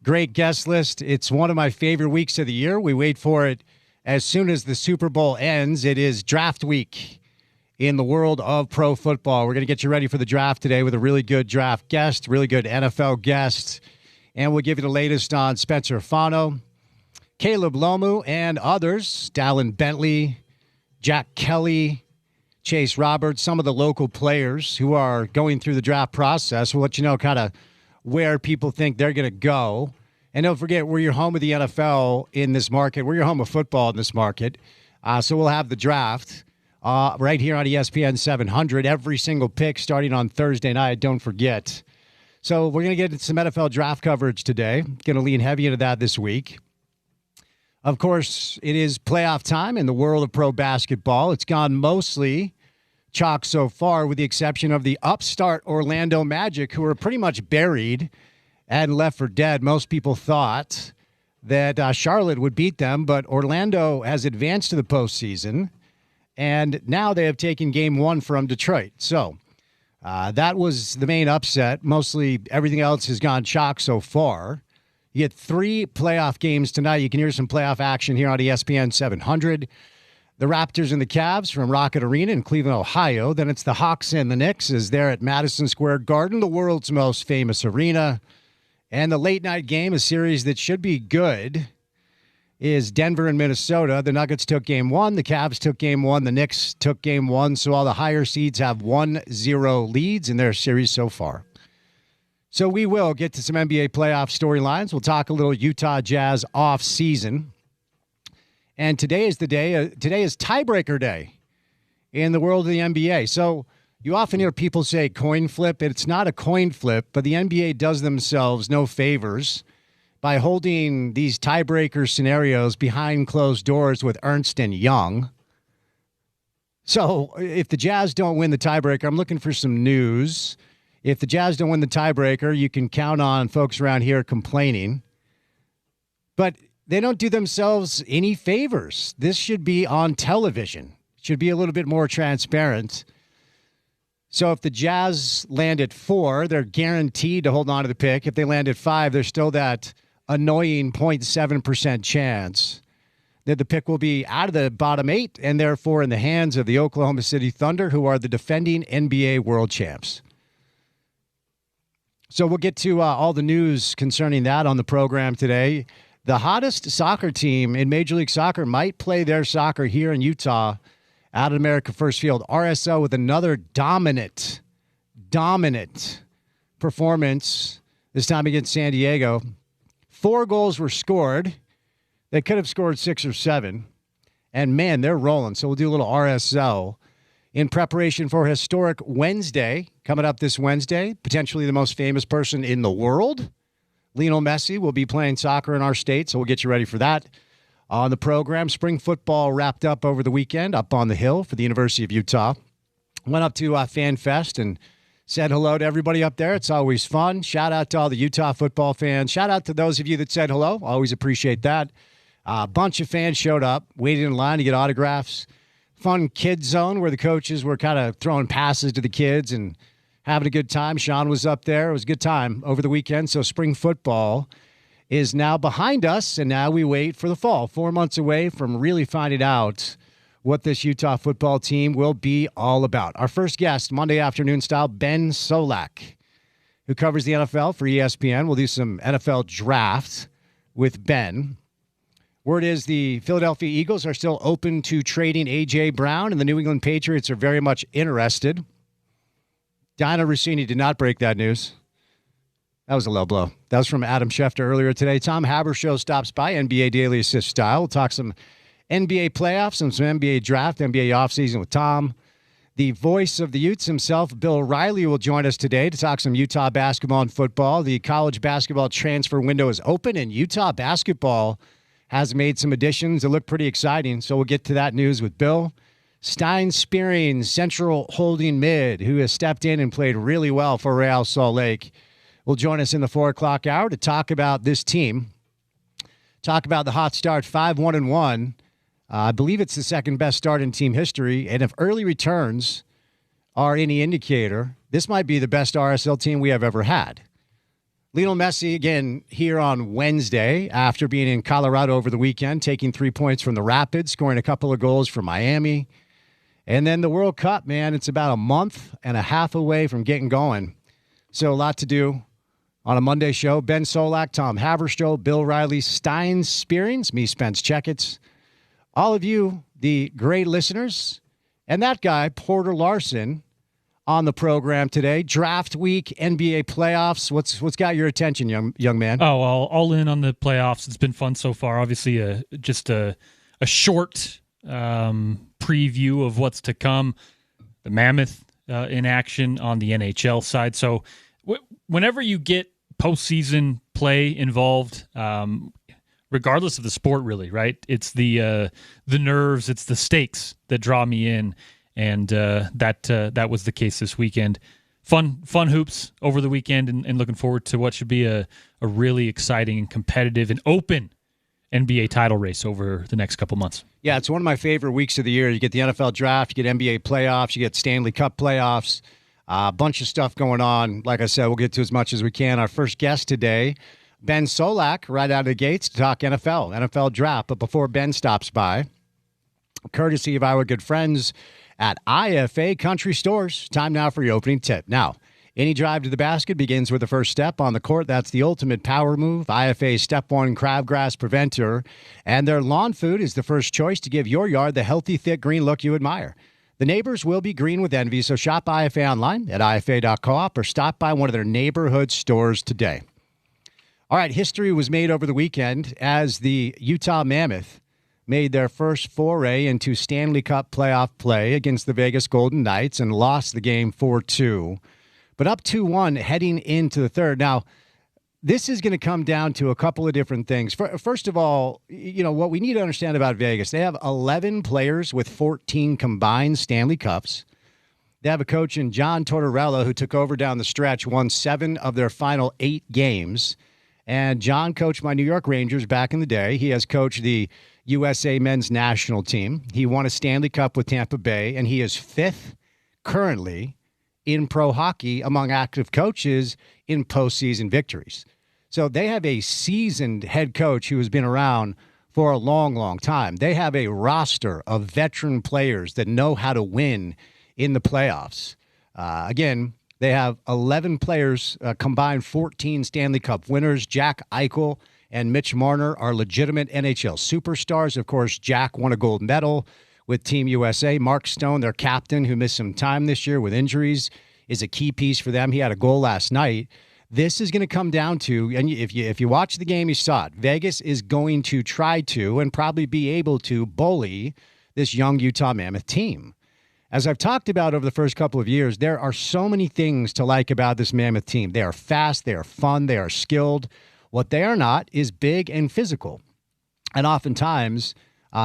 Great guest list. It's one of my favorite weeks of the year. We wait for it as soon as the Super Bowl ends. It is draft week in the world of pro football. We're going to get you ready for the draft today with a really good draft guest, really good NFL guest. And we'll give you the latest on Spencer Fano, Caleb Lomu, and others. Dallin Bentley, Jack Kelly, Chase Roberts, some of the local players who are going through the draft process. We'll let you know kind of where people think they're going to go. And don't forget, we're your home of the NFL in this market. We're your home of football in this market. So we'll have the draft right here on ESPN 700. Every single pick starting on Thursday night. Don't forget. So we're going to get into some NFL draft coverage today. Going to lean heavy into that this week. Of course, it is playoff time in the world of pro basketball. It's gone mostly chalk so far, with the exception of the upstart Orlando Magic, who are pretty much buried and left for dead. Most people thought that Charlotte would beat them, but Orlando has advanced to the postseason, and now they have taken game one from Detroit. So that was the main upset. Mostly everything else has gone chalk so far. You get 3 playoff games tonight. You can hear some playoff action here on ESPN 700. The Raptors and the Cavs from Rocket Arena in Cleveland, Ohio. Then it's the Hawks and the Knicks is there at Madison Square Garden, the world's most famous arena. And the late night game, a series that should be good, is Denver and Minnesota. The Nuggets took game 1. The Cavs took game 1. The Knicks took game 1. So all the higher seeds have 1-0 leads in their series so far. So we will get to some NBA playoff storylines. We'll talk a little Utah Jazz off season. And today is the day. Today is tiebreaker day in the world of the NBA. So you often hear people say coin flip. It's not a coin flip, but the NBA does themselves no favors by holding these tiebreaker scenarios behind closed doors with Ernst & Young. So if the Jazz don't win the tiebreaker, I'm looking for some news. If the Jazz don't win the tiebreaker, you can count on folks around here complaining. But they don't do themselves any favors. This should be on television. It should be a little bit more transparent. So if the Jazz land at 4, they're guaranteed to hold on to the pick. If they land at 5, there's still that annoying 0.7% chance that the pick will be out of the bottom 8 and therefore in the hands of the Oklahoma City Thunder, who are the defending NBA world champs. So we'll get to all the news concerning that on the program today. The hottest soccer team in Major League Soccer might play their soccer here in Utah out at America First Field. RSL with another dominant performance, this time against San Diego. 4 goals were scored. They could have scored 6 or 7. And, man, they're rolling. So we'll do a little RSL in preparation for historic Wednesday, coming up this Wednesday. Potentially the most famous person in the world, Lionel Messi, will be playing soccer in our state, so we'll get you ready for that on the program. Spring football wrapped up over the weekend up on the Hill for the University of Utah. Went up to Fan Fest and said hello to everybody up there. It's always fun. Shout out to all the Utah football fans. Shout out to those of you that said hello. Always appreciate that. A bunch of fans showed up, waited in line to get autographs. Fun kid zone where the coaches were kind of throwing passes to the kids and having a good time. Sean was up there. It was a good time over the weekend. So spring football is now behind us, and now we wait for the fall. 4 months away from really finding out what this Utah football team will be all about. Our first guest, Monday afternoon style, Ben Solak, who covers the NFL for ESPN. We'll do some NFL draft with Ben. Word is the Philadelphia Eagles are still open to trading A.J. Brown, and the New England Patriots are very much interested. Diana Rossini did not break that news. That was a low blow. That was from Adam Schefter earlier today. Tom Habershow stops by, NBA Daily Assist style. We'll talk some NBA playoffs and some NBA draft, NBA offseason with Tom. The voice of the Utes himself, Bill Riley, will join us today to talk some Utah basketball and football. The college basketball transfer window is open, and Utah basketball has made some additions that look pretty exciting. So we'll get to that news with Bill. Stein Spearing, central holding mid, who has stepped in and played really well for Real Salt Lake, will join us in the 4 o'clock hour to talk about this team. Talk about the hot start, 5-1-1. I believe it's the second best start in team history. And if early returns are any indicator, this might be the best RSL team we have ever had. Lionel Messi, again, here on Wednesday after being in Colorado over the weekend, taking 3 points from the Rapids, scoring a couple of goals for Miami. And then the World Cup, man, it's about a month and a half away from getting going. So a lot to do on a Monday show. Ben Solak, Tom Haverstow, Bill Riley, Stein Spearings, me, Spence Checketts. All of you, the great listeners, and that guy, Porter Larson, on the program today. Draft week, NBA playoffs. What's got your attention, young man? Oh, well, all in on the playoffs. It's been fun so far. Obviously, just a short preview of what's to come. The Mammoth in action on the NHL side. So whenever you get postseason play involved, regardless of the sport, really, right? It's the nerves, it's the stakes that draw me in. And that was the case this weekend. Fun hoops over the weekend, and looking forward to what should be a really exciting and competitive and open NBA title race over the next couple months. Yeah, it's one of my favorite weeks of the year. You get the NFL draft, you get NBA playoffs, you get Stanley Cup playoffs, a bunch of stuff going on. Like I said, we'll get to as much as we can. Our first guest today, Ben Solak, right out of the gates to talk NFL draft. But before Ben stops by, courtesy of our good friends at IFA Country Stores. Time now for your opening tip. Now, any drive to the basket begins with the first step on the court. That's the ultimate power move. IFA's Step 1 crabgrass preventer. And their lawn food is the first choice to give your yard the healthy, thick green look you admire. The neighbors will be green with envy, so shop IFA online at ifa.coop or stop by one of their neighborhood stores today. All right, history was made over the weekend as the Utah Mammoth made their first foray into Stanley Cup playoff play against the Vegas Golden Knights and lost the game 4-2. But up 2-1 heading into the third. Now, this is going to come down to a couple of different things. First of all, what we need to understand about Vegas, they have 11 players with 14 combined Stanley Cups. They have a coach in John Tortorella who took over down the stretch, won 7 of their final 8 games. And John coached my New York Rangers back in the day. He has coached the USA men's national team. He won a Stanley Cup with Tampa Bay, and he is 5th currently in pro hockey among active coaches in postseason victories. So they have a seasoned head coach who has been around for a long, long time. They have a roster of veteran players that know how to win in the playoffs. Again, they have 11 players, combined 14 Stanley Cup winners. Jack Eichel and Mitch Marner are legitimate NHL superstars. Of course, Jack won a gold medal with Team USA. Mark Stone, their captain, who missed some time this year with injuries, is a key piece for them. He had a goal last night. This is going to come down to, and if you watch the game, you saw it, Vegas is going to try to and probably be able to bully this young Utah Mammoth team. As I've talked about over the first couple of years, there are so many things to like about this Mammoth team. They are fast, they are fun, they are skilled. What they are not is big and physical. And oftentimes,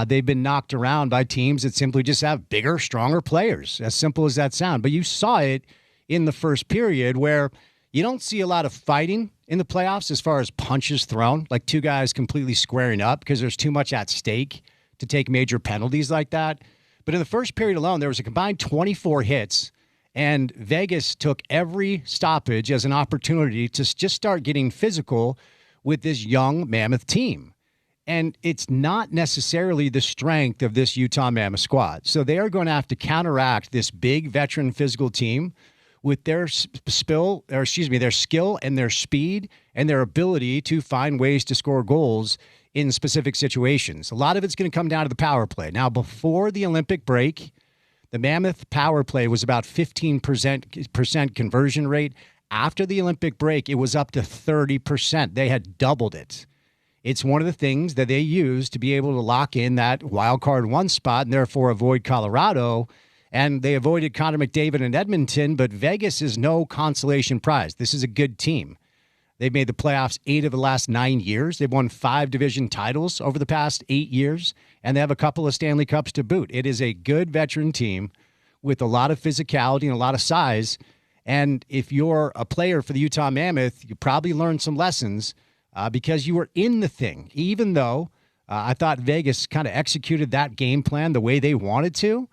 they've been knocked around by teams that simply just have bigger, stronger players, as simple as that sounds. But you saw it in the first period where you don't see a lot of fighting in the playoffs as far as punches thrown, like two guys completely squaring up because there's too much at stake to take major penalties like that. But in the first period alone, there was a combined 24 hits, and Vegas took every stoppage as an opportunity to just start getting physical with this young Mammoth team. And it's not necessarily the strength of this Utah Mammoth squad. So they are going to have to counteract this big veteran physical team with their skill and their speed and their ability to find ways to score goals in specific situations. A lot of it's going to come down to the power play. Now, before the Olympic break, the Mammoth power play was about 15% conversion rate. After the Olympic break, it was up to 30%. They had doubled it. It's one of the things that they use to be able to lock in that wild card 1 spot and therefore avoid Colorado. And they avoided Connor McDavid in Edmonton, but Vegas is no consolation prize. This is a good team. They've made the playoffs 8 of the last 9 years. They've won 5 division titles over the past 8 years, and they have a couple of Stanley Cups to boot. It is a good veteran team with a lot of physicality and a lot of size. And if you're a player for the Utah Mammoth, you probably learned some lessons because you were in the thing, even though I thought Vegas kind of executed that game plan the way they wanted to.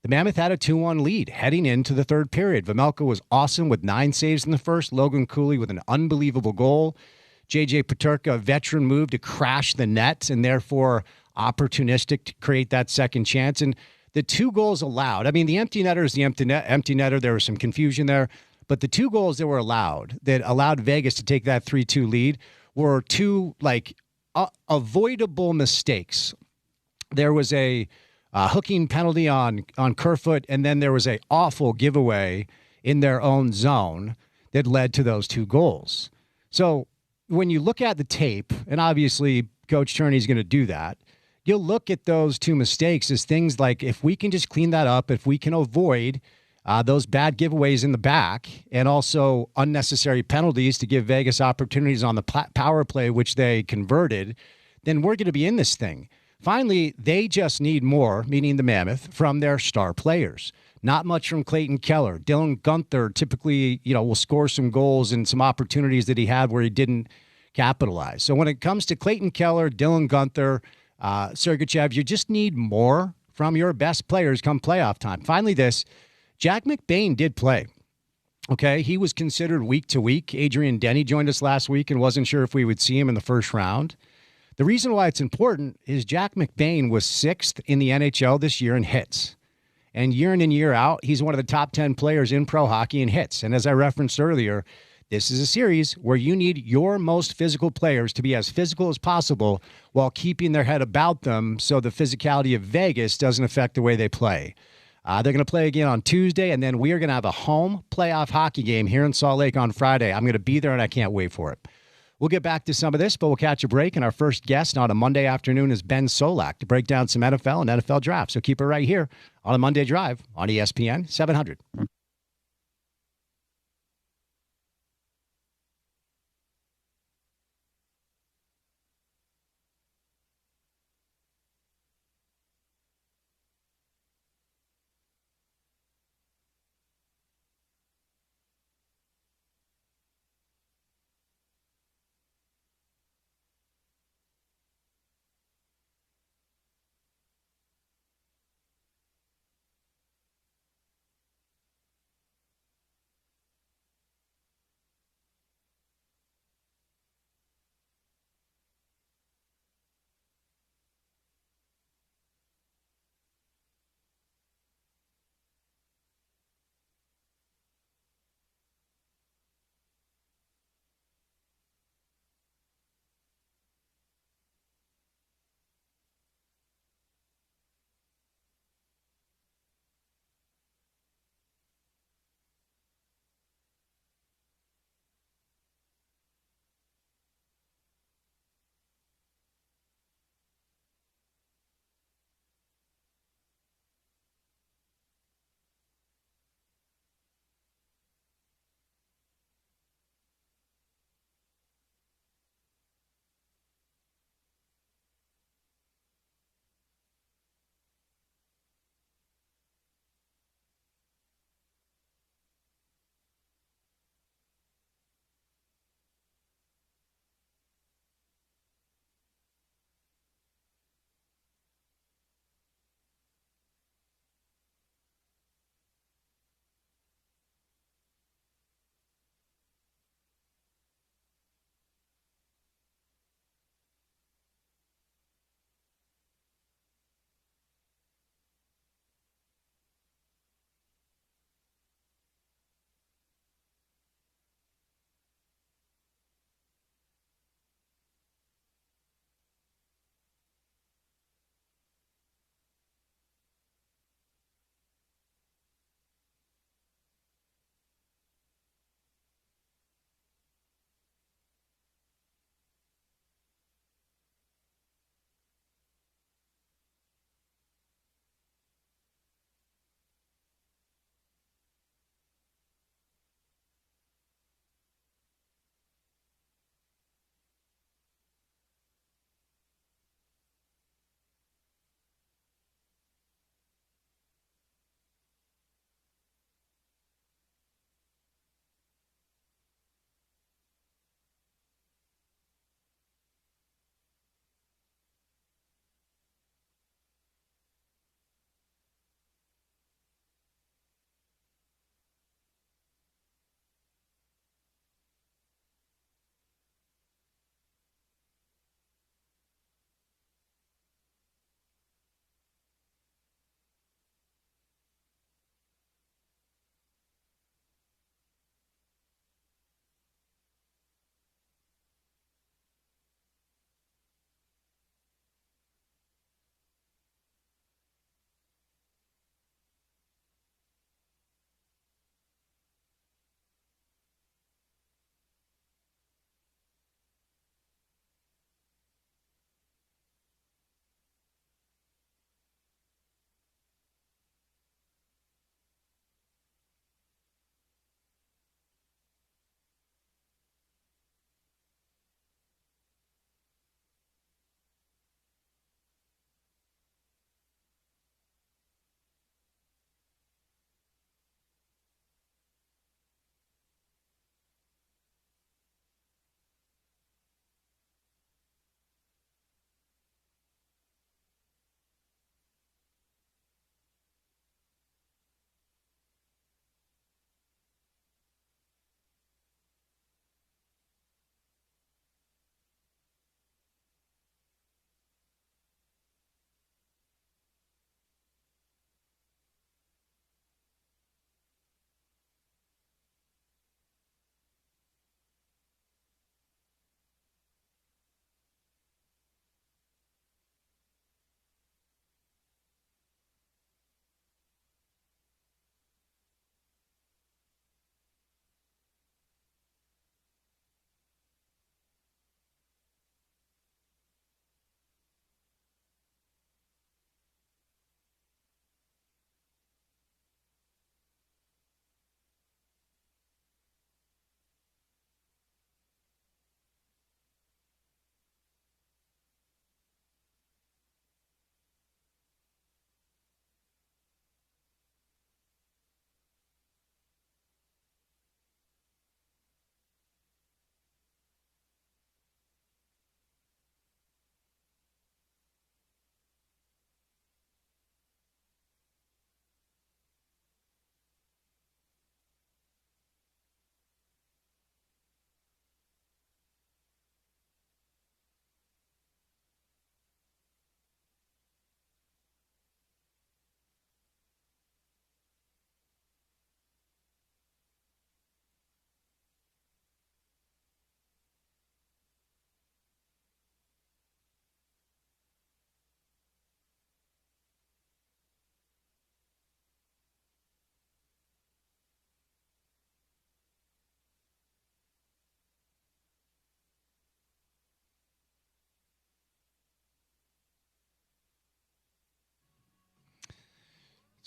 The Mammoth had a 2-1 lead heading into the third period. Vejmelka was awesome with 9 saves in the first. Logan Cooley with an unbelievable goal. J.J. Peterka, a veteran move to crash the net and therefore opportunistic to create that second chance. And the 2 goals allowed, I mean, the empty netter is the empty netter. There was some confusion there. But the 2 goals that were allowed, that allowed Vegas to take that 3-2 lead, were 2 avoidable mistakes. There was a hooking penalty on Kerfoot, and then there was an awful giveaway in their own zone that led to those 2 goals. So when you look at the tape, and obviously Coach Turney's going to do that, you'll look at those 2 mistakes as things like, if we can just clean that up, if we can avoid those bad giveaways in the back and also unnecessary penalties to give Vegas opportunities on the power play, which they converted, then we're going to be in this thing. Finally, they just need more, meaning the Mammoth, from their star players. Not much from Clayton Keller. Dylan Gunther typically, will score some goals and some opportunities that he had where he didn't capitalize. So when it comes to Clayton Keller, Dylan Gunther, Sergachev, you just need more from your best players come playoff time. Finally, Jack McBain did play. Okay, he was considered week to week. Adrian Denny joined us last week and wasn't sure if we would see him in the first round. The reason why it's important is Jack McBain was 6th in the NHL this year in hits. And year in and year out, he's one of the top 10 players in pro hockey in hits. And as I referenced earlier, this is a series where you need your most physical players to be as physical as possible while keeping their head about them so the physicality of Vegas doesn't affect the way they play. They're going to play again on Tuesday, and then we are going to have a home playoff hockey game here in Salt Lake on Friday. I'm going to be there, and I can't wait for it. We'll get back to some of this, but we'll catch a break. And our first guest on a Monday afternoon is Ben Solak to break down some NFL and NFL draft. So keep it right here on a Monday Drive on ESPN 700.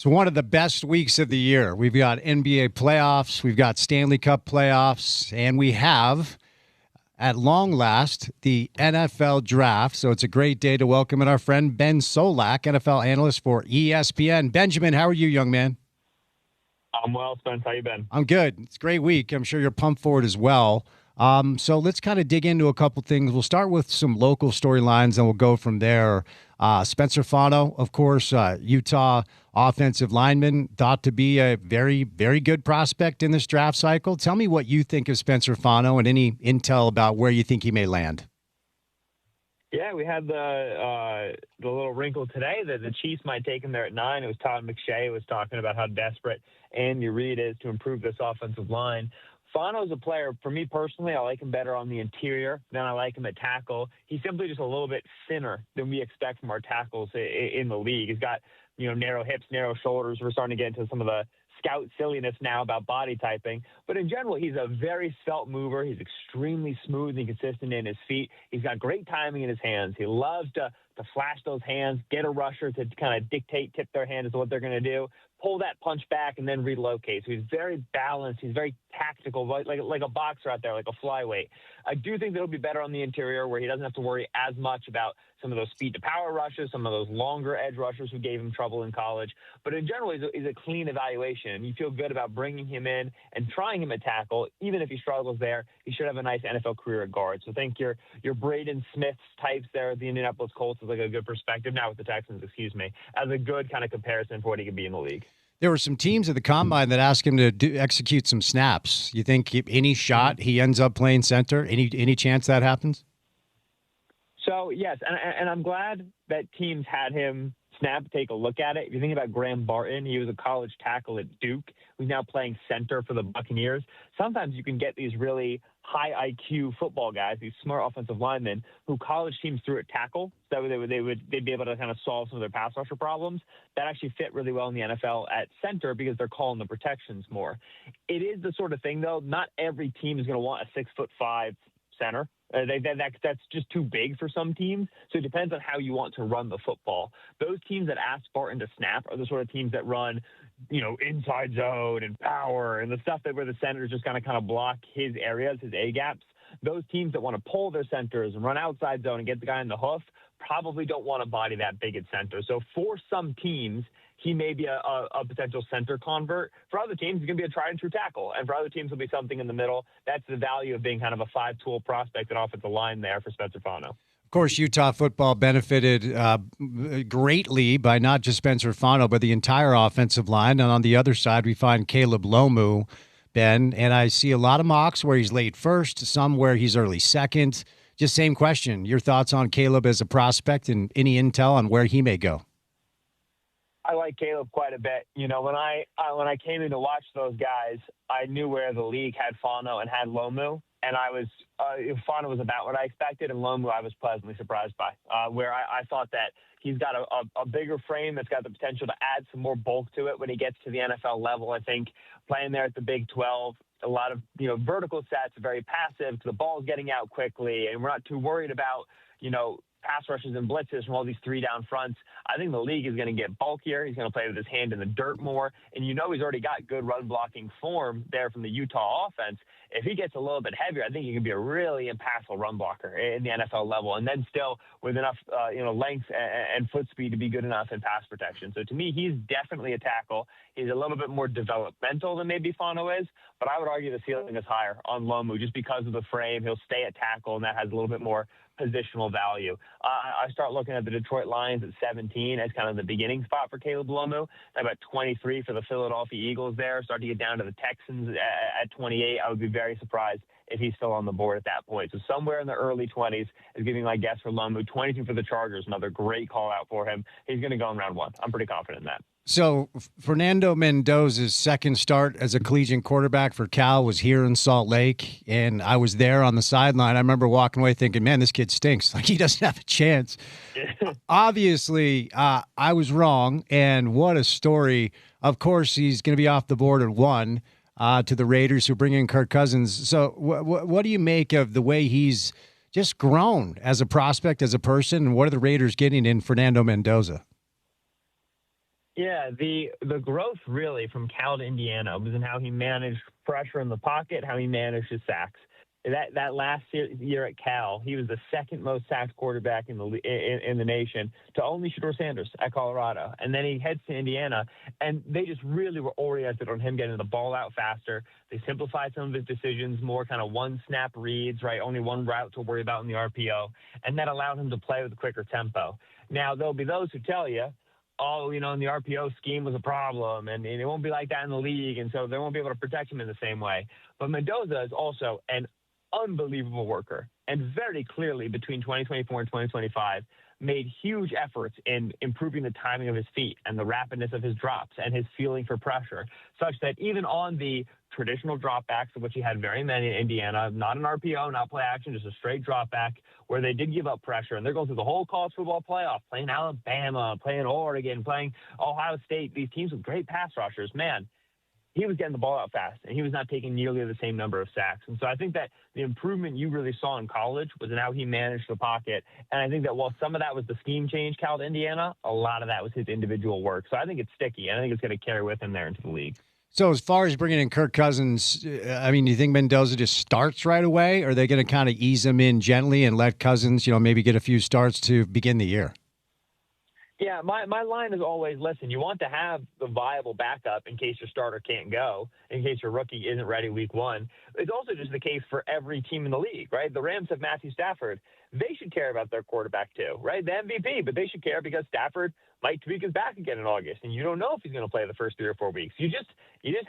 So one of the best weeks of the year. We've got NBA playoffs, we've got Stanley Cup playoffs, and we have, at long last, the NFL draft. So it's a great day to welcome in our friend Ben Solak, NFL analyst for ESPN. Benjamin, how are you, young man? I'm well, Spence. How you been? I'm good. It's a great week. I'm sure you're pumped for it as well. So let's kind of dig into a couple things. We'll start with some local storylines, and we'll go from there. Spencer Fano, of course, Utah offensive lineman, thought to be a very, very good prospect in this draft cycle. Tell me what you think of Spencer Fano and any intel about where you think he may land. Yeah, we had the little wrinkle today that the Chiefs might take him there at 9. It was Todd McShay who was talking about how desperate Andy Reid is to improve this offensive line. Fano's a player, for me personally, I like him better on the interior than I like him at tackle. He's simply just a little bit thinner than we expect from our tackles in the league. He's got, narrow hips, narrow shoulders. We're starting to get into some of the scout silliness now about body typing. But in general, he's a very svelte mover. He's extremely smooth and consistent in his feet. He's got great timing in his hands. He loves to flash those hands, get a rusher to kind of tip their hand as to what they're going to do, pull that punch back, and then relocate. So he's very balanced. He's very tactical, like a boxer out there, like a flyweight. I do think that he'll be better on the interior where he doesn't have to worry as much about some of those speed-to-power rushes, some of those longer edge rushers who gave him trouble in college. But in general, he's a clean evaluation. You feel good about bringing him in and trying him at tackle. Even if he struggles there, he should have a nice NFL career at guard. So I think your Braden Smith types there at the Indianapolis Colts is like a good perspective. Now with the Texans, as a good kind of comparison for what he could be in the league. There were some teams at the Combine that asked him to execute some snaps. You think any shot he ends up playing center? Any chance that happens? So, yes, and I'm glad that teams had him take a look at it. If you think about Graham Barton, he was a college tackle at Duke, who's now playing center for the Buccaneers. Sometimes you can get these really high IQ football guys, these smart offensive linemen, who college teams threw at tackle, so they'd be able to kind of solve some of their pass rusher problems. That actually fit really well in the NFL at center because they're calling the protections more. It is the sort of thing, though, not every team is going to want a 6'5" center. That's just too big for some teams. So it depends on how you want to run the football. Those teams that ask Barton to snap are the sort of teams that run, inside zone and power and the stuff where the centers just kind of block his areas, his A gaps. Those teams that want to pull their centers and run outside zone and get the guy in the hoof probably don't want a body that big at center. So for some teams, he may be a potential center convert. For other teams, he's going to be a tried and true tackle. And for other teams, he'll be something in the middle. That's the value of being kind of a 5-tool prospect at offensive line there for Spencer Fano. Of course, Utah football benefited greatly by not just Spencer Fano, but the entire offensive line. And on the other side, we find Caleb Lomu, Ben. And I see a lot of mocks where he's late first, some where he's early second. Just same question. Your thoughts on Caleb as a prospect and any intel on where he may go? I like Caleb quite a bit. When I came in to watch those guys, I knew where the league had Fano and had Lomu, and Fano was about what I expected, and Lomu I was pleasantly surprised by. Where I thought that he's got a bigger frame that's got the potential to add some more bulk to it when he gets to the NFL level. I think playing there at the Big 12, a lot of vertical sets, very passive. The ball's getting out quickly, and we're not too worried about pass rushes and blitzes from all these 3-down fronts. I think the league is going to get bulkier. He's going to play with his hand in the dirt more. And he's already got good run blocking form there from the Utah offense. If he gets a little bit heavier, I think he can be a really impactful run blocker in the NFL level. And then still with enough, length and foot speed to be good enough in pass protection. So to me, he's definitely a tackle. He's a little bit more developmental than maybe Fano is, but I would argue the ceiling is higher on Lomu just because of the frame. He'll stay at tackle, and that has a little bit more positional value. I start looking at the Detroit Lions at 17 as kind of the beginning spot for Caleb Lomu. About 23 for the Philadelphia Eagles there. Start to get down to the Texans at 28. I would be very surprised if he's still on the board at that point. So somewhere in the early 20s is giving my guess for Lomu. 22 for the Chargers, another great call out for him. He's going to go in round 1. I'm pretty confident in that. So Fernando Mendoza's second start as a collegiate quarterback for Cal was here in Salt Lake, and I was there on the sideline. I remember walking away thinking, man, this kid stinks. Like, he doesn't have a chance. Obviously, I was wrong, and what a story. Of course, he's going to be off the board at 1 to the Raiders who bring in Kirk Cousins. So what do you make of the way he's just grown as a prospect, as a person, and what are the Raiders getting in Fernando Mendoza? Yeah, the growth really from Cal to Indiana was in how he managed pressure in the pocket, how he managed his sacks. That last year at Cal, he was the second most sacked quarterback in the nation to only Shedeur Sanders at Colorado. And then he heads to Indiana, and they just really were oriented on him getting the ball out faster. They simplified some of his decisions, more kind of one snap reads, right? Only one route to worry about in the RPO, and that allowed him to play with a quicker tempo. Now there'll be those who tell you, oh, in the RPO scheme was a problem, and it won't be like that in the league, and so they won't be able to protect him in the same way. But Mendoza is also an unbelievable worker, and very clearly between 2024 and 2025 made huge efforts in improving the timing of his feet and the rapidness of his drops and his feeling for pressure, such that even on the traditional dropbacks, of which he had very many in Indiana, not an RPO, not play action, just a straight dropback, where they did give up pressure, and they're going through the whole college football playoff, playing Alabama, playing Oregon, playing Ohio State, these teams with great pass rushers, man, he was getting the ball out fast, and he was not taking nearly the same number of sacks. And so I think that the improvement you really saw in college was in how he managed the pocket. And I think that while some of that was the scheme change, Cal to Indiana, a lot of that was his individual work. So I think it's sticky, and I think it's going to carry with him there into the league. So as far as bringing in Kirk Cousins, I mean, do you think Mendoza just starts right away, or are they going to kind of ease him in gently and let Cousins, maybe get a few starts to begin the year? Yeah, my line is always, listen, you want to have the viable backup in case your starter can't go, in case your rookie isn't ready week one. It's also just the case for every team in the league, right? The Rams have Matthew Stafford. They should care about their quarterback too, right? The MVP, but they should care because Stafford might tweak his back again in August, and you don't know if he's going to play the first 3 or 4 weeks. You just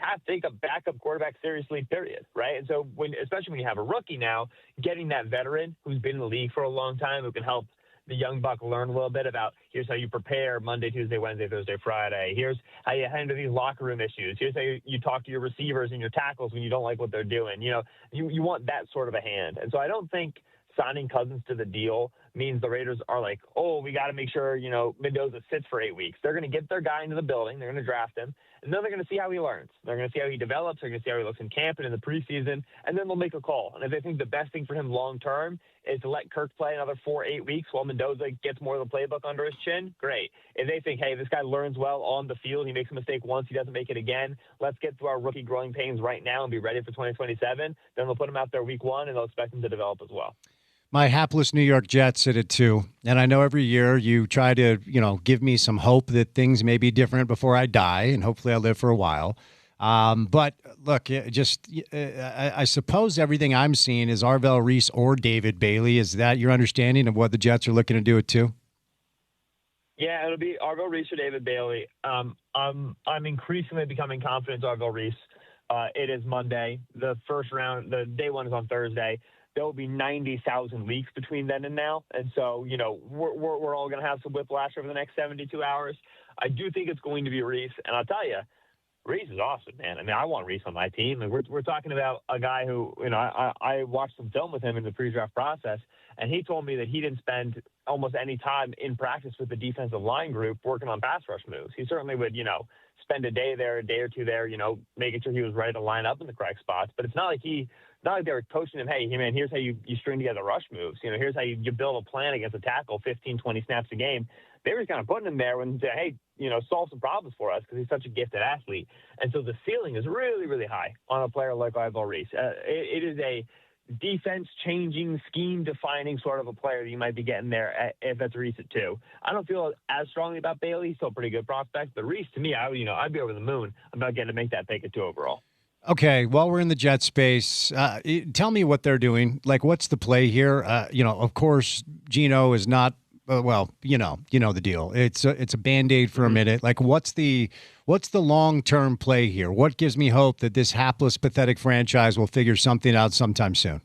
have to take a backup quarterback seriously, period, right? And so especially when you have a rookie now, getting that veteran who's been in the league for a long time who can help the young buck learn a little bit about here's how you prepare Monday, Tuesday, Wednesday, Thursday, Friday. Here's how you handle these locker room issues. Here's how you talk to your receivers and your tackles when you don't like what they're doing. You want that sort of a hand. And so I don't think signing Cousins to the deal means the Raiders are like, oh, we got to make sure, Mendoza sits for 8 weeks. They're going to get their guy into the building. They're going to draft him. And then they're going to see how he learns. They're going to see how he develops. They're going to see how he looks in camp and in the preseason. And then they'll make a call. And if they think the best thing for him long-term is to let Kirk play another 4-8 weeks while Mendoza gets more of the playbook under his chin, great. If they think, hey, this guy learns well on the field, he makes a mistake once, he doesn't make it again, let's get through our rookie growing pains right now and be ready for 2027, then they'll put him out there week one, and they'll expect him to develop as well. My hapless New York Jets sit at 2, and I know every year you try to, give me some hope that things may be different before I die, and hopefully I live for a while. But look, I suppose everything I'm seeing is Arvell Reese or David Bailey. Is that your understanding of what the Jets are looking to do at 2? Yeah, it'll be Arvell Reese or David Bailey. I'm increasingly becoming confident in Arvell Reese. It is Monday. The first round, the day one is on Thursday. There will be 90,000 weeks between then and now. And so, we're all going to have some whiplash over the next 72 hours. I do think it's going to be Reese. And I'll tell you, Reese is awesome, man. I mean, I want Reese on my team. And we're talking about a guy who, I watched some film with him in the pre-draft process, and he told me that he didn't spend almost any time in practice with the defensive line group working on pass rush moves. He certainly would, spend a day or two there, making sure he was ready to line up in the correct spots. But it's not like they were coaching him, hey, man, here's how you string together rush moves. Here's how you build a plan against a tackle 15, 20 snaps a game. They were just kind of putting him there and say, hey, solve some problems for us because he's such a gifted athlete. And so the ceiling is really, really high on a player like Arvell Reese. It is a defense-changing, scheme-defining sort of a player that you might be getting there if that's Reese at 2. I don't feel as strongly about Bailey. Still a pretty good prospect. But Reese, to me, I'd be over the moon about getting to make that pick at 2 overall. Okay, while we're in the Jet space, tell me what they're doing. Like, what's the play here? Of course, Geno is not. Well, you know the deal. It's a Band-Aid for a minute. Like, what's the long-term play here? What gives me hope that this hapless, pathetic franchise will figure something out sometime soon?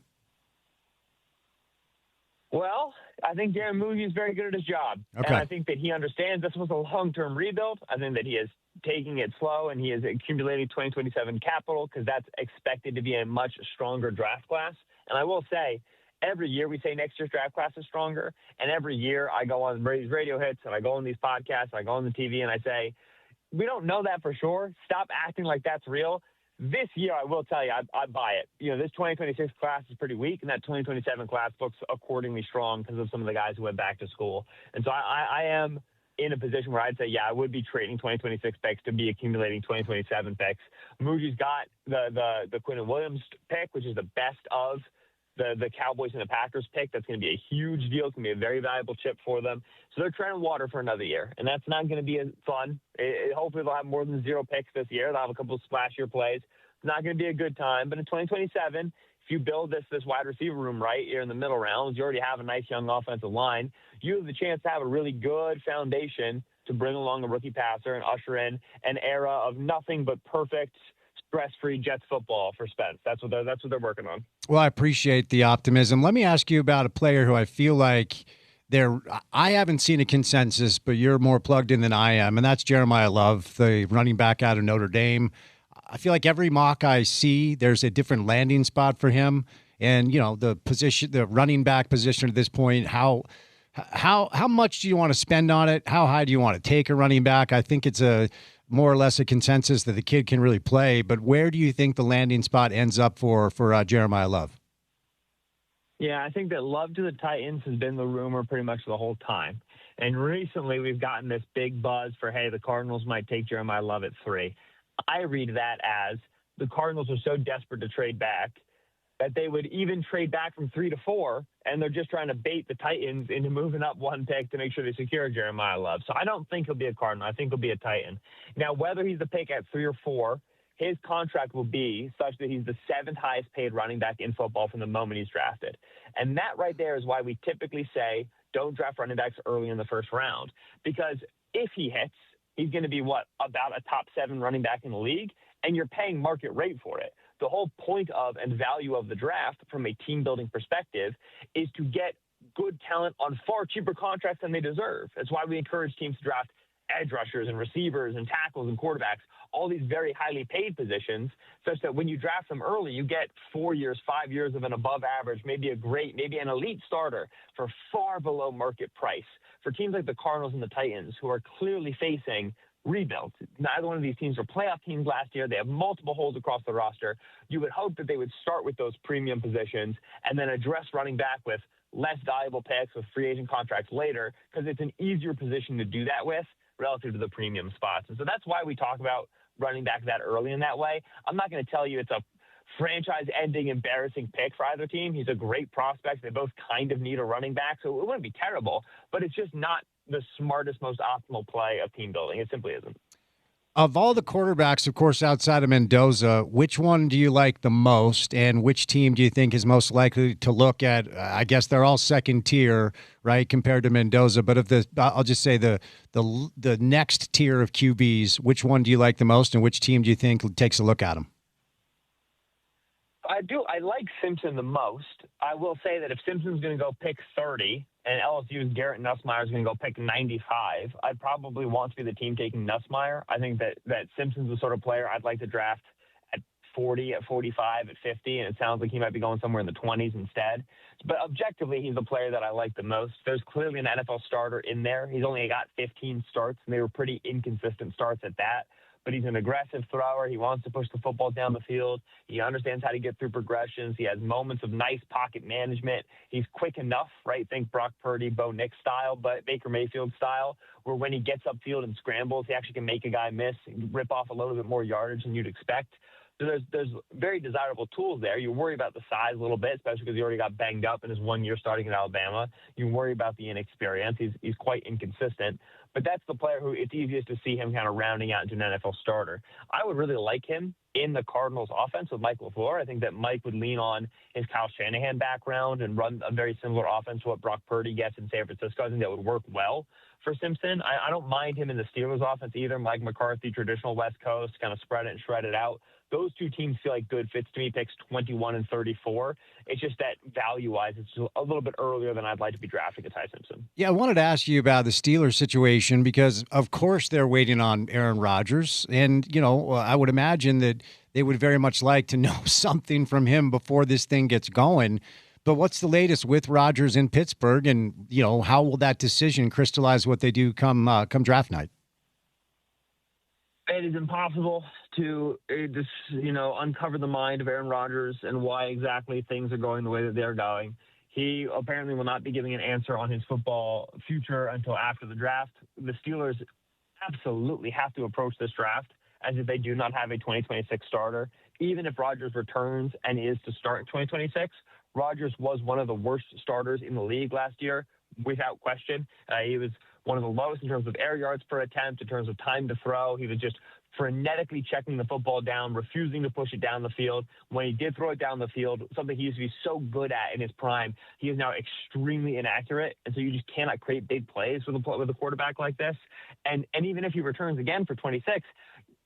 Well, I think Darren Mooney is very good at his job. Okay. And I think that he understands this was a long-term rebuild. I think that he is taking it slow, and he is accumulating 2027 capital because that's expected to be a much stronger draft class. And I will say, every year we say next year's draft class is stronger, and every year I go on these radio hits, and I go on these podcasts, and I go on the TV, and I say, we don't know that for sure. Stop acting like that's real. This year, I will tell you, I buy it. This 2026 class is pretty weak, and that 2027 class looks accordingly strong because of some of the guys who went back to school. And so I am in a position where I'd say, yeah, I would be trading 2026 picks to be accumulating 2027 picks. Moody's got the Quinnen Williams pick, which is the best of the Cowboys and the Packers pick. That's going to be a huge deal. It's going to be a very valuable chip for them. So they're treading water for another year, and that's not going to be as fun. Hopefully they'll have more than 0 picks this year. They'll have a couple of splashier plays. It's not going to be a good time. But in 2027, if you build this wide receiver room right here in the middle rounds, you already have a nice young offensive line. You have the chance to have a really good foundation to bring along a rookie passer and usher in an era of nothing but perfect, stress-free Jets football for Spence. That's what they're working on. Well, I appreciate the optimism. Let me ask you about a player who I feel like I haven't seen a consensus, but you're more plugged in than I am, and that's Jeremiah Love, the running back out of Notre Dame. I feel like every mock I see, there's a different landing spot for him. And, the position, the running back position at this point, how much do you want to spend on it? How high do you want to take a running back? I think it's a more or less a consensus that the kid can really play, but where do you think the landing spot ends up for Jeremiah Love? Yeah, I think that Love to the Titans has been the rumor pretty much the whole time. And recently we've gotten this big buzz for, hey, the Cardinals might take Jeremiah Love at 3. I read that as the Cardinals are so desperate to trade back that they would even trade back from 3 to 4, and they're just trying to bait the Titans into moving up 1 pick to make sure they secure Jeremiah Love. So I don't think he'll be a Cardinal. I think he'll be a Titan. Now, whether he's the pick at 3 or 4, his contract will be such that he's the 7th highest paid running back in football from the moment he's drafted. And that right there is why we typically say don't draft running backs early in the first round, because if he hits, he's going to be about a top 7 running back in the league, and you're paying market rate for it. The whole point of and value of the draft from a team building perspective is to get good talent on far cheaper contracts than they deserve. That's why we encourage teams to draft edge rushers and receivers and tackles and quarterbacks, all these very highly paid positions, such that when you draft them early, you get 4 years, 5 years of an above average, maybe an elite starter for far below market price. For teams like the Cardinals and the Titans, who are clearly facing rebuild. Neither one of these teams were playoff teams last year. They have multiple holes across the roster. You would hope that they would start with those premium positions and then address running back with less valuable picks with free agent contracts later, because it's an easier position to do that with relative to the premium spots. And so that's why we talk about running back that early in that way. I'm not going to tell you it's a franchise-ending, embarrassing pick for either team. He's a great prospect. They both kind of need a running back, so it wouldn't be terrible, but it's just not the smartest, most optimal play of team building. It simply isn't. Of all the quarterbacks, of course, outside of Mendoza, which one do you like the most, and which team do you think is most likely to look at? I guess they're all second tier, right, compared to Mendoza. But I'll just say the next tier of QBs, which one do you like the most, and which team do you think takes a look at them? I do. I like Simpson the most. I will say that if Simpson's going to go pick 30 and LSU's Garrett Nussmeier is going to go pick 95, I'd probably want to be the team taking Nussmeier. I think that Simpson's the sort of player I'd like to draft at 40, at 45, at 50, and it sounds like he might be going somewhere in the 20s instead. But objectively, he's the player that I like the most. There's clearly an NFL starter in there. He's only got 15 starts, and they were pretty inconsistent starts at that. But he's an aggressive thrower. He wants to push the football down the field. He understands how to get through progressions. He has moments of nice pocket management. He's quick enough, right? Think Brock Purdy, Bo Nix style, but Baker Mayfield style, where when he gets upfield and scrambles, he actually can make a guy miss and rip off a little bit more yardage than you'd expect. So there's very desirable tools there. You worry about the size a little bit, especially because he already got banged up in his 1 year starting at Alabama. You worry about the inexperience. He's quite inconsistent. But that's the player who it's easiest to see him kind of rounding out into an NFL starter. I would really like him in the Cardinals offense with Mike LaFleur. I think that Mike would lean on his Kyle Shanahan background and run a very similar offense to what Brock Purdy gets in San Francisco. I think that would work well for Simpson. I don't mind him in the Steelers offense either. Mike McCarthy, traditional West Coast, kind of spread it and shred it out. Those two teams feel like good fits to me, picks 21 and 34. It's just that value-wise, it's a little bit earlier than I'd like to be drafting a Ty Simpson. Yeah, I wanted to ask you about the Steelers situation because, of course, they're waiting on Aaron Rodgers. And, I would imagine that they would very much like to know something from him before this thing gets going. But what's the latest with Rodgers in Pittsburgh? And, how will that decision crystallize what they do come draft night? It is impossible to uncover the mind of Aaron Rodgers and why exactly things are going the way that they're going. He apparently will not be giving an answer on his football future until after the draft. The Steelers absolutely have to approach this draft as if they do not have a 2026 starter. Even if Rodgers returns and is to start in 2026, Rodgers was one of the worst starters in the league last year, without question. He was one of the lowest in terms of air yards per attempt, in terms of time to throw. He was just frenetically checking the football down, refusing to push it down the field. When he did throw it down the field, something he used to be so good at in his prime, he is now extremely inaccurate. And so you just cannot create big plays with a quarterback like this. And even if he returns again for 26,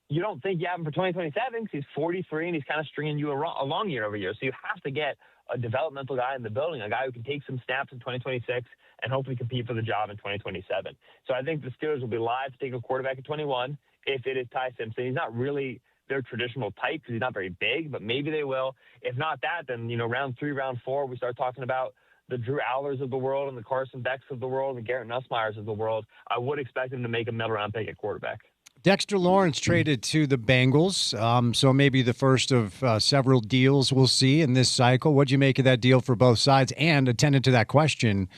you don't think you have him for 2027 because he's 43 and he's kind of stringing you along year over year. So you have to get a developmental guy in the building, a guy who can take some snaps in 2026 and hopefully compete for the job in 2027. So I think the Steelers will be live to take a quarterback at 21 if it is Ty Simpson. He's not really their traditional type because he's not very big, but maybe they will. If not that, then, round 3, round 4, we start talking about the Drew Allers of the world and the Carson Becks of the world and the Garrett Nussmeyers of the world. I would expect him to make a middle-round pick at quarterback. Dexter Lawrence traded to the Bengals, so maybe the first of several deals we'll see in this cycle. What'd you make of that deal for both sides? And attendant to that question,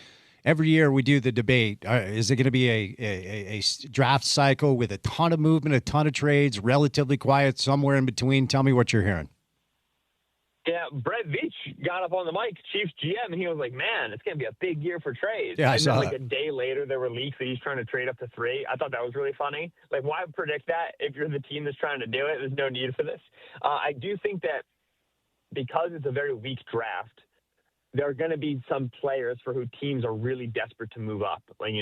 every year we do the debate. Is it going to be a draft cycle with a ton of movement, a ton of trades, relatively quiet, somewhere in between? Tell me what you're hearing. Yeah, Brett Veach got up on the mic, Chiefs GM, and he was like, man, it's going to be a big year for trades. Yeah, I and saw then, that. a day later, there were leaks that he's trying to trade up to 3. I thought that was really funny. Like, why predict that if you're the team that's trying to do it? There's no need for this. I do think that because it's a very weak draft, there are going to be some players for who teams are really desperate to move up. Like,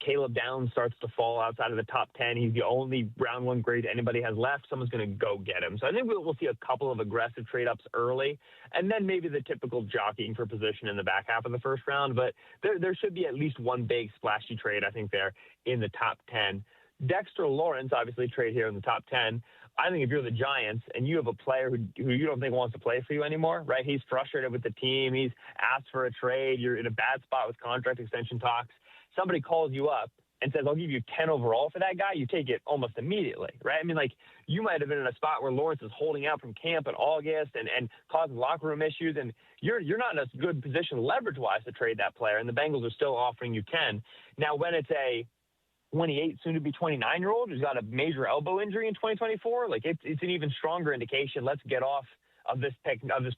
Caleb Downs starts to fall outside of the top 10. He's the only round 1 grade anybody has left. Someone's going to go get him. So I think we'll see a couple of aggressive trade-ups early, and then maybe the typical jockeying for position in the back half of the first round. But there should be at least one big splashy trade, I think, there in the top 10. Dexter Lawrence, obviously, trade here in the top 10. I think if you're the Giants and you have a player who you don't think wants to play for you anymore, right? He's frustrated with the team. He's asked for a trade. You're in a bad spot with contract extension talks. Somebody calls you up and says, I'll give you 10 overall for that guy, you take it almost immediately, right? I mean, like, you might have been in a spot where Lawrence is holding out from camp in August and causing locker room issues, and you're not in a good position leverage-wise to trade that player, and the Bengals are still offering you 10. Now, when it's a 28, soon-to-be 29-year-old who's got a major elbow injury in 2024, like, it's an even stronger indication. Let's get off of this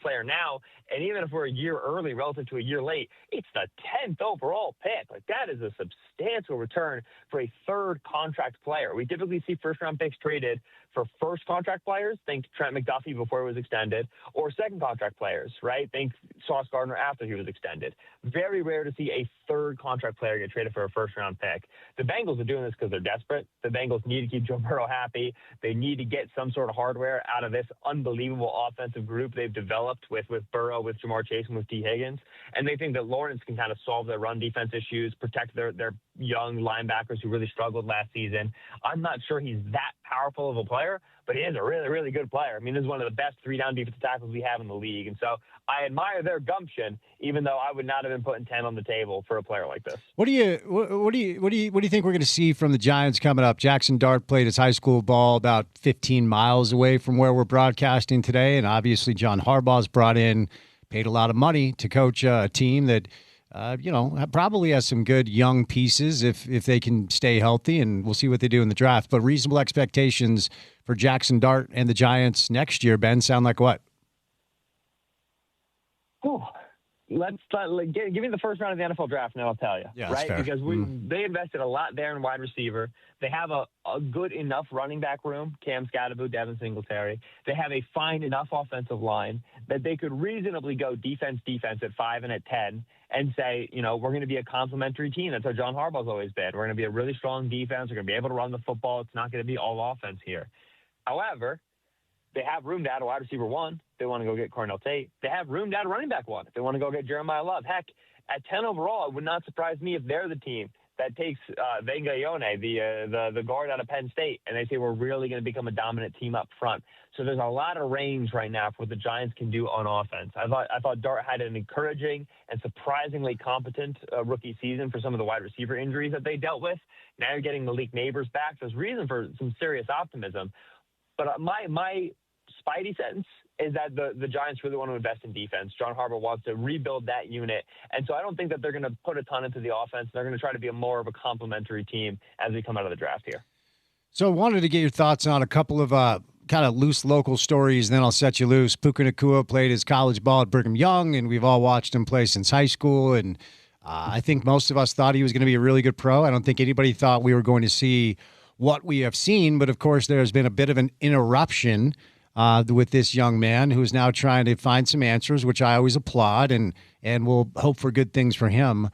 player now. And even if we're a year early relative to a year late, it's the 10th overall pick. Like, that is a substantial return for a third contract player. We typically see first-round picks traded for first contract players, think Trent McDuffie before it was extended, or second contract players, right? Think Sauce Gardner after he was extended. Very rare to see a third contract player get traded for a first-round pick. The Bengals are doing this because they're desperate. The Bengals need to keep Joe Burrow happy. They need to get some sort of hardware out of this unbelievable offensive group they've developed with Burrow, with Jamar Chase, and with T. Higgins. And they think that Lawrence can kind of solve their run defense issues, protect their young linebackers who really struggled last season. I'm not sure he's that powerful of a player, but he is a really, really good player. I mean, this is one of the best 3-down defensive tackles we have in the league. And so I admire their gumption, even though I would not have been putting 10 on the table for a player like this. What do you think we're going to see from the Giants coming up? Jackson Dart played his high school ball about 15 miles away from where we're broadcasting today, and obviously John Harbaugh's paid a lot of money to coach a team that probably has some good young pieces if they can stay healthy, and we'll see what they do in the draft. But reasonable expectations for Jackson Dart and the Giants next year, Ben, sound like what? Oh, give me the first round of the NFL draft, and I'll tell you. Yeah, right? Fair. Because they invested a lot there in wide receiver. They have a good enough running back room, Cam Scatterbo, Devin Singletary. They have a fine enough offensive line that they could reasonably go defense at 5 and at 10 and say, we're going to be a complementary team. That's how John Harbaugh's always been. We're going to be a really strong defense. We're going to be able to run the football. It's not going to be all offense here. However, they have room to add a wide receiver 1. They want to go get Cornell Tate. They have room to add a running back 1. If they want to go get Jeremiah Love. Heck, at 10 overall, it would not surprise me if they're the team that takes Vengayone, the guard out of Penn State, and they say we're really going to become a dominant team up front. So there's a lot of range right now for what the Giants can do on offense. I thought Dart had an encouraging and surprisingly competent rookie season for some of the wide receiver injuries that they dealt with. Now you're getting Malik Neighbors back. There's reason for some serious optimism. But my spidey sense is that the Giants really want to invest in defense. John Harbaugh wants to rebuild that unit. And so I don't think that they're going to put a ton into the offense. They're going to try to be more of a complementary team as we come out of the draft here. So I wanted to get your thoughts on a couple of kind of loose local stories, then I'll set you loose. Puka Nacua played his college ball at Brigham Young, and we've all watched him play since high school. And I think most of us thought he was going to be a really good pro. I don't think anybody thought we were going to see what we have seen. But, of course, there's been a bit of an interruption with this young man who's now trying to find some answers, which I always applaud, and we'll hope for good things for him.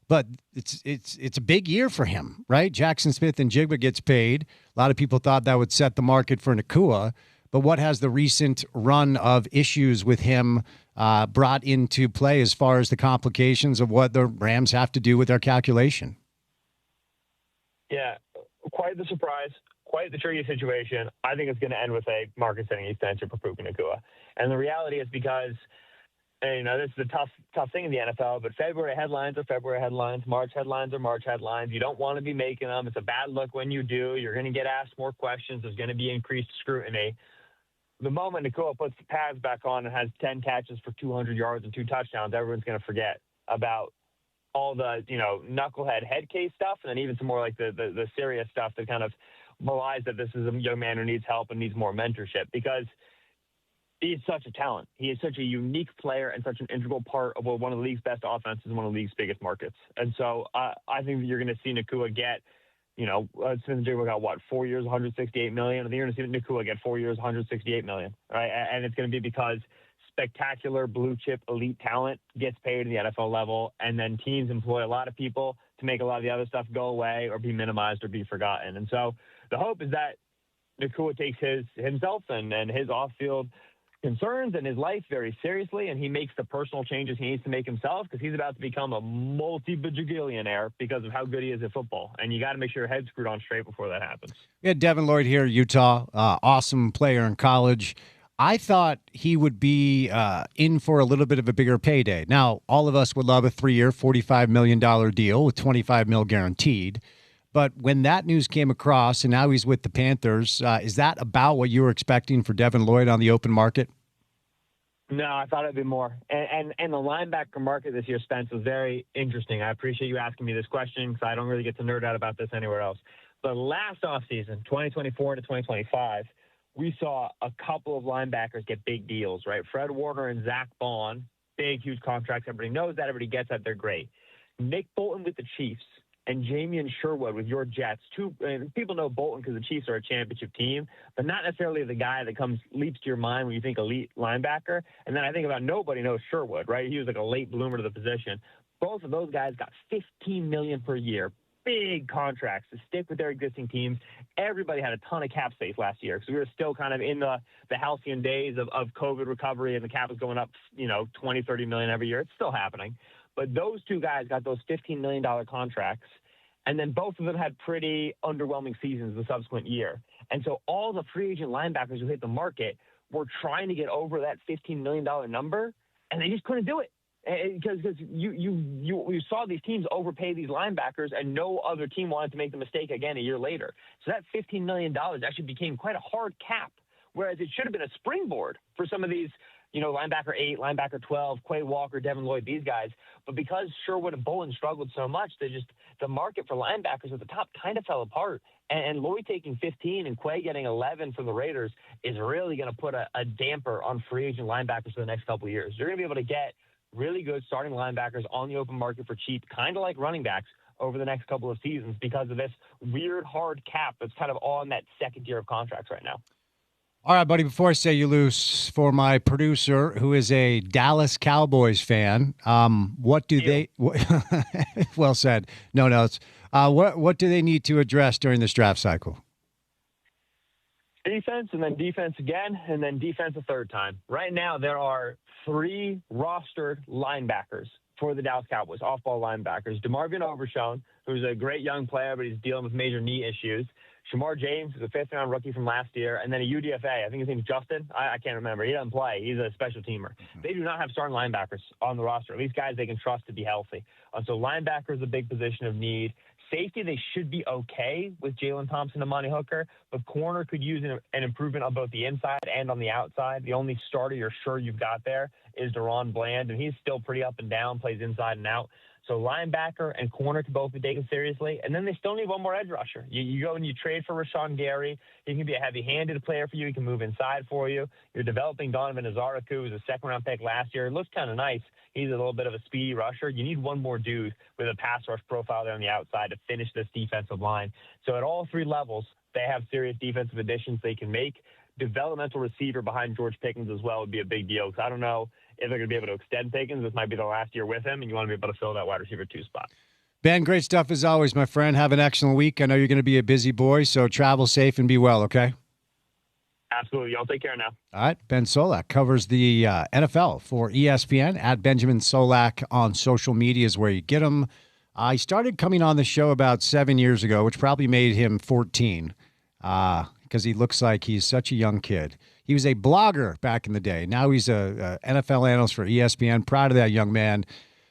But it's a big year for him, right? Jackson Smith and Jigba gets paid. A lot of people thought that would set the market for Nacua. But what has the recent run of issues with him brought into play as far as the complications of what the Rams have to do with their calculation? Yeah, quite the surprise, quite the tricky situation. I think it's going to end with a market-setting extension for Puka Nacua. And the reality is because – and, this is a tough thing in the NFL, but February headlines are February headlines. March headlines are March headlines. You don't want to be making them. It's a bad look when you do. You're going to get asked more questions. There's going to be increased scrutiny. The moment Nacua puts the pads back on and has 10 catches for 200 yards and 2 touchdowns, everyone's going to forget about all the, knucklehead head case stuff, and then even some more like the serious stuff that kind of belies that this is a young man who needs help and needs more mentorship, because he's such a talent. He is such a unique player and such an integral part of one of the league's best offenses and one of the league's biggest markets. And so I think that you're going to see Nacua get, Smith and Jigba got, 4 years, $168 million. I think you're going to see Nacua get 4 years, $168 million, right? And it's going to be because spectacular blue-chip elite talent gets paid at the NFL level, and then teams employ a lot of people to make a lot of the other stuff go away or be minimized or be forgotten. And so the hope is that Nacua takes himself and his off-field concerns and his life very seriously, and he makes the personal changes he needs to make himself, because he's about to become a multi-bajillionaire because of how good he is at football. And you got to make sure your head's screwed on straight before that happens. We had Devin Lloyd here at Utah, awesome player in college. I thought he would be in for a little bit of a bigger payday. Now, all of us would love a 3-year, $45 million deal with $25 million guaranteed. But when that news came across, and now he's with the Panthers, is that about what you were expecting for Devin Lloyd on the open market? No, I thought it'd be more. And the linebacker market this year, Spence, was very interesting. I appreciate you asking me this question, because I don't really get to nerd out about this anywhere else. But last offseason, 2024 to 2025, we saw a couple of linebackers get big deals, right? Fred Warner and Zach Bond, big, huge contracts. Everybody knows that. Everybody gets that. They're great. Nick Bolton with the Chiefs and Jamian Sherwood with your Jets. And people know Bolton because the Chiefs are a championship team, but not necessarily the guy that leaps to your mind when you think elite linebacker. And then I think about nobody knows Sherwood, right? He was like a late bloomer to the position. Both of those guys got $15 million per year. Big contracts to stick with their existing teams. Everybody had a ton of cap space last year, because we were still kind of in the halcyon days of COVID recovery, and the cap was going up, $20, $30 million every year. It's still happening. But those two guys got those $15 million contracts, and then both of them had pretty underwhelming seasons the subsequent year. And so all the free agent linebackers who hit the market were trying to get over that $15 million number, and they just couldn't do it. Because you saw these teams overpay these linebackers, and no other team wanted to make the mistake again a year later. So that $15 million actually became quite a hard cap, whereas it should have been a springboard for some of these, linebacker 8, linebacker 12, Quay Walker, Devin Lloyd, these guys. But because Sherwood and Bolin struggled so much, the market for linebackers at the top kind of fell apart. And Lloyd taking 15 and Quay getting 11 from the Raiders is really going to put a damper on free agent linebackers for the next couple of years. You're going to be able to get really good starting linebackers on the open market for cheap, kind of like running backs, over the next couple of seasons because of this weird hard cap that's kind of on that second year of contracts right now. All right, buddy, before I say you loose, for my producer, who is a Dallas Cowboys fan, what do they – well said. No notes. What do they need to address during this draft cycle? Defense, and then defense again, and then defense a third time. Right now, there are 3 rostered linebackers for the Dallas Cowboys, off-ball linebackers. DeMarvion Overshown, who's a great young player, but he's dealing with major knee issues. Shamar James, who's a fifth-round rookie from last year, and then a UDFA. I think his name's Justin. I can't remember. He doesn't play. He's a special teamer. They do not have starting linebackers on the roster, at least guys they can trust to be healthy. So linebacker is a big position of need. Safety, they should be okay with Jalen Thompson and Monty Hooker, but corner could use an improvement on both the inside and on the outside. The only starter you're sure you've got there is Deron Bland, and he's still pretty up and down, plays inside and out. So linebacker and corner can both be taken seriously. And then they still need one more edge rusher. You go and you trade for Rashawn Gary. He can be a heavy-handed player for you. He can move inside for you. You're developing Donovan Azaraku, who's a second-round pick last year. It looks kind of nice. He's a little bit of a speedy rusher. You need one more dude with a pass rush profile there on the outside to finish this defensive line. So at all three levels, they have serious defensive additions they can make. Developmental receiver behind George Pickens as well would be a big deal, because I don't know if they're going to be able to extend Pickens. This might be the last year with him, and you want to be able to fill that wide receiver 2 spot. Ben, great stuff as always, my friend. Have an excellent week. I know you're going to be a busy boy, so travel safe and be well, okay? Absolutely. Y'all take care now. All right. Ben Solak covers the NFL for ESPN. At Benjamin Solak on social media is where you get him. He started coming on the show about 7 years ago, which probably made him 14 because he looks like he's such a young kid. He was a blogger back in the day. Now he's a NFL analyst for ESPN. Proud of that young man.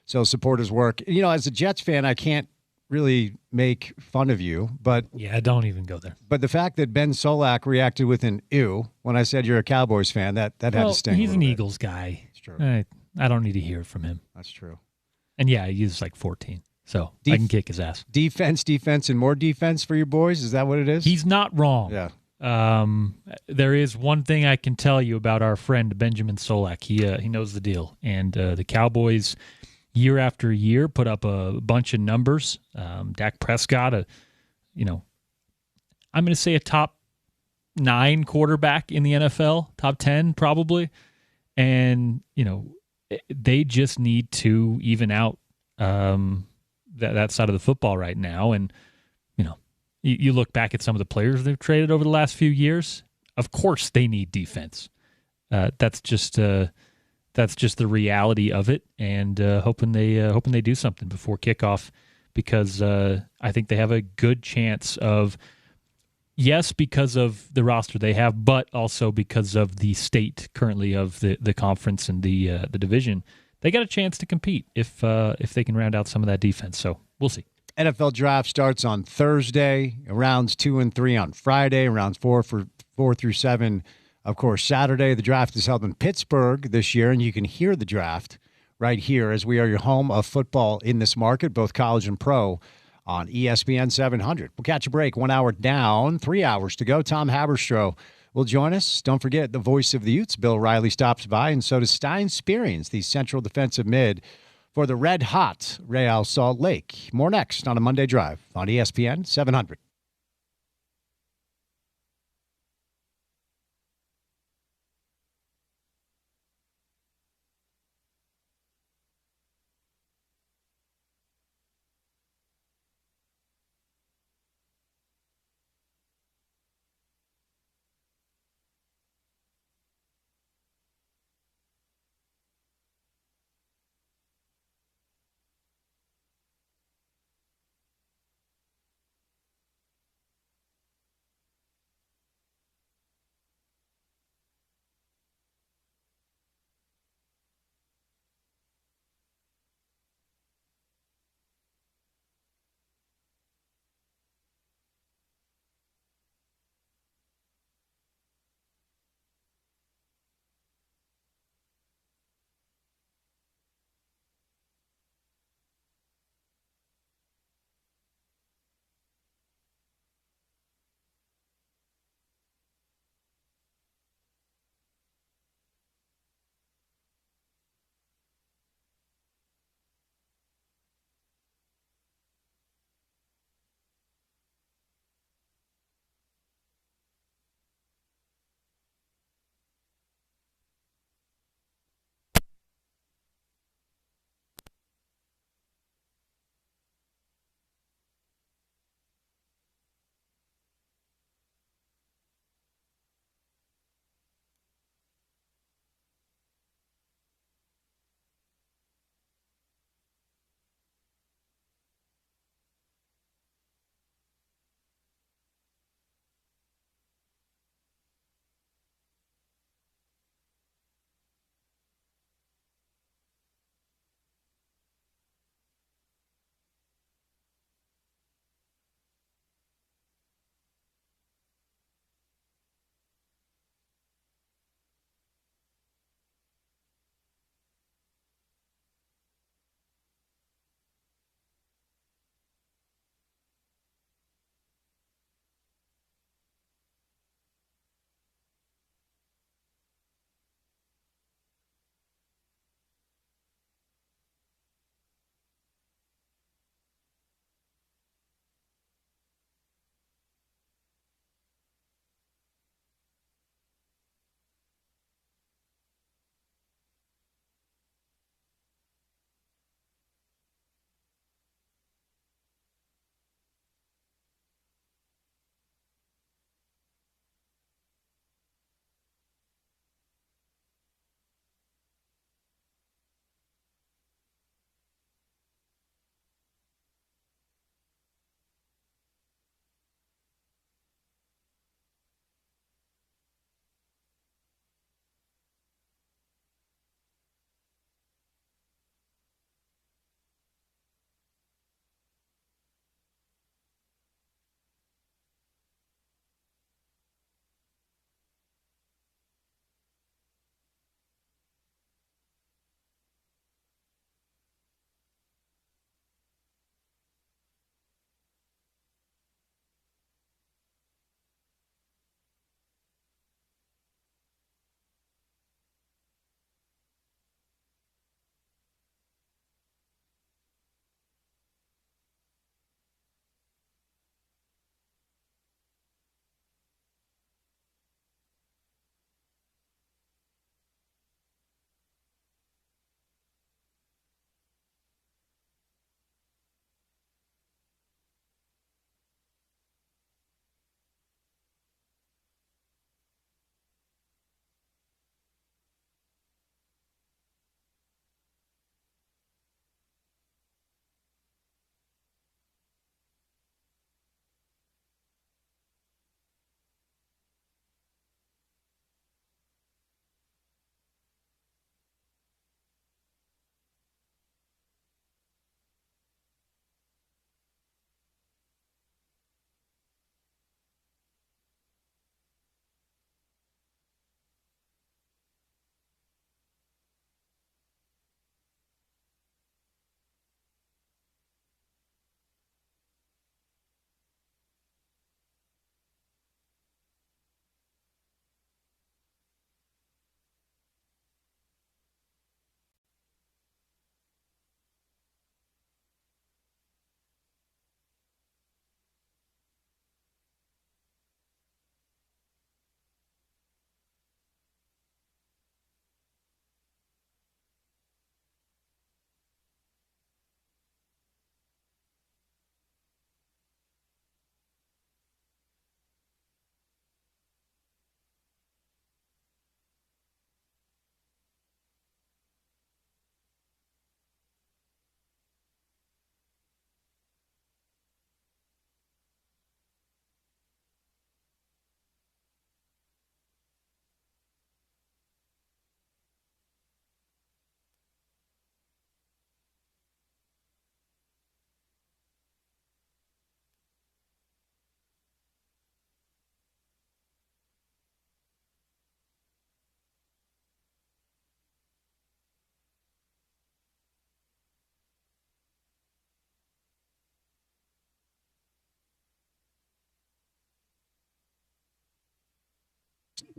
So support his work. You know, as a Jets fan, I can't really make fun of you, but yeah, don't even go there. But the fact that Ben Solak reacted with an ew when I said you're a Cowboys fan, that had to sting. He's an Eagles guy. It's true. I don't need to hear it from him. That's true. And yeah, he's like 14, so I can kick his ass. Defense, and more defense for your boys. Is that what it is? He's not wrong. Yeah. There is one thing I can tell you about our friend Benjamin Solak. He knows the deal, and the Cowboys, year after year, put up a bunch of numbers. Dak Prescott, I'm going to say a top 9 quarterback in the NFL, top 10 probably, and they just need to even out that side of the football right now. And you look back at some of the players they've traded over the last few years. Of course, they need defense. That's just the reality of it, and hoping they do something before kickoff, because I think they have a good chance of, yes, because of the roster they have, but also because of the state currently of the conference and the division. They got a chance to compete if they can round out some of that defense. So we'll see. NFL draft starts on Thursday, rounds 2 and 3 on Friday, rounds 4 through 7, of course, Saturday. The draft is held in Pittsburgh this year, and you can hear the draft right here, as we are your home of football in this market, both college and pro, on ESPN 700. We'll catch a break. 1 hour down, 3 hours to go. Tom Haberstroh will join us. Don't forget, the voice of the Utes, Bill Riley, stops by, and so does Stein Spearians, the central defensive mid for the red-hot Real Salt Lake. More next on a Monday Drive on ESPN 700.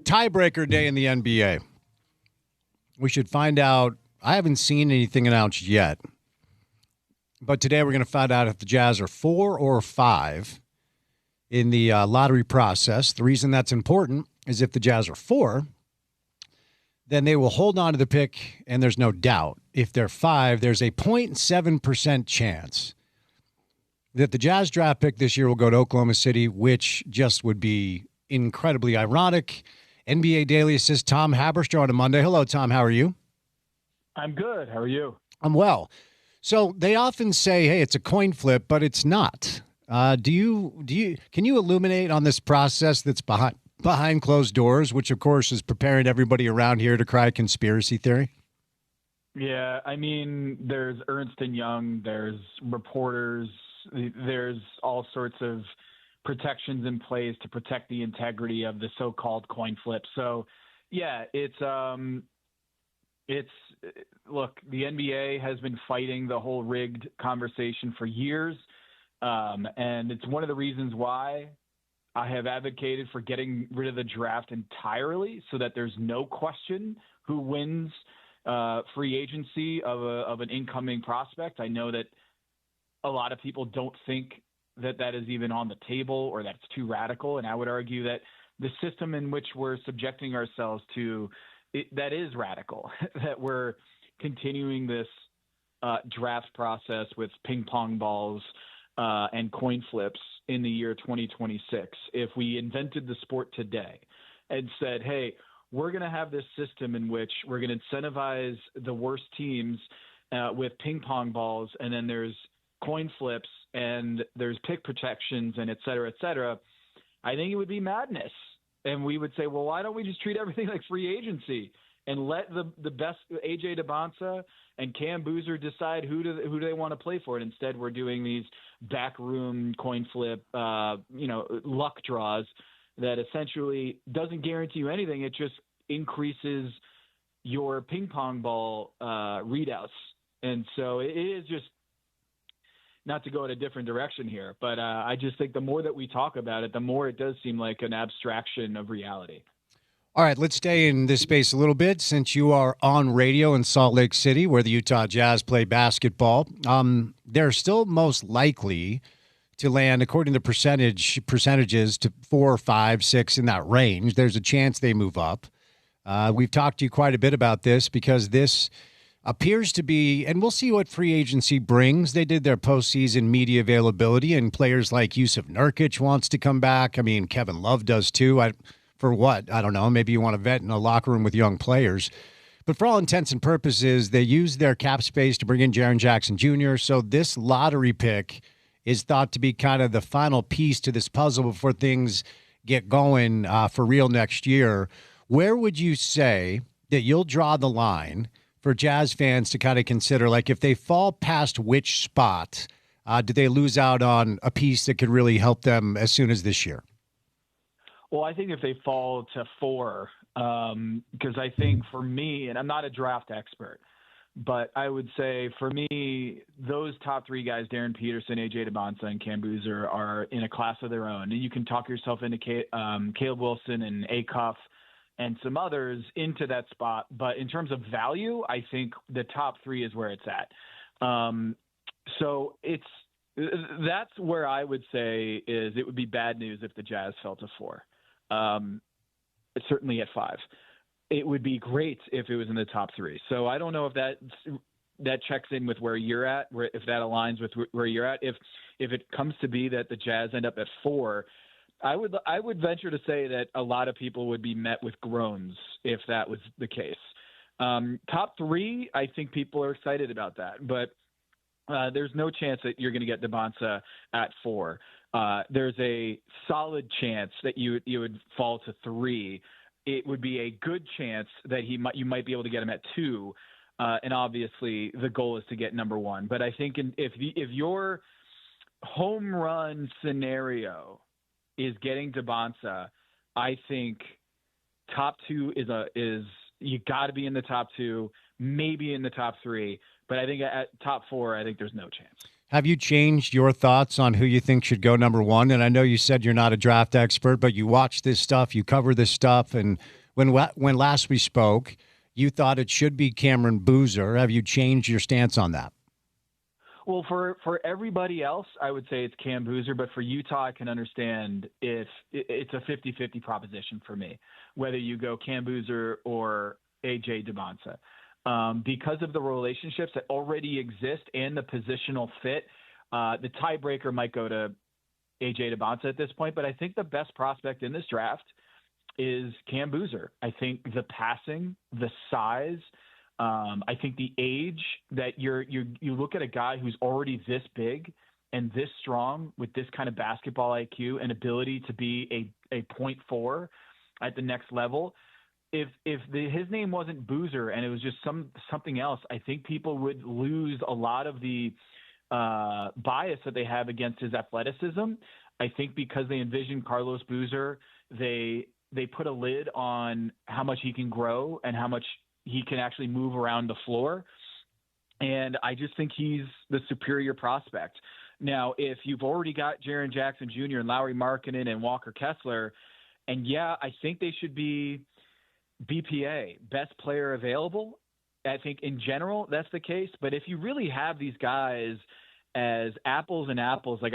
Tiebreaker day in the NBA. We should find out. I haven't seen anything announced yet. But today we're going to find out if the Jazz are 4 or 5 in the lottery process. The reason that's important is if the Jazz are 4, then they will hold on to the pick, and there's no doubt. If they're 5, there's a 0.7% chance that the Jazz draft pick this year will go to Oklahoma City, which just would be incredibly ironic. NBA Daily assist Tom Haberstroh on a Monday. Hello, Tom. How are you? I'm good. How are you? I'm well. So they often say, hey, it's a coin flip, but it's not. Can you illuminate on this process that's behind closed doors, which of course is preparing everybody around here to cry conspiracy theory? Yeah, I mean, there's Ernst & Young, there's reporters, there's all sorts of protections in place to protect the integrity of the so-called coin flip. So, yeah, look, the NBA has been fighting the whole rigged conversation for years, and it's one of the reasons why I have advocated for getting rid of the draft entirely so that there's no question who wins free agency of an incoming prospect. I know that a lot of people don't think that is even on the table or that's too radical, and I would argue that the system in which we're subjecting ourselves to that is radical, that we're continuing this draft process with ping pong balls and coin flips in the year 2026. If we invented the sport today and said, hey, we're going to have this system in which we're going to incentivize the worst teams with ping pong balls, and then there's coin flips and there's pick protections and et cetera, I think it would be madness. And we would say, well, why don't we just treat everything like free agency and let the best AJ DeBonsa and Cam Boozer decide who do they want to play for? And instead, we're doing these backroom coin flip, luck draws that essentially doesn't guarantee you anything. It just increases your ping pong ball readouts. And so it is just, not to go in a different direction here, but I just think the more that we talk about it, the more it does seem like an abstraction of reality. All right, let's stay in this space a little bit since you are on radio in Salt Lake City where the Utah Jazz play basketball. They're still most likely to land, according to percentages, to 4, 5, 6 in that range. There's a chance they move up. We've talked to you quite a bit about this because this appears to be, and we'll see what free agency brings. They did their postseason media availability, and players like Yusuf Nurkic wants to come back. I mean, Kevin Love does too. For what? I don't know. Maybe you want to vet in a locker room with young players. But for all intents and purposes, they used their cap space to bring in Jaren Jackson Jr., so this lottery pick is thought to be kind of the final piece to this puzzle before things get going for real next year. Where would you say that you'll draw the line for Jazz fans to kind of consider, like if they fall past which spot, do they lose out on a piece that could really help them as soon as this year? Well, I think if they fall to 4, because I think for me, and I'm not a draft expert, but I would say for me, those top 3 guys, Darren Peterson, AJ DeBonsa, and Cam Boozer, are in a class of their own. And you can talk yourself into Caleb Wilson and Acuff and some others into that spot. But in terms of value, I think the top 3 is where it's at. So that's where I would say is it would be bad news if the Jazz fell to 4. Certainly at 5. It would be great if it was in the top 3. So I don't know if that checks in with where you're at, if that aligns with where you're at. If it comes to be that the Jazz end up at 4, I would venture to say that a lot of people would be met with groans if that was the case. Top 3, I think people are excited about that, but there's no chance that you're going to get DeBonsa at 4. There's a solid chance that you would fall to 3. It would be a good chance that you might be able to get him at 2. And obviously the goal is to get number 1. But I think if your home run scenario is getting DeBonsa, I think top 2 is you got to be in the top 2, maybe in the top 3. But I think at top 4, I think there's no chance. Have you changed your thoughts on who you think should go number one? And I know you said you're not a draft expert, but you watch this stuff, you cover this stuff, and when last we spoke, you thought it should be Cameron Boozer. Have you changed your stance on that? Well, for everybody else, I would say it's Cam Boozer, but for Utah, I can understand if it's a 50-50 proposition for me, whether you go Cam Boozer or A.J. DeBonsa. Because of the relationships that already exist and the positional fit, the tiebreaker might go to A.J. DeBonsa at this point, but I think the best prospect in this draft is Cam Boozer. I think the passing, the size, I think the age that you look at a guy who's already this big and this strong with this kind of basketball IQ and ability to be a point four at the next level. If his name wasn't Boozer and it was just something else, I think people would lose a lot of the bias that they have against his athleticism. I think because they envision Carlos Boozer, they put a lid on how much he can grow and how much he can actually move around the floor. And I just think he's the superior prospect. Now, if you've already got Jaren Jackson Jr. and Lauri Markkanen and Walker Kessler, and yeah, I think they should be BPA, best player available. I think in general that's the case. But if you really have these guys as apples and apples, like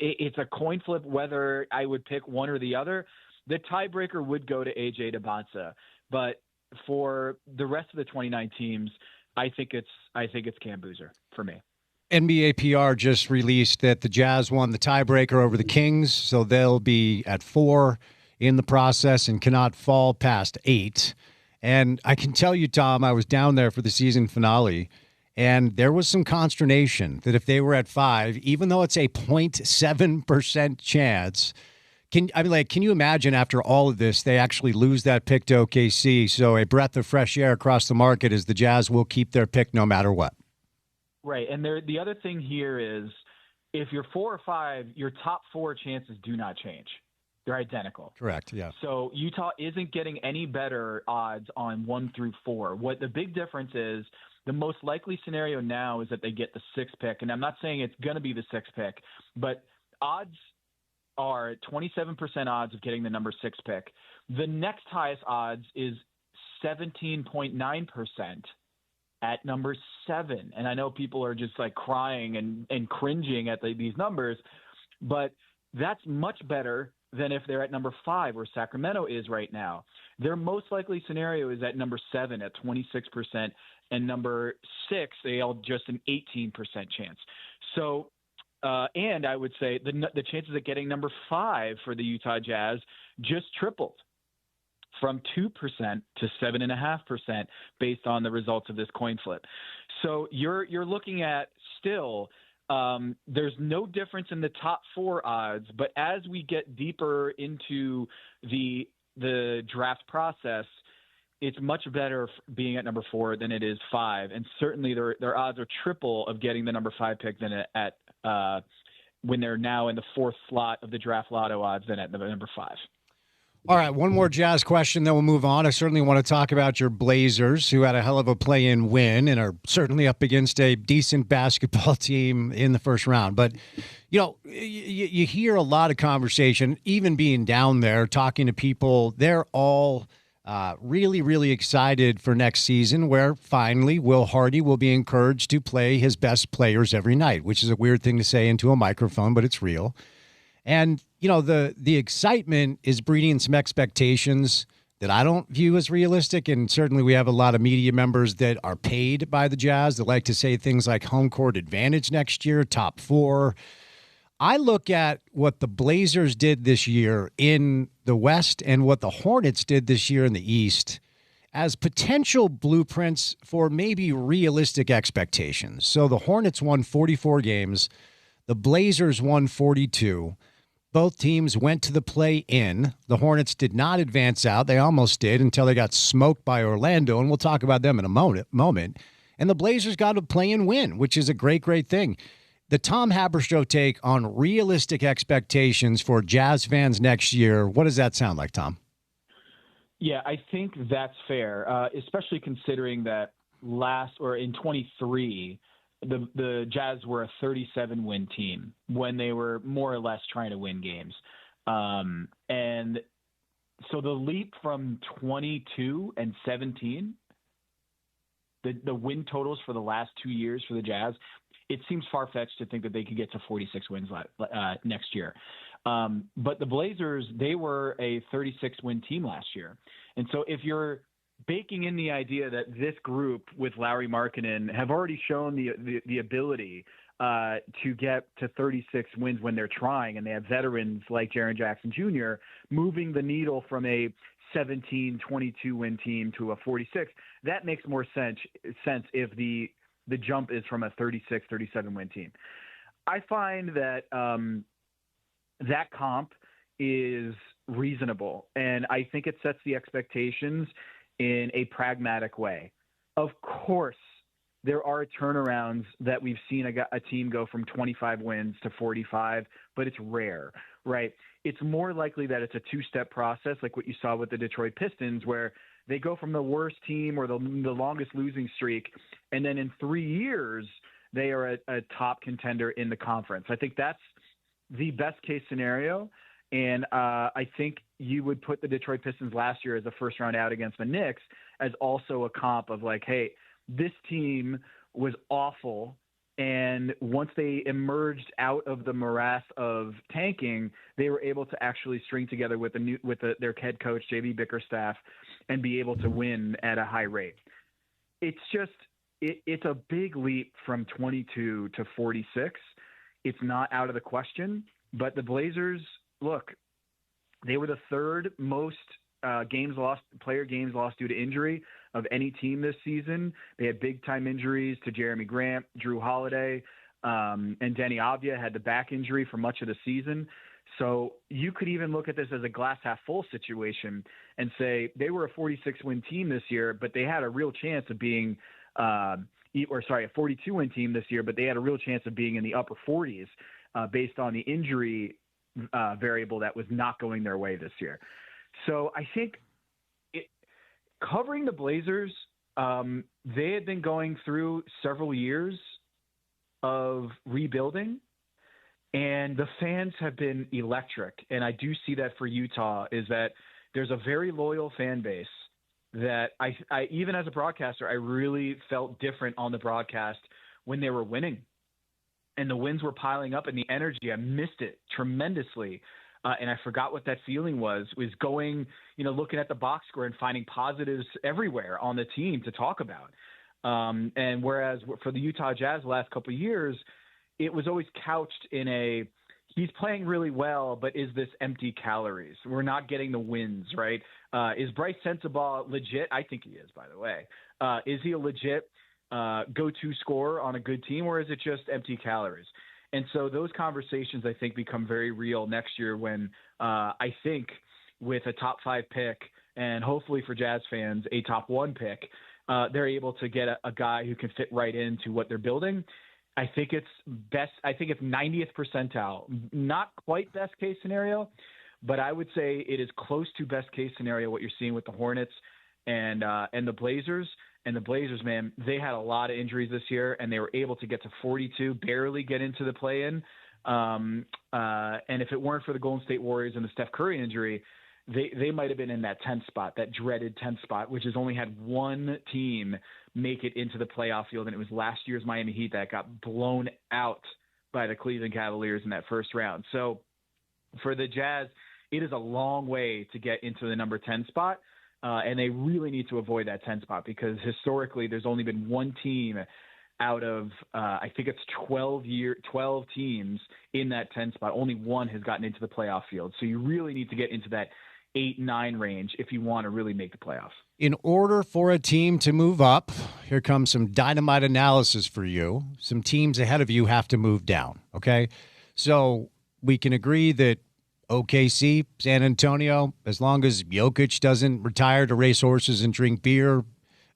it's a coin flip whether I would pick one or the other. The tiebreaker would go to A.J. DeBonsa. But for the rest of the 29 teams, I think it's Cam Boozer for me. NBA PR just released that the Jazz won the tiebreaker over the Kings, so they'll be at 4 in the process and cannot fall past 8. And I can tell you, Tom, I was down there for the season finale, and there was some consternation that if they were at 5, even though it's a 0.7% chance, can you imagine after all of this, they actually lose that pick to OKC? So a breath of fresh air across the market is the Jazz will keep their pick no matter what. Right. And the other thing here is if you're 4 or 5, your top 4 chances do not change. They're identical. Correct. Yeah. So Utah isn't getting any better odds on 1 through 4. What the big difference is, the most likely scenario now is that they get the 6th pick. And I'm not saying it's going to be the 6th pick, but odds are 27% odds of getting the number 6 pick. The next highest odds is 17.9% at number 7. And I know people are just like crying and cringing at these numbers, but that's much better than if they're at number 5 where Sacramento is right now. Their most likely scenario is at number 7 at 26% and number 6, they all just an 18% chance. So, and I would say the chances of getting number 5 for the Utah Jazz just tripled from 2% to 7.5% based on the results of this coin flip. So you're looking at still there's no difference in the top 4 odds, but as we get deeper into the draft process, it's much better being at number 4 than it is 5, and certainly their odds are triple of getting the number 5 pick than at when they're now in the 4th slot of the draft lotto odds than at the number 5. All right, one more Jazz question, then we'll move on. I certainly want to talk about your Blazers, who had a hell of a play-in win and are certainly up against a decent basketball team in the first round. But, you know, you hear a lot of conversation, even being down there, talking to people. They're all really, really excited for next season, where finally Will Hardy will be encouraged to play his best players every night, which is a weird thing to say into a microphone, but it's real. And, you know, the excitement is breeding some expectations that I don't view as realistic. And certainly we have a lot of media members that are paid by the Jazz that like to say things like home court advantage next year, top 4. I look at what the Blazers did this year in the West and what the Hornets did this year in the East as potential blueprints for maybe realistic expectations. So the Hornets won 44 games. The Blazers won 42. Both teams went to the play-in. The Hornets did not advance out. They almost did until they got smoked by Orlando, and we'll talk about them in a moment. And the Blazers got a play-in win, which is a great, great thing. The Tom Haberstroh take on realistic expectations for Jazz fans next year, what does that sound like, Tom? Yeah, I think that's fair, especially considering that in 23, the Jazz were a 37-win team when they were more or less trying to win games. And so the leap from 22 and 17, the win totals for the last 2 years for the Jazz, it seems far-fetched to think that they could get to 46 wins next year. But the Blazers, they were a 36-win team last year. And so if you're baking in the idea that this group with Lauri Markkanen have already shown the ability to get to 36 wins when they're trying, and they have veterans like Jaren Jackson Jr. moving the needle from a 17, 22-win team to a 46, that makes more sense if the jump is from a 36, 37-win team. I find that that comp is reasonable, and I think it sets the expectations in a pragmatic way. Of course, there are turnarounds that we've seen a team go from 25 wins to 45, but it's rare, right? It's more likely that it's a two-step process, like what you saw with the Detroit Pistons, where they go from the worst team or the longest losing streak, and then in 3 years, they are a top contender in the conference. I think that's the best-case scenario. And I think you would put the Detroit Pistons last year as a first-round out against the Knicks as also a comp of like, hey, this team was awful, and once they emerged out of the morass of tanking, they were able to actually string together with their head coach, J.B. Bickerstaff, and be able to win at a high rate. It's just it's a big leap from 22 to 46. It's not out of the question, but the Blazers – look, they were the third most player games lost due to injury of any team this season. They had big-time injuries to Jeremy Grant, Drew Holiday, and Deni Avdija had the back injury for much of the season. So you could even look at this as a glass-half-full situation and say they were a 46-win team this year, but they had a real chance of being a 42-win team this year, but they had a real chance of being in the upper 40s based on the injury variable that was not going their way this year. So I think covering the Blazers, they had been going through several years of rebuilding, and the fans have been electric. And I do see that for Utah is that there's a very loyal fan base that I even as a broadcaster, I really felt different on the broadcast when they were winning. And the wins were piling up, and the energy, I missed it tremendously. And I forgot what that feeling was going, looking at the box score and finding positives everywhere on the team to talk about. And whereas for the Utah Jazz the last couple of years, it was always couched in he's playing really well, but is this empty calories? We're not getting the wins, right? Is Bryce Sensabaugh legit? I think he is, by the way. Is he a legit go-to scorer on a good team, or is it just empty calories? And so those conversations, I think, become very real next year when I think with a top 5 pick and hopefully for Jazz fans, a top 1 pick, they're able to get a guy who can fit right into what they're building. I think it's 90th percentile, not quite best case scenario, but I would say it is close to best case scenario what you're seeing with the Hornets and the Blazers. And the Blazers, man, they had a lot of injuries this year, and they were able to get to 42, barely get into the play-in. And if it weren't for the Golden State Warriors and the Steph Curry injury, they might have been in that 10th spot, that dreaded 10th spot, which has only had one team make it into the playoff field, and it was last year's Miami Heat that got blown out by the Cleveland Cavaliers in that first round. So for the Jazz, it is a long way to get into the number 10 spot. And they really need to avoid that 10 spot because historically there's only been one team out of, I think it's 12 teams in that 10 spot. Only one has gotten into the playoff field. So you really need to get into that 8-9 range if you want to really make the playoffs. In order for a team to move up, here comes some dynamite analysis for you. Some teams ahead of you have to move down, okay? So we can agree that OKC, San Antonio, as long as Jokic doesn't retire to race horses and drink beer,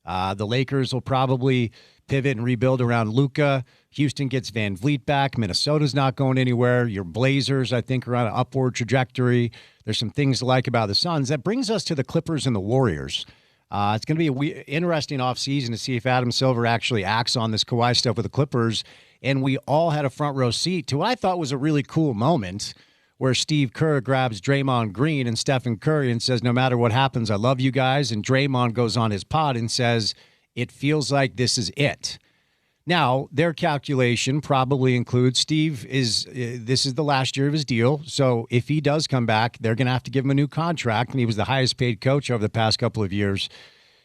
the Lakers will probably pivot and rebuild around Luka. Houston gets Van Vliet back. Minnesota's not going anywhere. Your Blazers, I think, are on an upward trajectory. There's some things to like about the Suns. That brings us to the Clippers and the Warriors. It's going to be an interesting offseason to see if Adam Silver actually acts on this Kawhi stuff with the Clippers. And we all had a front row seat to what I thought was a really cool moment where Steve Kerr grabs Draymond Green and Stephen Curry and says, no matter what happens, I love you guys. And Draymond goes on his pod and says, it feels like this is it. Now, their calculation probably includes Steve this is the last year of his deal. So if he does come back, they're going to have to give him a new contract. And he was the highest paid coach over the past couple of years.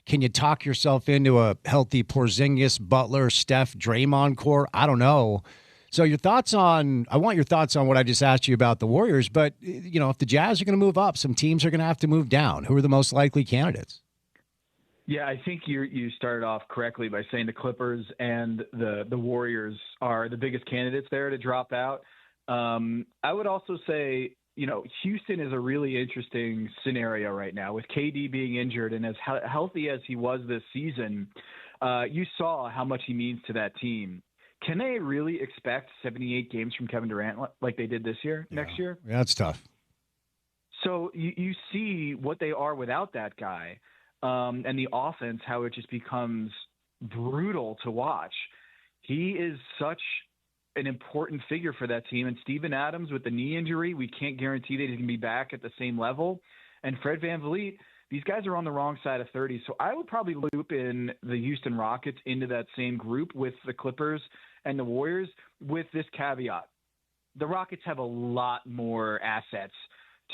Can you talk yourself into a healthy Porzingis, Butler, Steph, Draymond core? I don't know. So I want your thoughts on what I just asked you about the Warriors. But, if the Jazz are going to move up, some teams are going to have to move down. Who are the most likely candidates? Yeah, I think you started off correctly by saying the Clippers and the Warriors are the biggest candidates there to drop out. I would also say, Houston is a really interesting scenario right now with KD being injured, and as healthy as he was this season, you saw how much he means to that team. Can they really expect 78 games from Kevin Durant like they did this year, next year? Yeah, that's tough. So you see what they are without that guy. And the offense, how it just becomes brutal to watch. He is such an important figure for that team. And Steven Adams with the knee injury, we can't guarantee that he can be back at the same level. And Fred VanVleet, these guys are on the wrong side of 30. So I would probably loop in the Houston Rockets into that same group with the Clippers and the Warriors with this caveat. The Rockets have a lot more assets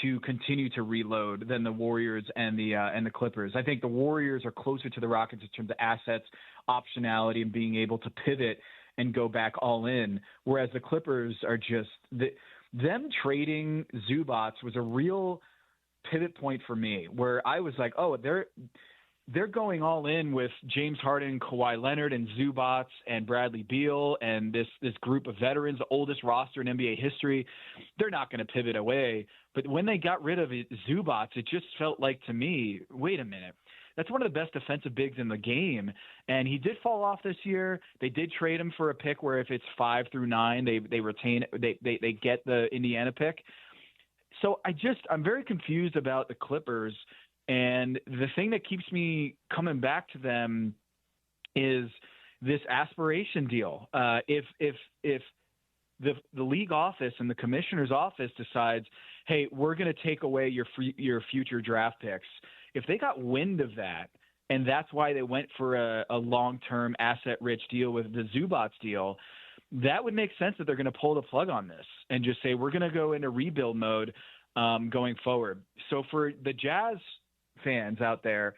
to continue to reload than the Warriors and the Clippers. I think the Warriors are closer to the Rockets in terms of assets, optionality, and being able to pivot and go back all in, whereas the Clippers are just them trading Zubats was a real pivot point for me, where I was like, oh, they're going all in with James Harden, Kawhi Leonard, and Zubats and Bradley Beal and this group of veterans, the oldest roster in NBA history. They're not going to pivot away. But when they got rid of Zubats, it just felt like to me, wait a minute. That's one of the best defensive bigs in the game. And he did fall off this year. They did trade him for a pick where if it's 5 through 9, they retain they get the Indiana pick. So I'm very confused about the Clippers. And the thing that keeps me coming back to them is this aspiration deal. If the league office and the commissioner's office decides, hey, we're going to take away your future draft picks, if they got wind of that, and that's why they went for a long-term asset-rich deal with the Zubats deal, that would make sense that they're going to pull the plug on this and just say, we're going to go into rebuild mode going forward. So for the Jazz fans out there,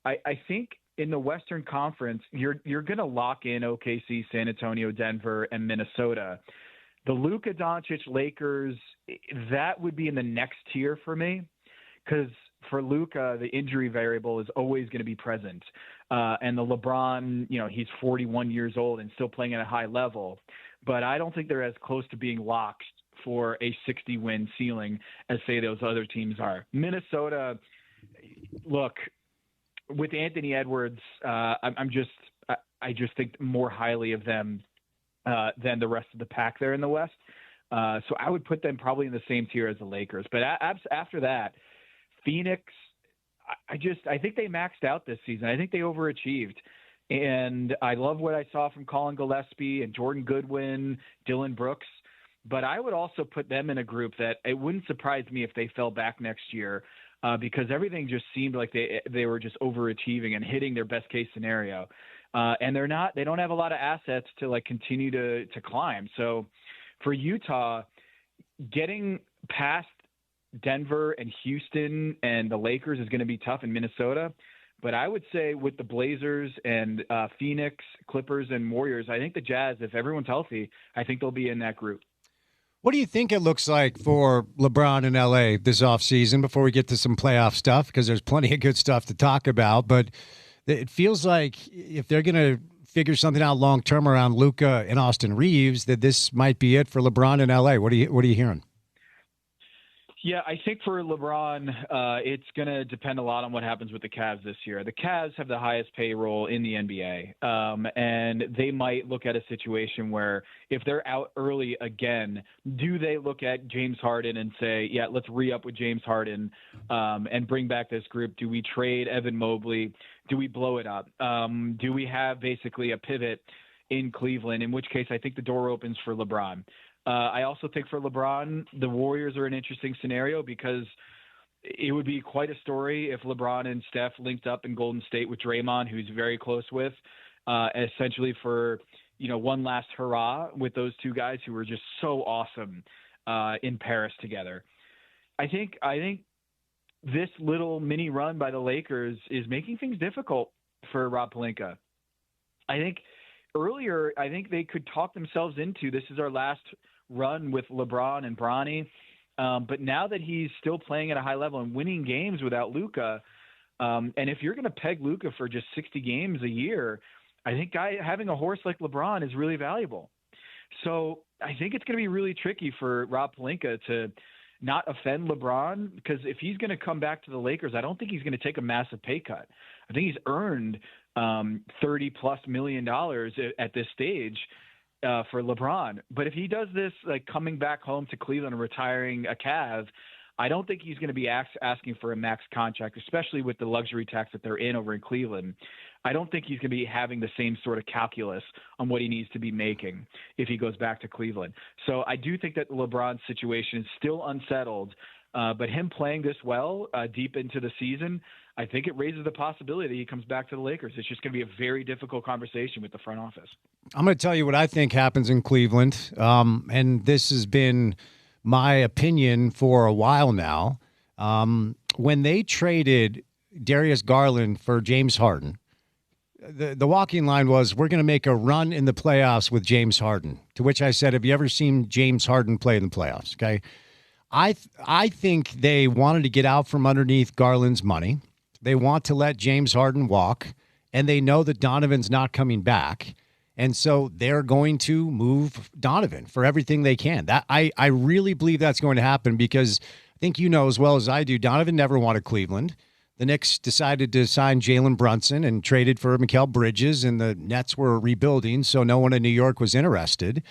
I think in the Western Conference, you're going to lock in OKC, San Antonio, Denver, and Minnesota. The Luka Doncic Lakers, that would be in the next tier for me, because for Luka, the injury variable is always going to be present. And the LeBron, he's 41 years old and still playing at a high level. But I don't think they're as close to being locked for a 60-win ceiling as, say, those other teams are. Minnesota, look, with Anthony Edwards, I just think more highly of them than the rest of the pack there in the West. So I would put them probably in the same tier as the Lakers. But after that, Phoenix, I think they maxed out this season. I think they overachieved. And I love what I saw from Colin Gillespie and Jordan Goodwin, Dylan Brooks. But I would also put them in a group that it wouldn't surprise me if they fell back next year because everything just seemed like they were just overachieving and hitting their best case scenario. And they don't have a lot of assets to continue to climb. So for Utah, getting past Denver and Houston and the Lakers is going to be tough in Minnesota. But I would say with the Blazers and Phoenix, Clippers, and Warriors, I think the Jazz, if everyone's healthy, I think they'll be in that group. What do you think it looks like for LeBron in LA this offseason before we get to some playoff stuff? Because there's plenty of good stuff to talk about. But it feels like if they're going to figure something out long-term around Luka and Austin Reeves, that this might be it for LeBron in LA. What are you hearing? Yeah, I think for LeBron, it's going to depend a lot on what happens with the Cavs this year. The Cavs have the highest payroll in the NBA, and they might look at a situation where if they're out early again, do they look at James Harden and say, yeah, let's re-up with James Harden and bring back this group? Do we trade Evan Mobley? Do we blow it up? Do we have basically a pivot in Cleveland, in which case I think the door opens for LeBron. I also think for LeBron, the Warriors are an interesting scenario because it would be quite a story if LeBron and Steph linked up in Golden State with Draymond, who's very close with, essentially for, one last hurrah with those two guys who were just so awesome in Paris together. I think this little mini run by the Lakers is making things difficult for Rob Pelinka. I think earlier, they could talk themselves into this is our last run with LeBron and Bronny. But now that he's still playing at a high level and winning games without Luka, and if you're going to peg Luka for just 60 games a year, I think having a horse like LeBron is really valuable. So I think it's going to be really tricky for Rob Pelinka to not offend LeBron, because if he's going to come back to the Lakers, I don't think he's going to take a massive pay cut. I think he's earned $30+ million at this stage for LeBron. But if he does this, like coming back home to Cleveland and retiring a Cav, I don't think he's going to be asking for a max contract, especially with the luxury tax that they're in over in Cleveland. I don't think he's going to be having the same sort of calculus on what he needs to be making if he goes back to Cleveland. So I do think that LeBron's situation is still unsettled, but him playing this well deep into the season, I think it raises the possibility that he comes back to the Lakers. It's just going to be a very difficult conversation with the front office. I'm going to tell you what I think happens in Cleveland, and this has been my opinion for a while now. When they traded Darius Garland for James Harden, the walking line was, we're going to make a run in the playoffs with James Harden, to which I said, have you ever seen James Harden play in the playoffs? Okay. I think they wanted to get out from underneath Garland's money. They want to let James Harden walk, and they know that Donovan's not coming back. And so they're going to move Donovan for everything they can. That I really believe that's going to happen, because I think you know as well as I do, Donovan never wanted Cleveland. The Knicks decided to sign Jalen Brunson and traded for Mikal Bridges, and the Nets were rebuilding, so no one in New York was interested.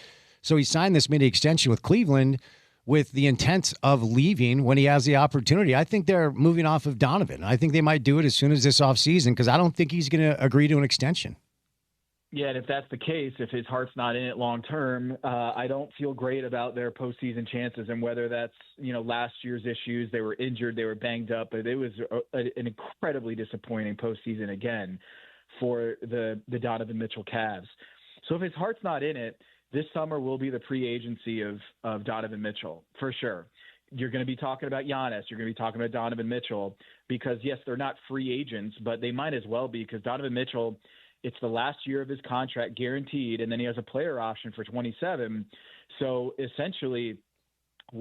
So he signed this mini extension with Cleveland with the intent of leaving when he has the opportunity. I think they're moving off of Donovan. I think they might do it as soon as this offseason, because I don't think he's going to agree to an extension. Yeah, and if that's the case, if his heart's not in it long term, I don't feel great about their postseason chances. And whether that's, last year's issues, they were injured, they were banged up, but it was an incredibly disappointing postseason again for the Donovan Mitchell Cavs. So if his heart's not in it, this summer will be the pre-agency of Donovan Mitchell, for sure. You're going to be talking about Giannis. You're going to be talking about Donovan Mitchell, because, yes, they're not free agents, but they might as well be, because Donovan Mitchell, it's the last year of his contract guaranteed, and then he has a player option for 27. So essentially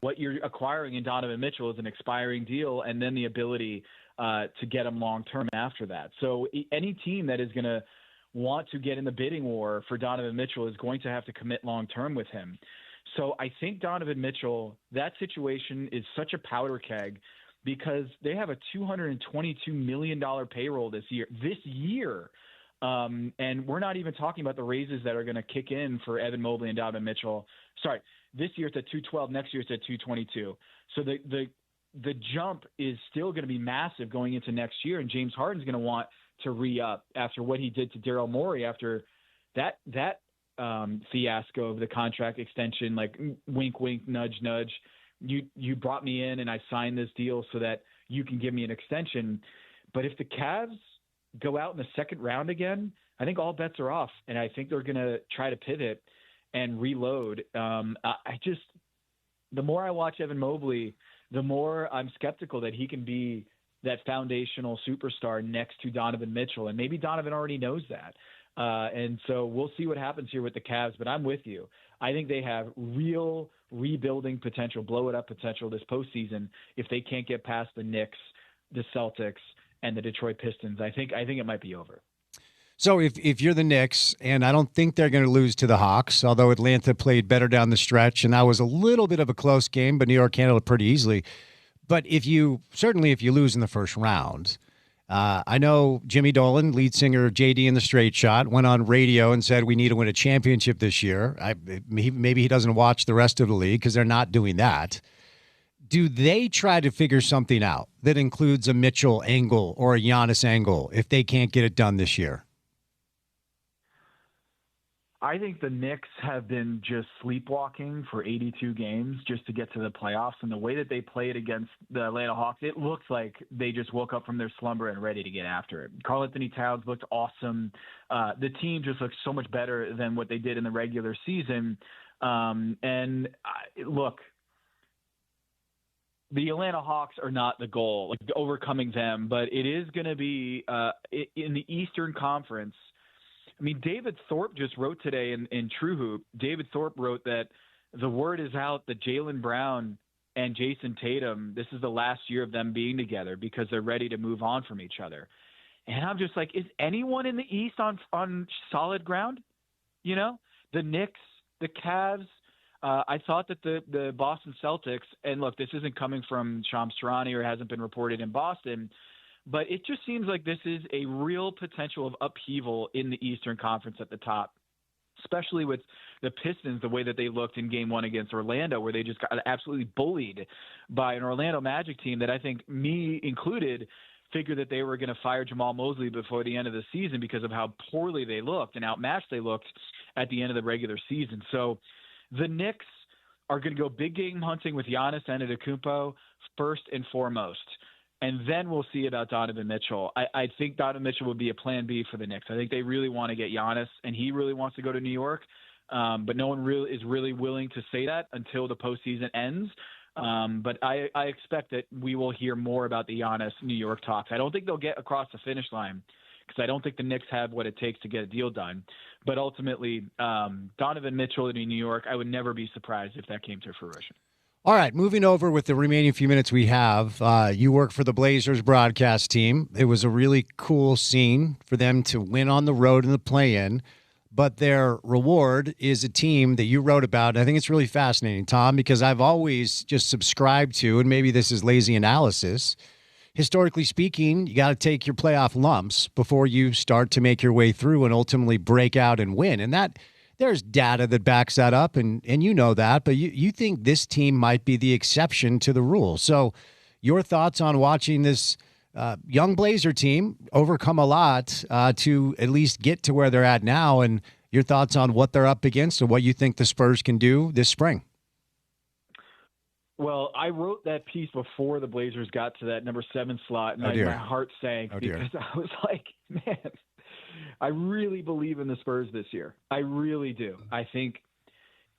what you're acquiring in Donovan Mitchell is an expiring deal, and then the ability to get him long-term after that. So any team that is going to want to get in the bidding war for Donovan Mitchell is going to have to commit long-term with him. So I think Donovan Mitchell, that situation is such a powder keg, because they have a $222 million payroll this year. And we're not even talking about the raises that are going to kick in for Evan Mobley and Donovan Mitchell. Sorry, this year it's at 212, next year it's at 222. So the jump is still going to be massive going into next year, and James Harden's going to want to re-up after what he did to Daryl Morey after that fiasco of the contract extension, like wink, wink, nudge, nudge. You brought me in and I signed this deal so that you can give me an extension. But if the Cavs go out in the second round again, I think all bets are off, and I think they're going to try to pivot and reload. The more I watch Evan Mobley, the more I'm skeptical that he can be that foundational superstar next to Donovan Mitchell, and maybe Donovan already knows that. And so we'll see what happens here with the Cavs, but I'm with you. I think they have real rebuilding potential, blow it up potential this postseason if they can't get past the Knicks, the Celtics, and the Detroit Pistons. I think it might be over. So if you're the Knicks, and I don't think they're going to lose to the Hawks, although Atlanta played better down the stretch, and that was a little bit of a close game, but New York handled it pretty easily. But if you lose in the first round, I know Jimmy Dolan, lead singer of JD and the Straight Shot, went on radio and said we need to win a championship this year. Maybe he doesn't watch the rest of the league because they're not doing that. Do they try to figure something out that includes a Mitchell angle or a Giannis angle if they can't get it done this year? I think the Knicks have been just sleepwalking for 82 games just to get to the playoffs. And the way that they played against the Atlanta Hawks, it looks like they just woke up from their slumber and ready to get after it. Karl-Anthony Towns looked awesome. The team just looked so much better than what they did in the regular season. Look, the Atlanta Hawks are not the goal, like overcoming them, but it is going to be in the Eastern Conference. I mean, David Thorpe just wrote today in True Hoop. David Thorpe wrote that the word is out that Jaylen Brown and Jason Tatum, this is the last year of them being together because they're ready to move on from each other. And I'm just like, is anyone in the East on solid ground? You know, the Knicks, the Cavs. I thought that the Boston Celtics, and look, this isn't coming from Shams Charania or hasn't been reported in Boston, but it just seems like this is a real potential of upheaval in the Eastern Conference at the top, especially with the Pistons, the way that they looked in Game 1 against Orlando, where they just got absolutely bullied by an Orlando Magic team that I think, me included, figured that they were going to fire Jamal Mosley before the end of the season because of how poorly they looked and outmatched they looked at the end of the regular season. So the Knicks are going to go big game hunting with Giannis Antetokounmpo first and foremost. And then we'll see about Donovan Mitchell. I think Donovan Mitchell would be a plan B for the Knicks. I think they really want to get Giannis, and he really wants to go to New York. But no one really is really willing to say that until the postseason ends. But I expect that we will hear more about the Giannis New York talks. I don't think they'll get across the finish line because I don't think the Knicks have what it takes to get a deal done. But ultimately, Donovan Mitchell in New York, I would never be surprised if that came to fruition. All right, moving over with the remaining few minutes we have. You work for the Blazers broadcast team. It was a really cool scene for them to win on the road in the play-in, but their reward is a team that you wrote about. I think it's really fascinating, Tom, because I've always just subscribed to, and maybe this is lazy analysis, historically speaking, you got to take your playoff lumps before you start to make your way through and ultimately break out and win. And that there's data that backs that up, and you know that, but you think this team might be the exception to the rule. So your thoughts on watching this young Blazer team overcome a lot to at least get to where they're at now, and your thoughts on what they're up against and what you think the Spurs can do this spring. Well, I wrote that piece before the Blazers got to that number 7 slot, and my heart sank because I was like, man, I really believe in the Spurs this year. I really do. I think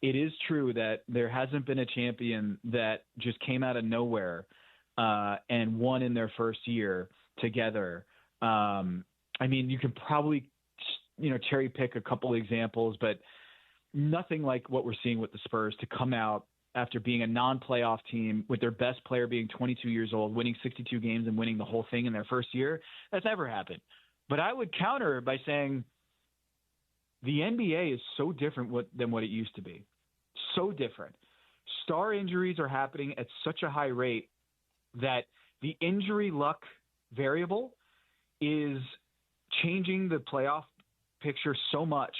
it is true that there hasn't been a champion that just came out of nowhere and won in their first year together. I mean, you can probably, cherry pick a couple examples, but nothing like what we're seeing with the Spurs to come out after being a non-playoff team with their best player being 22 years old, winning 62 games and winning the whole thing in their first year. That's never happened. But I would counter by saying the NBA is so different than what it used to be. So different. Star injuries are happening at such a high rate that the injury luck variable is changing the playoff picture so much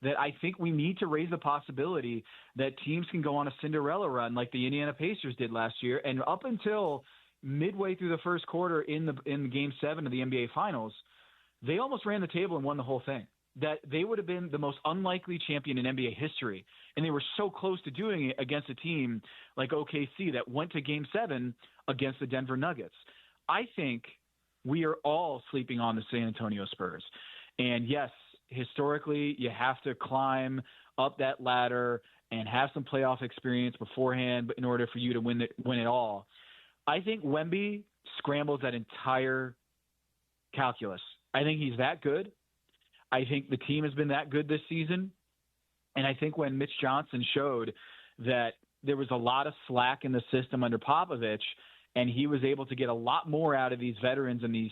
that I think we need to raise the possibility that teams can go on a Cinderella run like the Indiana Pacers did last year. And up until midway through the first quarter in Game 7 of the NBA Finals, they almost ran the table and won the whole thing. That they would have been the most unlikely champion in NBA history. And they were so close to doing it against a team like OKC that went to Game 7 against the Denver Nuggets. I think we are all sleeping on the San Antonio Spurs. And yes, historically, you have to climb up that ladder and have some playoff experience beforehand in order for you to win it all. I think Wemby scrambles that entire calculus. I think he's that good. I think the team has been that good this season. And I think when Mitch Johnson showed that there was a lot of slack in the system under Popovich, and he was able to get a lot more out of these veterans and these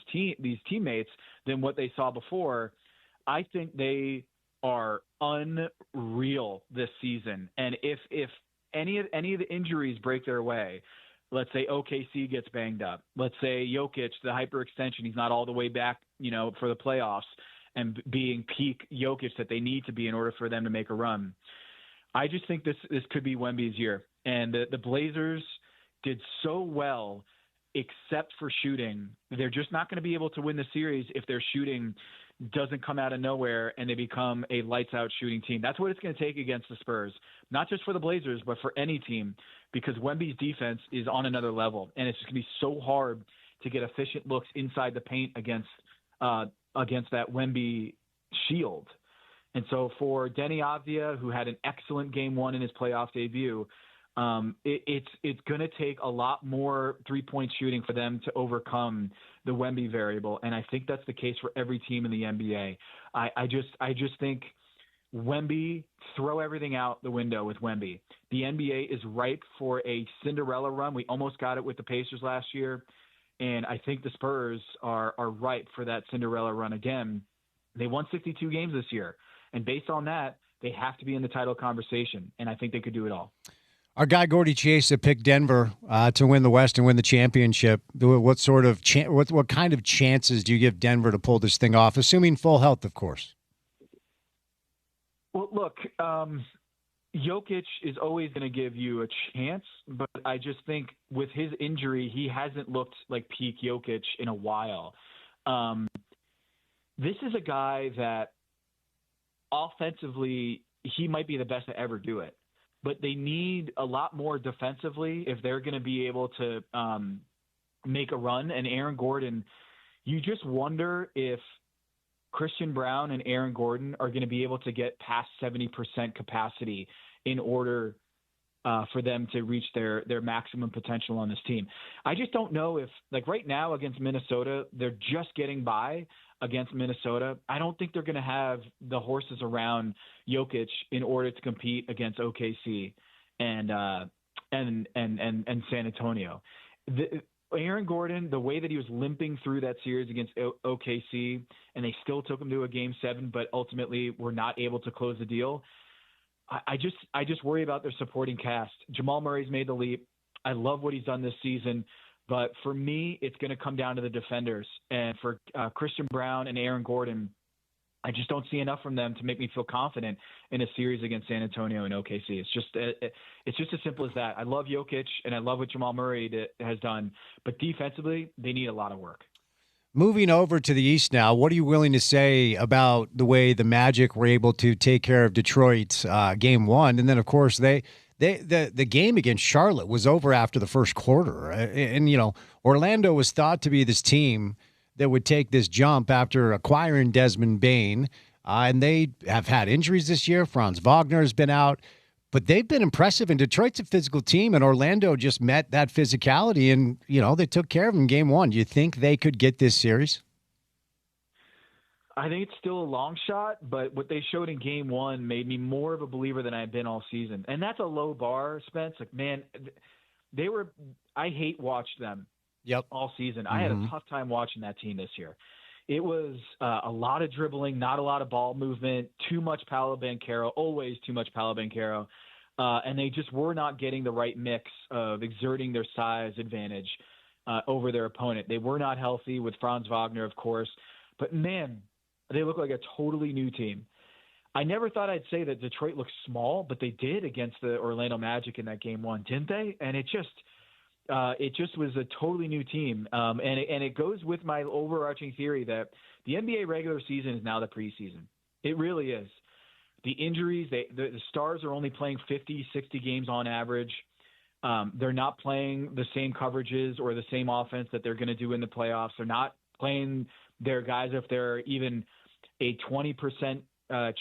teammates than what they saw before, I think they are unreal this season. And if any of the injuries break their way, let's say OKC gets banged up. Let's say Jokic, the hyperextension, he's not all the way back, for the playoffs and being peak Jokic that they need to be in order for them to make a run. I just think this could be Wemby's year. And the Blazers did so well except for shooting. They're just not going to be able to win the series if their shooting doesn't come out of nowhere and they become a lights-out shooting team. That's what it's going to take against the Spurs, not just for the Blazers, but for any team, because Wemby's defense is on another level, and it's just going to be so hard to get efficient looks inside the paint against that Wemby shield. And so for Denny Avdia, who had an excellent game one in his playoff debut, it's going to take a lot more three-point shooting for them to overcome the Wemby variable, and I think that's the case for every team in the NBA. I just think Wemby, throw everything out the window with Wemby. The NBA is ripe for a Cinderella run. We almost got it with the Pacers last year, and I think the Spurs are ripe for that Cinderella run again. They won 62 games this year, and based on that, they have to be in the title conversation, and I think they could do it all. Our guy Gordy Chase picked Denver to win the West and win the championship. What sort of what kind of chances do you give Denver to pull this thing off, assuming full health, of course? Well, look, Jokic is always going to give you a chance, but I just think with his injury, he hasn't looked like peak Jokic in a while. This is a guy that offensively, he might be the best to ever do it. But they need a lot more defensively if they're going to be able to make a run. And Aaron Gordon, you just wonder if Christian Brown and Aaron Gordon are going to be able to get past 70% capacity in order for them to reach their maximum potential on this team. I just don't know if, like right now against Minnesota, they're just getting by against Minnesota. I don't think they're going to have the horses around Jokic in order to compete against OKC and San Antonio. Aaron Gordon, the way that he was limping through that series against OKC, and they still took him to a game 7, but ultimately were not able to close the deal. I just worry about their supporting cast. Jamal Murray's made the leap. I love what he's done this season. But for me, it's going to come down to the defenders. And for Christian Brown and Aaron Gordon, I just don't see enough from them to make me feel confident in a series against San Antonio and OKC. It's just as simple as that. I love Jokic, and I love what Jamal Murray has done. But defensively, they need a lot of work. Moving over to the East now, what are you willing to say about the way the Magic were able to take care of Detroit game 1? And then, of course, the game against Charlotte was over after the first quarter. And, Orlando was thought to be this team that would take this jump after acquiring Desmond Bane. And they have had injuries this year. Franz Wagner has been out. But they've been impressive, and Detroit's a physical team, and Orlando just met that physicality, and, they took care of them in game 1. Do you think they could get this series? I think it's still a long shot, but what they showed in game 1 made me more of a believer than I've been all season. And that's a low bar, Spence. Like, man, I hate watched them all season. Mm-hmm. I had a tough time watching that team this year. It was a lot of dribbling, not a lot of ball movement, too much Paolo Banchero, always too much Paolo Banchero. And they just were not getting the right mix of exerting their size advantage over their opponent. They were not healthy with Franz Wagner, of course. But, man, they look like a totally new team. I never thought I'd say that Detroit looked small, but they did against the Orlando Magic in that game 1, didn't they? And it just was a totally new team. And it goes with my overarching theory that the NBA regular season is now the preseason. It really is. The injuries, the stars are only playing 50, 60 games on average. They're not playing the same coverages or the same offense that they're going to do in the playoffs. They're not playing their guys if they're even a 20%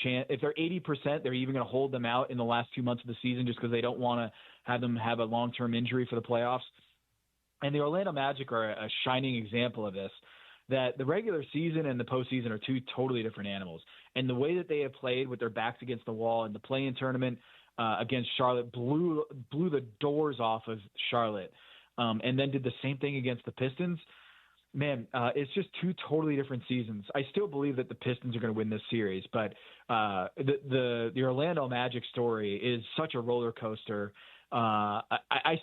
chance. If they're 80%, they're even going to hold them out in the last 2 months of the season just because they don't want to have them have a long-term injury for the playoffs. And the Orlando Magic are a shining example of this, that the regular season and the postseason are two totally different animals. And the way that they have played with their backs against the wall in the play-in tournament against Charlotte blew the doors off of Charlotte, and then did the same thing against the Pistons. Man, it's just two totally different seasons. I still believe that the Pistons are going to win this series, but the Orlando Magic story is such a roller coaster. I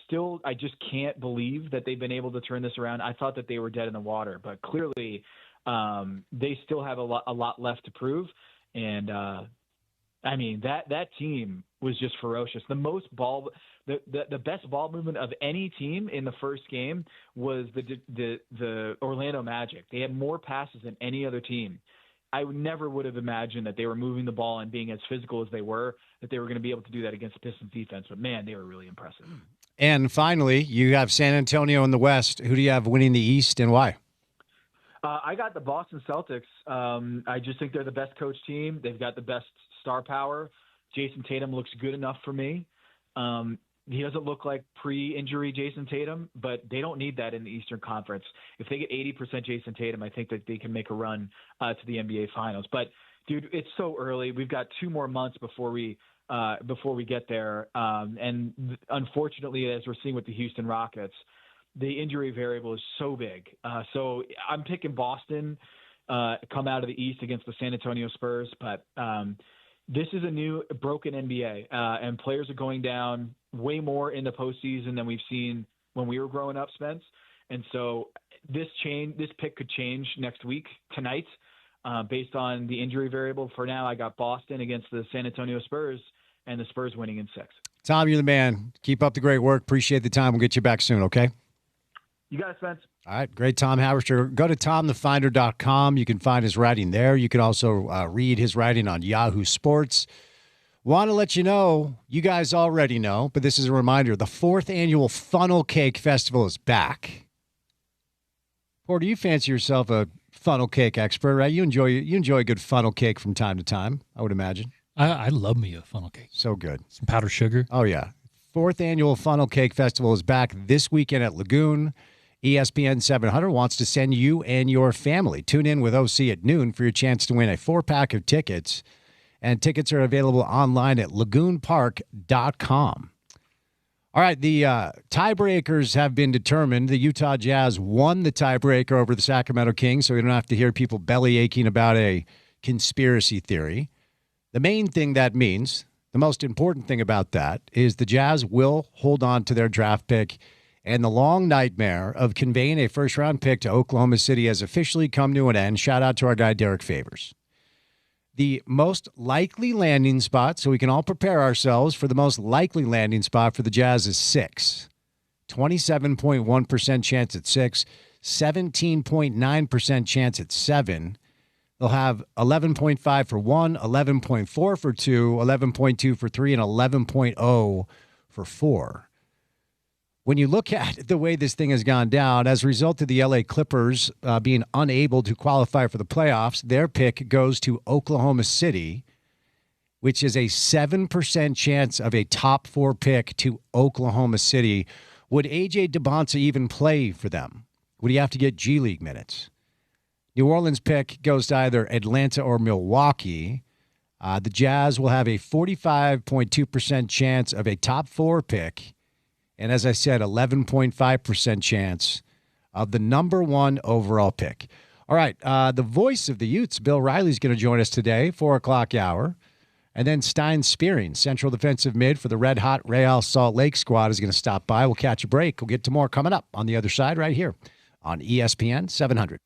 just can't believe that they've been able to turn this around. I thought that they were dead in the water, but clearly they still have a lot left to prove. And I mean, that team was just ferocious. The best ball movement of any team in the first game was the Orlando Magic. They had more passes than any other team. I never would have imagined that they were moving the ball and being as physical as they were, that they were going to be able to do that against the Pistons defense. But man, they were really impressive. And finally, you have San Antonio in the West. Who do you have winning the East and why? I got the Boston Celtics. I just think they're the best coach team. They've got the best star power. Jason Tatum looks good enough for me. He doesn't look like pre-injury Jason Tatum, but they don't need that in the Eastern Conference. If they get 80% Jason Tatum, I think that they can make a run to the NBA Finals. But, dude, it's so early. We've got 2 more months before we get there. And unfortunately, as we're seeing with the Houston Rockets, the injury variable is so big. So I'm picking Boston come out of the East against the San Antonio Spurs. But this is a new broken NBA, and players are going down way more in the postseason than we've seen when we were growing up, Spence. And so this pick could change next week, tonight, based on the injury variable. For now, I got Boston against the San Antonio Spurs, and the Spurs winning in 6. Tom, you're the man. Keep up the great work. Appreciate the time. We'll get you back soon, okay? You got it, Spence. All right, great, Tom Haverster. Go to tomthefinder.com. You can find his writing there. You can also read his writing on Yahoo Sports. Want to let you know, you guys already know, but this is a reminder, the 4th annual Funnel Cake Festival is back. Porter, you fancy yourself a funnel cake expert, right? You enjoy a good funnel cake from time to time, I would imagine. I love me a funnel cake. So good. Some powdered sugar. Oh, yeah. 4th annual Funnel Cake Festival is back this weekend at Lagoon. ESPN 700 wants to send you and your family. Tune in with OC at noon for your chance to win a 4-pack of tickets. And tickets are available online at lagoonpark.com. All right, the tiebreakers have been determined. The Utah Jazz won the tiebreaker over the Sacramento Kings, so we don't have to hear people belly aching about a conspiracy theory. The main thing that means, the most important thing about that, is the Jazz will hold on to their draft pick, and the long nightmare of conveying a first-round pick to Oklahoma City has officially come to an end. Shout out to our guy, Derek Favors. The most likely landing spot, so we can all prepare ourselves for the most likely landing spot for the Jazz is 6. 27.1% chance at 6, 17.9% chance at 7. They'll have 11.5 for 1, 11.4 for 2, 11.2 for 3, and 11.0 for 4. When you look at the way this thing has gone down, as a result of the LA Clippers being unable to qualify for the playoffs, their pick goes to Oklahoma City, which is a 7% chance of a top 4 pick to Oklahoma City. Would A.J. DeBonsa even play for them? Would he have to get G League minutes? New Orleans pick goes to either Atlanta or Milwaukee. The Jazz will have a 45.2% chance of a top 4 pick. And as I said, 11.5% chance of the number 1 overall pick. All right, the voice of the Utes, Bill Riley's going to join us today, 4 o'clock hour. And then Stein Spearing, central defensive mid for the red-hot Real Salt Lake squad, is going to stop by. We'll catch a break. We'll get to more coming up on the other side right here on ESPN 700.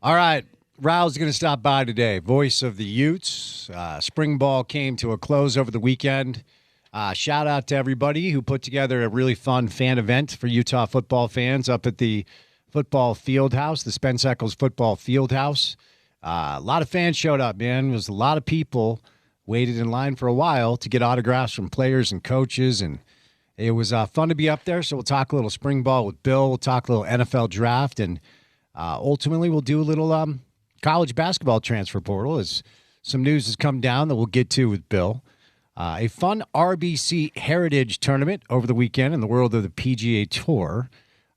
All right. Raul's going to stop by today. Voice of the Utes. Spring ball came to a close over the weekend. Shout out to everybody who put together a really fun fan event for Utah football fans up at the football field house, the Spence Checketts football field house. A lot of fans showed up, man. There was a lot of people waited in line for a while to get autographs from players and coaches, and it was fun to be up there. So we'll talk a little spring ball with Bill. We'll talk a little NFL draft, and ultimately we'll do a little college basketball transfer portal as some news has come down that we'll get to with Bill. A fun RBC Heritage Tournament over the weekend in the world of the PGA Tour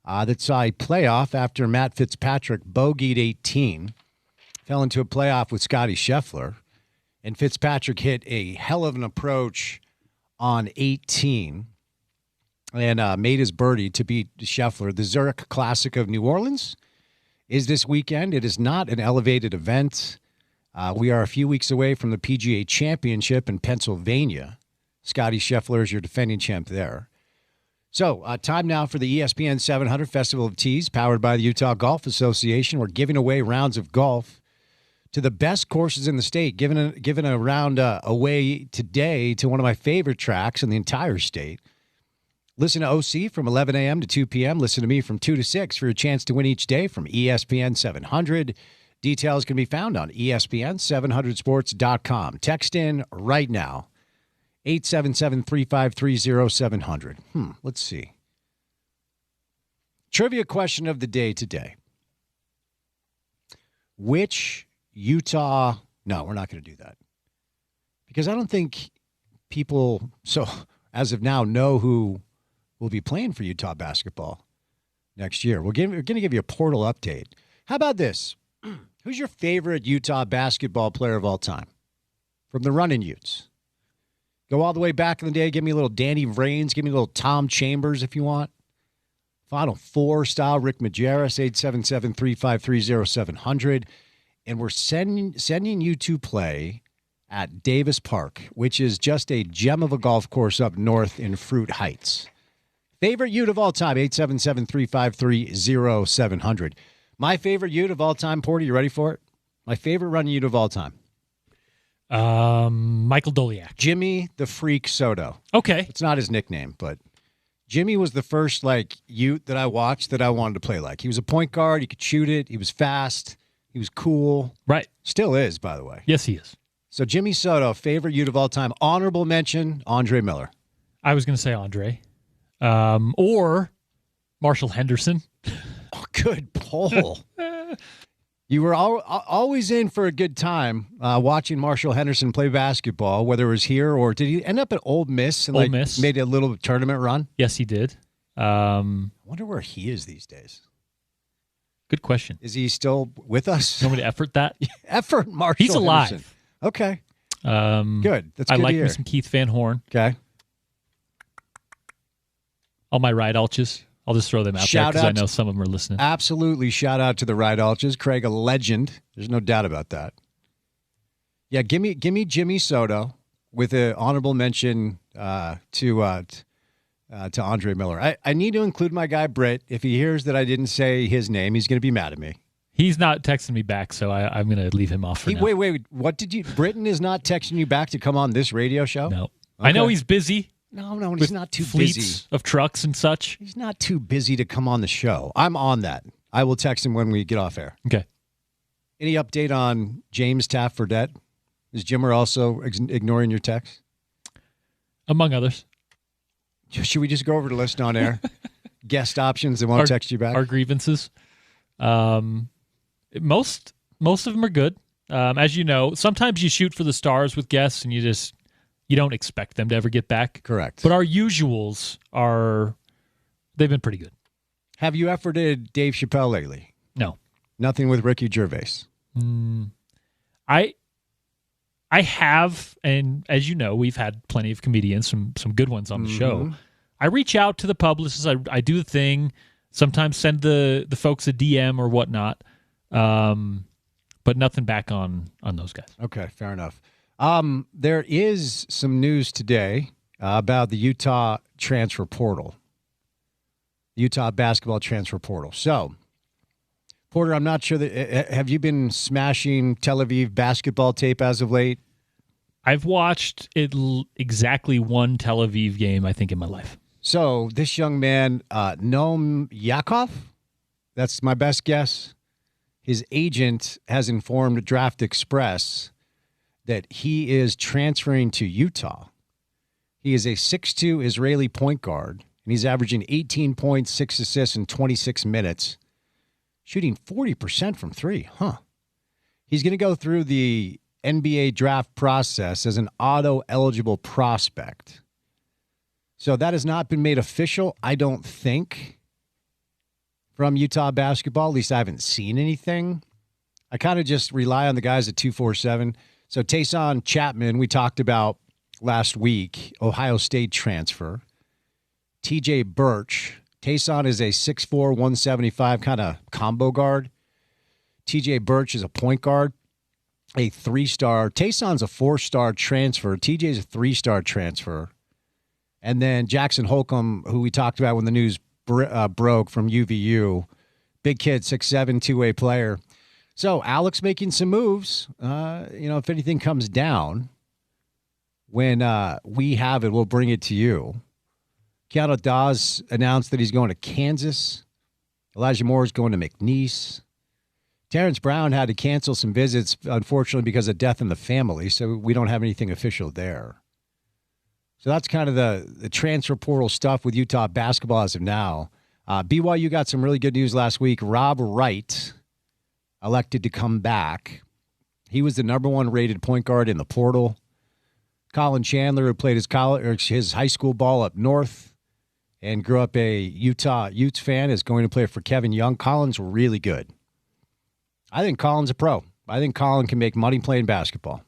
that saw a playoff after Matt Fitzpatrick bogeyed 18, fell into a playoff with Scottie Scheffler, and Fitzpatrick hit a hell of an approach on 18 and made his birdie to beat Scheffler. The Zurich Classic of New Orleans is this weekend. It is not an elevated event. We are a few weeks away from the PGA Championship in Pennsylvania. Scottie Scheffler is your defending champ there. So, time now for the ESPN 700 Festival of Tees, powered by the Utah Golf Association. We're giving away rounds of golf to the best courses in the state, giving a round away today to one of my favorite tracks in the entire state. Listen to OC from 11 a.m. to 2 p.m. Listen to me from 2 to 6 for your chance to win each day from ESPN 700. Details can be found on ESPN700sports.com. Text in right now, 877-353-0700. Let's see. Trivia question of the day today. Which Utah... No, we're not going to do that. Because I don't think people, so as of now, know who will be playing for Utah basketball next year. We're going to give you a portal update. How about this? Who's your favorite Utah basketball player of all time? From the Runnin' Utes. Go all the way back in the day. Give me a little Danny Raines. Give me a little Tom Chambers if you want. Final Four style Rick Majerus, 877-353-0700. And we're sending you to play at Davis Park, which is just a gem of a golf course up north in Fruit Heights. Favorite Ute of all time, 877-353-0700. My favorite Ute of all time, Porter, you ready for it? My favorite Runnin' Ute of all time. Michael Doliak. Jimmy the Freak Soto. Okay. It's not his nickname, but Jimmy was the first, Ute that I watched that I wanted to play like. He was a point guard. He could shoot it. He was fast. He was cool. Right. Still is, by the way. Yes, he is. So Jimmy Soto, favorite Ute of all time. Honorable mention, Andre Miller. I was going to say Andre. Or Marshall Henderson. Oh, good poll. You were always in for a good time watching Marshall Henderson play basketball, whether it was here or did he end up at Ole Miss and made a little tournament run? Yes, he did. I wonder where he is these days. Good question. Is he still with us? You want me to effort that? Effort Marshall He's alive. Henderson. Okay. Good. That's I good like to hear. me some Keith Van Horn. Okay. All my ride ulches. I'll just throw them out there because I know some of them are listening. Absolutely. Shout out to the Ride Ulches. Craig, a legend. There's no doubt about that. Yeah, give me Jimmy Soto with an honorable mention to Andre Miller. I need to include my guy Britt. If he hears that I didn't say his name, he's going to be mad at me. He's not texting me back, so I'm going to leave him off for now. Wait. What did you? Britton is not texting you back to come on this radio show? No. Okay. I know he's busy. No, he's not too fleets busy. Of trucks and such. He's not too busy to come on the show. I'm on that. I will text him when we get off air. Okay. Any update on James Taft Fredette? Is Jimmer also ignoring your text? Among others. Should we just go over the list on air? Guest options that won't text you back? Our grievances. Most of them are good. As you know, sometimes you shoot for the stars with guests and you don't expect them to ever get back. Correct. But our usuals they've been pretty good. Have you efforted Dave Chappelle lately? No. Nothing with Ricky Gervais? I have, and as you know, we've had plenty of comedians, some good ones on the show. I reach out to the publicists. I do the thing. Sometimes send the folks a DM or whatnot. But nothing back on those guys. Okay, fair enough. There is some news today about the Utah transfer portal, Utah basketball transfer portal. So Porter, I'm not sure that have you been smashing Tel Aviv basketball tape as of late? I've watched exactly one Tel Aviv game, I think, in my life. So this young man, Noam Yakov, that's my best guess. His agent has informed Draft Express that he is transferring to Utah. He is a 6'2" Israeli point guard, and he's averaging 18 points, 6 assists in 26 minutes, shooting 40% from three. He's going to go through the NBA draft process as an auto-eligible prospect. So that has not been made official, I don't think, from Utah basketball. At least I haven't seen anything. I kind of just rely on the guys at 247. So Tayson Chapman, we talked about last week, Ohio State transfer. TJ Birch. Tayson is a 6'4", 175 kind of combo guard. TJ Birch is a point guard, a 3-star. Tayson's a 4-star transfer. TJ's a 3-star transfer. And then Jackson Holcomb, who we talked about when the news broke from UVU. Big kid, 6'7", two-way player. So Alex making some moves. If anything comes down, when we have it, we'll bring it to you. Keanu Dawes announced that he's going to Kansas. Elijah Moore is going to McNeese. Terrence Brown had to cancel some visits, unfortunately, because of death in the family, so we don't have anything official there. So that's kind of the transfer portal stuff with Utah basketball as of now. BYU got some really good news last week. Rob Wright elected to come back. He was the number 1 rated point guard in the portal. Colin Chandler, who played his high school ball up north and grew up a Utah Utes fan, is going to play for Kevin Young. Colin's really good. I think Colin's a pro. I think Colin can make money playing basketball.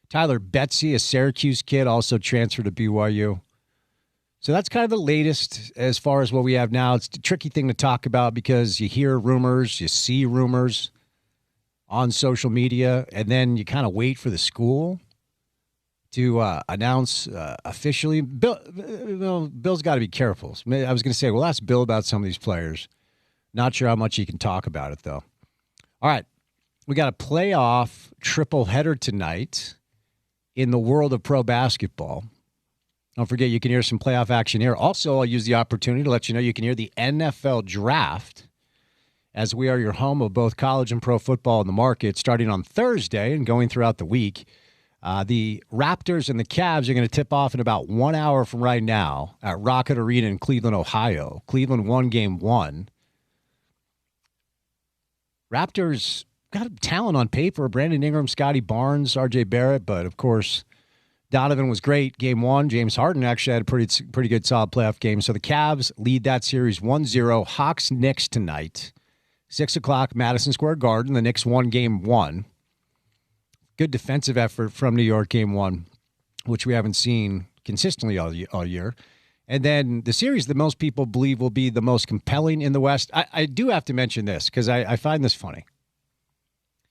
Tyler Betsy, a Syracuse kid, also transferred to BYU. So that's kind of the latest as far as what we have now. It's a tricky thing to talk about because you hear rumors, you see rumors on social media, and then you kind of wait for the school to announce officially. Bill's got to be careful. I was going to say, well, ask Bill about some of these players. Not sure how much he can talk about it, though. All right. We got a playoff triple header tonight in the world of pro basketball. Don't forget, you can hear some playoff action here. Also, I'll use the opportunity to let you know you can hear the NFL draft, as we are your home of both college and pro football in the market, starting on Thursday and going throughout the week. The Raptors and the Cavs are going to tip off in about 1 hour from right now at Rocket Arena in Cleveland, Ohio. Cleveland won game 1. Raptors got talent on paper. Brandon Ingram, Scotty Barnes, RJ Barrett, but of course, Donovan was great game 1. James Harden actually had a pretty good solid playoff game. So the Cavs lead that series 1-0. Hawks Knicks tonight, 6 o'clock, Madison Square Garden. The Knicks won game 1. Good defensive effort from New York game 1, which we haven't seen consistently all year. And then the series that most people believe will be the most compelling in the West. I do have to mention this because I find this funny.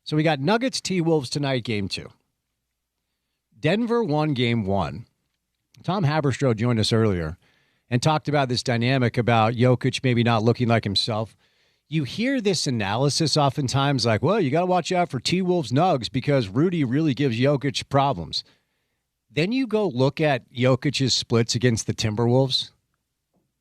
So we got Nuggets T-Wolves tonight, game 2. Denver won game 1. Tom Haberstroh joined us earlier and talked about this dynamic about Jokic maybe not looking like himself. You hear this analysis oftentimes like, well, you got to watch out for T-Wolves Nugs because Rudy really gives Jokic problems. Then you go look at Jokic's splits against the Timberwolves.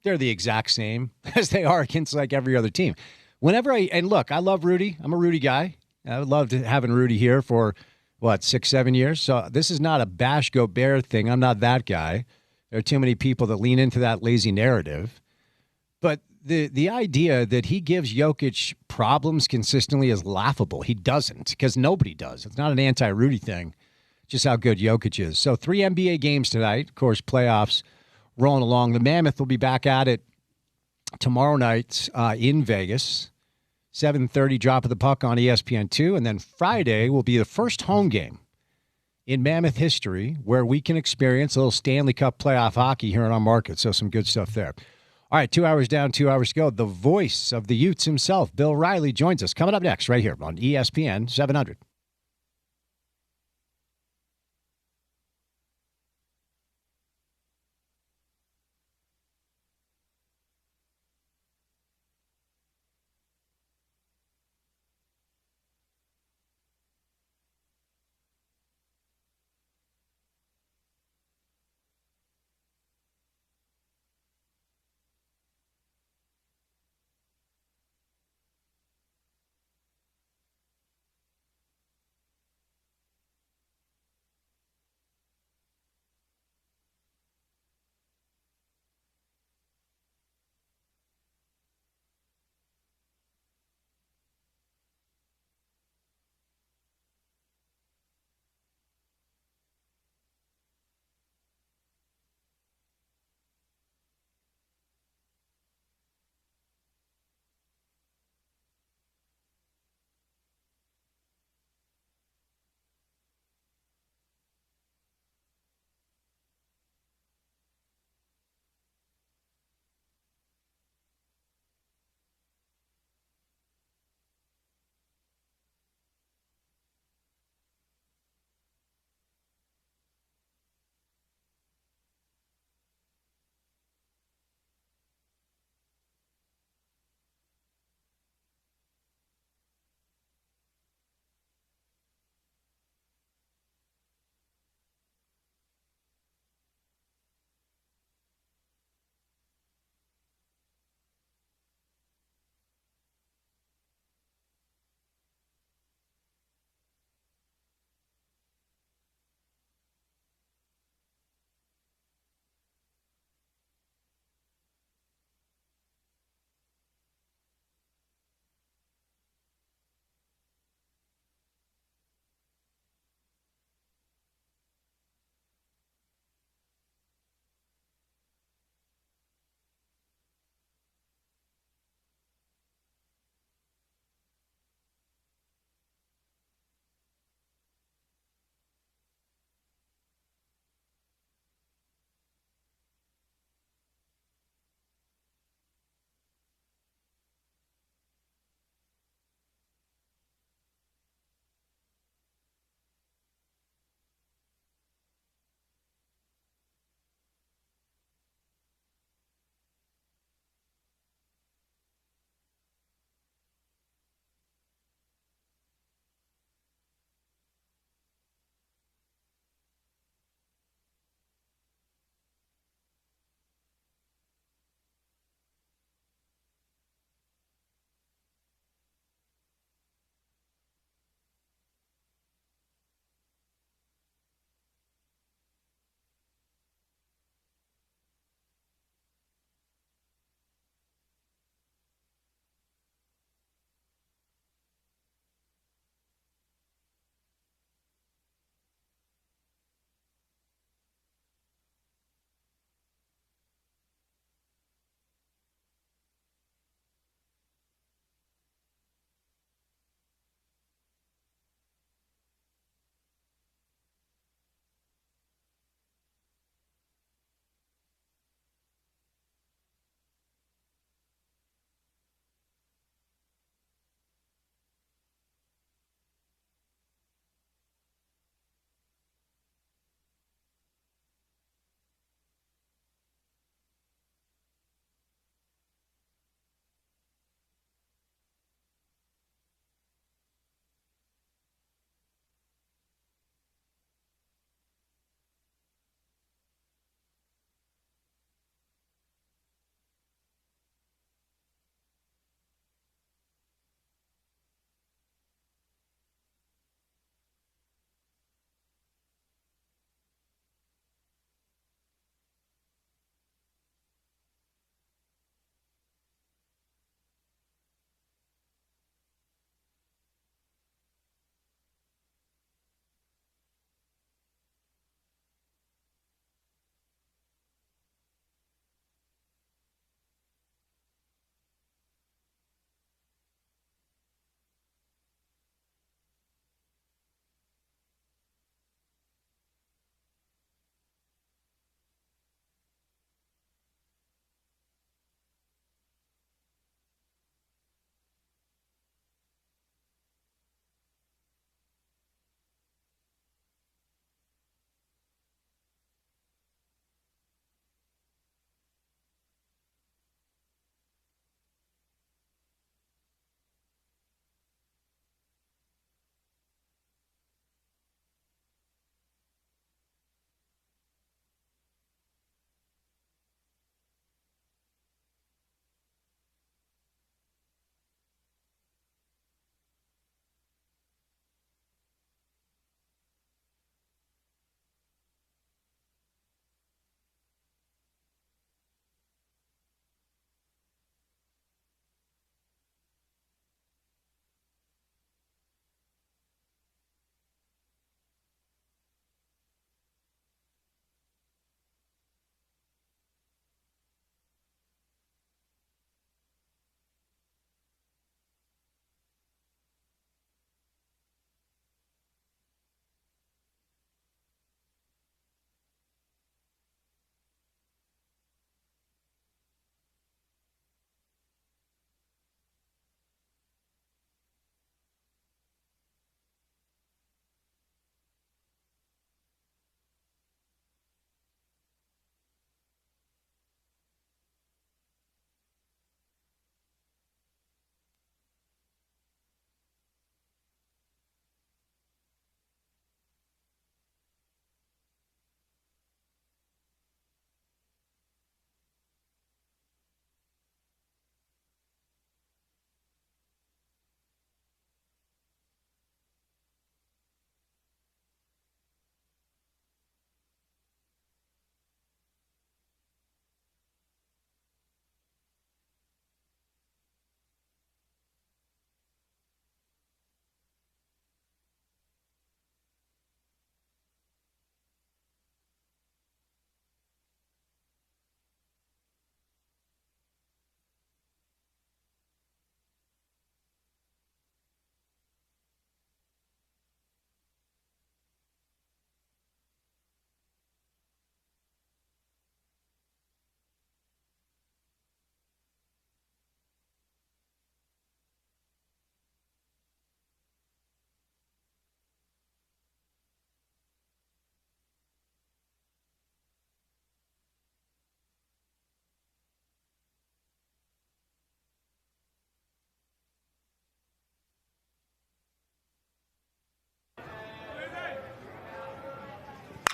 They're the exact same as they are against like every other team. And look, I love Rudy. I'm a Rudy guy. I would love having Rudy here for, 6-7 years? So this is not a bash Gobert thing. I'm not that guy. There are too many people that lean into that lazy narrative. But the idea that he gives Jokic problems consistently is laughable. He doesn't, because nobody does. It's not an anti-Rudy thing, just how good Jokic is. So 3 NBA games tonight. Of course, playoffs rolling along. The Mammoth will be back at it tomorrow night in Vegas. 7:30 drop of the puck on ESPN2. And then Friday will be the first home game in Mammoth history where we can experience a little Stanley Cup playoff hockey here in our market. So some good stuff there. All right, 2 hours down, 2 hours to go. The voice of the Utes himself, Bill Riley, joins us. Coming up next right here on ESPN 700.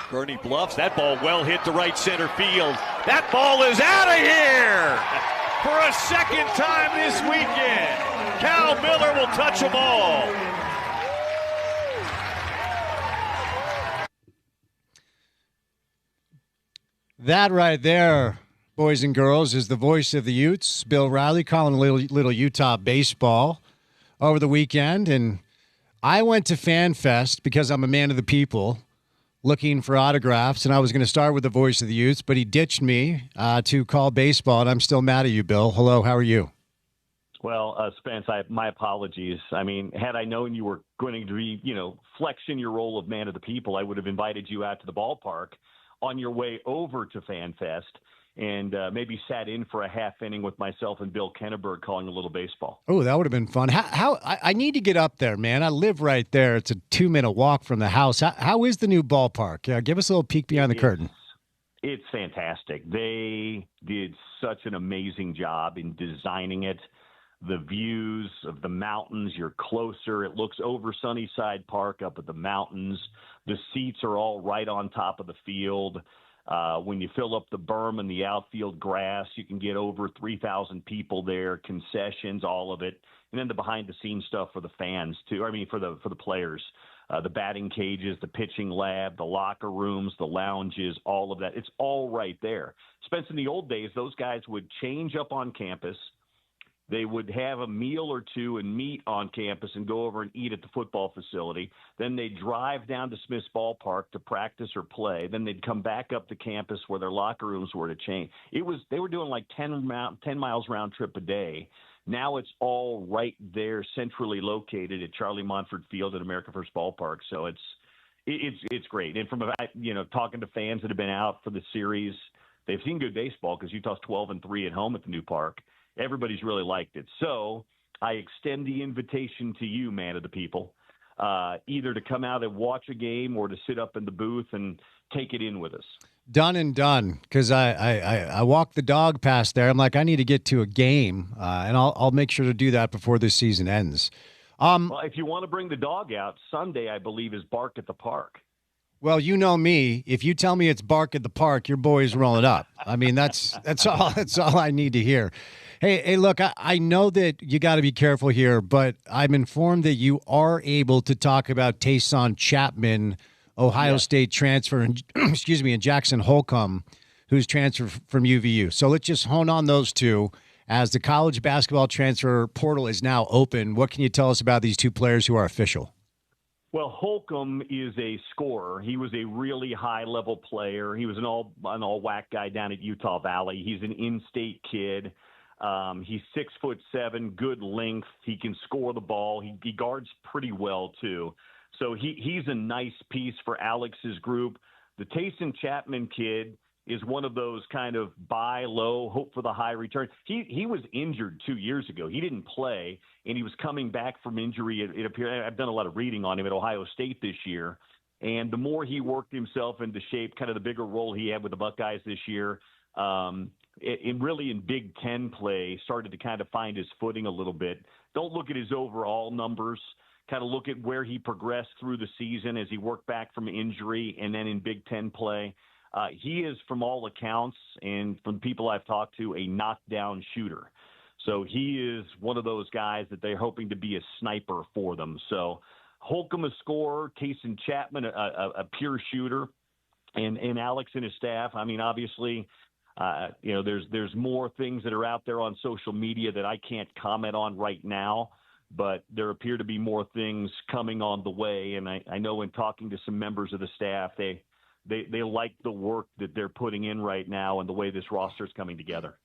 Bernie bluffs. That ball well hit to right center field. That ball is out of here for a second time this weekend. Cal Miller will touch them all. That right there, boys and girls, is the voice of the Utes. Bill Riley calling a little Utah baseball over the weekend. And I went to Fan Fest because I'm a man of the people, looking for autographs, and I was going to start with the voice of the Utes, but he ditched me to call baseball, and I'm still mad at you, Bill. Hello, how are you? Well, Spence, my apologies. I mean, had I known you were going to be, flexing your role of man of the people, I would have invited you out to the ballpark on your way over to Fan Fest and maybe sat in for a half inning with myself and Bill Kenneberg calling a little baseball. Oh, that would have been fun. I need to get up there, man. I live right there. It's a 2-minute walk from the house. How is the new ballpark? Give us a little peek behind the curtain. It's fantastic. They did such an amazing job in designing it. The views of the mountains, you're closer. It looks over Sunnyside Park up at the mountains. The seats are all right on top of the field. When you fill up the berm and the outfield grass, you can get over 3,000 people there, concessions, all of it. And then the behind-the-scenes stuff for the fans, too. I mean, for the players. The batting cages, the pitching lab, the locker rooms, the lounges, all of that. It's all right there. Spence, in the old days, those guys would change up on campus. They would have a meal or two and meet on campus and go over and eat at the football facility. Then they'd drive down to Smith's Ballpark to practice or play. Then they'd come back up to campus where their locker rooms were to change. They were doing like 10 miles round trip a day. Now it's all right there, centrally located at Charlie Monfort Field at America First Ballpark. So it's great. And from talking to fans that have been out for the series, they've seen good baseball because Utah's 12-3 at home at the new park. Everybody's really liked it. So I extend the invitation to you, man of the people, either to come out and watch a game or to sit up in the booth and take it in with us. Done and done, because I walked the dog past there. I'm like, I need to get to a game, and I'll make sure to do that before this season ends. Well, if you want to bring the dog out, Sunday, I believe, is Bark at the Park. Well, you know me. If you tell me it's Bark at the Park, your boy's rolling up. I mean, that's all I need to hear. Hey, look, I know that you got to be careful here, but I'm informed that you are able to talk about Tayson Chapman, Ohio State transfer, and and Jackson Holcomb, who's transferred from UVU. So let's just hone on those two. As the college basketball transfer portal is now open, what can you tell us about these two players who are official? Well, Holcomb is a scorer. He was a really high-level player. He was an all-WAC guy down at Utah Valley. He's an in-state kid. He's 6'7", good length. He can score the ball. He guards pretty well too. So he's a nice piece for Alex's group. The Tayson Chapman kid is one of those kind of buy low, hope for the high return. He was injured 2 years ago. He didn't play, and he was coming back from injury. It appeared. I've done a lot of reading on him at Ohio State this year, and the more he worked himself into shape, kind of the bigger role he had with the Buckeyes this year. In Big Ten play, started to kind of find his footing a little bit. Don't look at his overall numbers. Kind of look at where he progressed through the season as he worked back from injury, and then in Big Ten play. He is, from all accounts, and from people I've talked to, a knockdown shooter. So he is one of those guys that they're hoping to be a sniper for them. So Holcomb, a scorer, Tayson Chapman, a pure shooter, and Alex and his staff. I mean, obviously, there's more things that are out there on social media that I can't comment on right now, but there appear to be more things coming on the way. And I know in talking to some members of the staff, they like the work that they're putting in right now and the way this roster is coming together.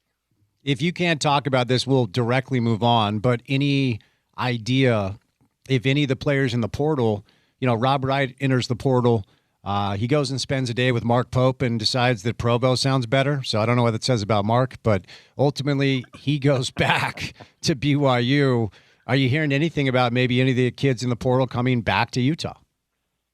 If you can't talk about this, we'll directly move on. But any idea if any of the players in the portal, Rob Wright enters the portal, he goes and spends a day with Mark Pope and decides that Provo sounds better. So I don't know what it says about Mark, but ultimately he goes back to BYU. Are you hearing anything about maybe any of the kids in the portal coming back to Utah?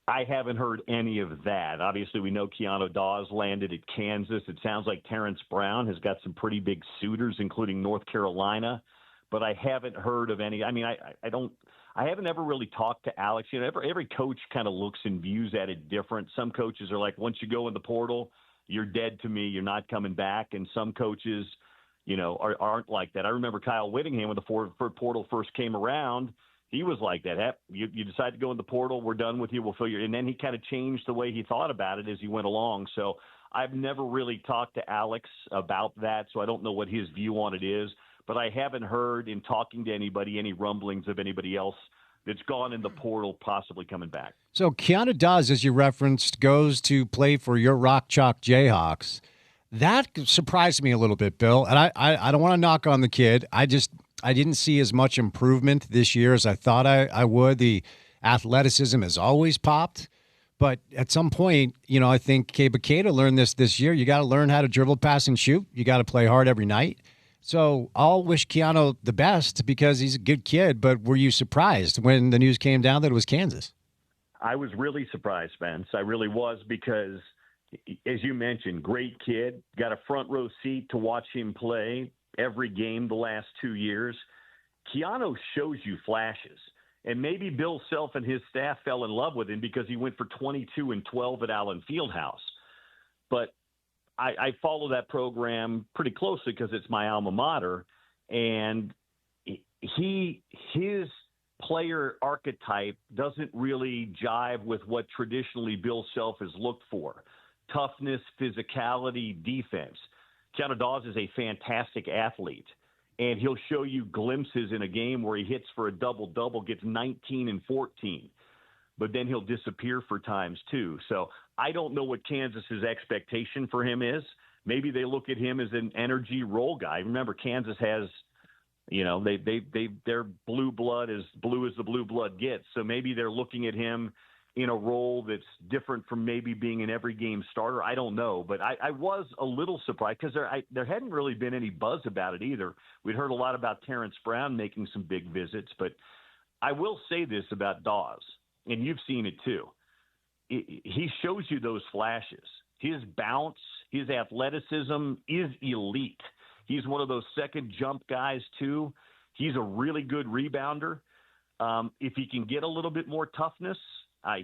I haven't heard any of that. Obviously, we know Keanu Dawes landed at Kansas. It sounds like Terrence Brown has got some pretty big suitors, including North Carolina. But I haven't heard of any. I mean, I haven't ever really talked to Alex. You know, every coach kind of looks and views at it different. Some coaches are like, once you go in the portal, you're dead to me. You're not coming back. And some coaches, you know, aren't like that. I remember Kyle Whittingham when the portal first came around. He was like that. You decide to go in the portal, we're done with you. We'll fill you. And then he kind of changed the way he thought about it as he went along. So I've never really talked to Alex about that, so I don't know what his view on it is. But I haven't heard in talking to anybody any rumblings of anybody else that's gone in the portal possibly coming back. So Keanu Dawes, as you referenced, goes to play for your Rock Chalk Jayhawks. That surprised me a little bit, Bill. And I don't want to knock on the kid. I didn't see as much improvement this year as I thought I would. The athleticism has always popped. But at some point, you know, I think Kay Bakeda learned this year. You got to learn how to dribble, pass, and shoot. You got to play hard every night. So I'll wish Keanu the best because he's a good kid. But were you surprised when the news came down that it was Kansas? I was really surprised, Spence. I really was because, as you mentioned, great kid. Got a front row seat to watch him play every game the last 2 years. Keanu shows you flashes. And maybe Bill Self and his staff fell in love with him because he went for 22 and 12 at Allen Fieldhouse. But I follow that program pretty closely because it's my alma mater. And his player archetype doesn't really jive with what traditionally Bill Self has looked for. Toughness, physicality, defense. Keanu Dawes is a fantastic athlete. And he'll show you glimpses in a game where he hits for a double-double, gets 19 and 14. But then he'll disappear for times too. So I don't know what Kansas's expectation for him is. Maybe they look at him as an energy role guy. Remember, Kansas has, you know, their blue blood is blue as the blue blood gets. So maybe they're looking at him in a role that's different from maybe being an every game starter. I don't know, but I was a little surprised because there hadn't really been any buzz about it either. We'd heard a lot about Terrence Brown making some big visits, but I will say this about Dawes, and you've seen it too. He shows you those flashes. His bounce, his athleticism is elite. He's one of those second jump guys too. He's a really good rebounder. If he can get a little bit more toughness,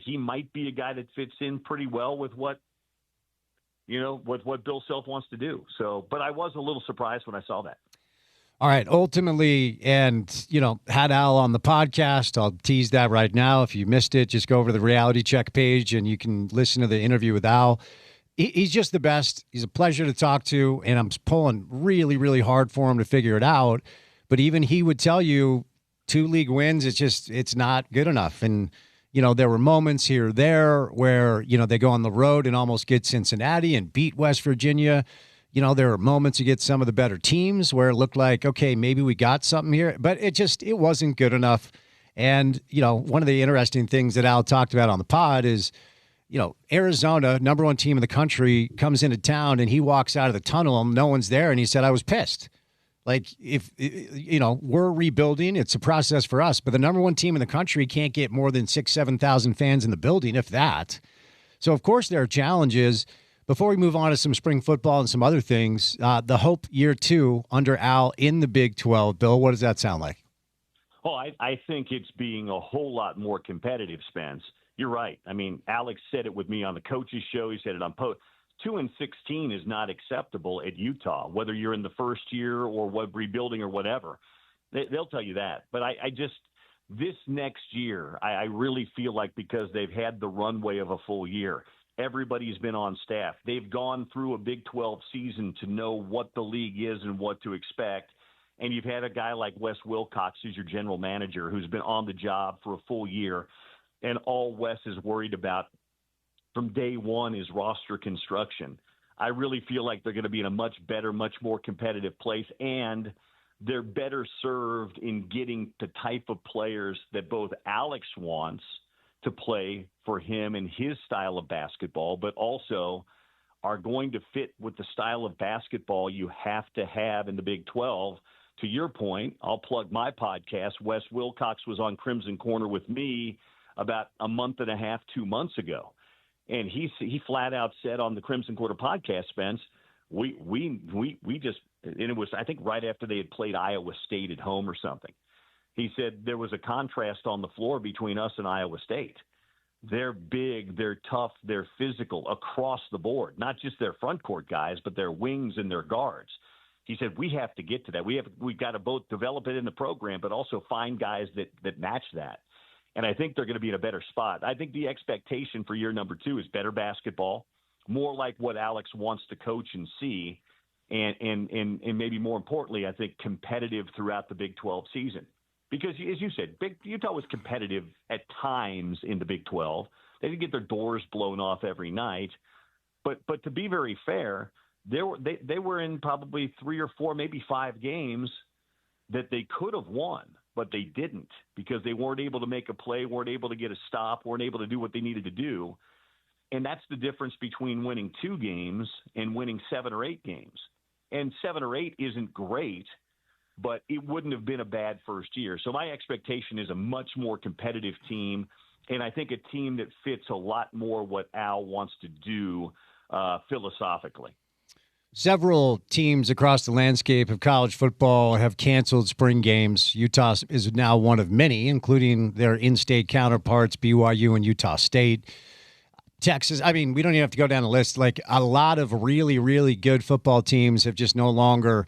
he might be a guy that fits in pretty well with what Bill Self wants to do. So, but I was a little surprised when I saw that. All right. Ultimately, and, you know, had Al on the podcast. I'll tease that right now. If you missed it, just go over to the Reality Check page and you can listen to the interview with Al. He's just the best. He's a pleasure to talk to, and I'm pulling really, really hard for him to figure it out. But even he would tell you 2 league wins, it's not good enough. And, you know, there were moments here or there where, you know, they go on the road and almost get Cincinnati and beat West Virginia. You know, there were moments against some of the better teams where it looked like, okay, maybe we got something here, but it wasn't good enough. And, you know, one of the interesting things that Al talked about on the pod is, you know, Arizona, number 1 team in the country, comes into town and he walks out of the tunnel and no one's there. And he said, I was pissed. Like, if, you know, we're rebuilding, it's a process for us, but the number 1 team in the country can't get more than 6,000, 7,000 fans in the building, if that. So, of course, there are challenges. Before we move on to some spring football and some other things, the Hope year 2 under Al in the Big 12, Bill, what does that sound like? Well, I think it's being a whole lot more competitive, Spence. You're right. I mean, Alex said it with me on the coaches show. He said it on post. 2-16 is not acceptable at Utah, whether you're in the first year or what rebuilding or whatever. They'll tell you that. But I just this next year, I really feel like because they've had the runway of a full year, everybody's been on staff. They've gone through a Big 12 season to know what the league is and what to expect. And you've had a guy like Wes Wilcox, who's your general manager, who's been on the job for a full year. And all Wes is worried about from day one is roster construction. I really feel like they're going to be in a much better, much more competitive place. And they're better served in getting the type of players that both Alex wants to play for him and his style of basketball, but also are going to fit with the style of basketball you have to have in the Big 12. To your point, I'll plug my podcast. Wes Wilcox was on Crimson Corner with me about a month and a half, 2 months ago. And he flat out said on the Crimson Corner podcast, Spence, we just, and it was, I think, right after they had played Iowa State at home or something. He said there was a contrast on the floor between us and Iowa State. They're big, they're tough, they're physical across the board, not just their front court guys, but their wings and their guards. He said, we have to get to that. We've got to both develop it in the program, but also find guys that match that. And I think they're going to be in a better spot. I think the expectation for year number 2 is better basketball, more like what Alex wants to coach and see, and maybe more importantly, I think competitive throughout the Big 12 season. Because, as you said, Utah was competitive at times in the Big 12. They didn't get their doors blown off every night. But to be very fair, they were in probably 3 or 4, maybe 5 games that they could have won, but they didn't because they weren't able to make a play, weren't able to get a stop, weren't able to do what they needed to do. And that's the difference between winning 2 games and winning 7 or 8 games. And 7 or 8 isn't great, but it wouldn't have been a bad first year. So my expectation is a much more competitive team, and I think a team that fits a lot more what Al wants to do philosophically. Several teams across the landscape of college football have canceled spring games. Utah is now one of many, including their in-state counterparts, BYU and Utah State. Texas, I mean, we don't even have to go down the list. Like, a lot of really, really good football teams have just no longer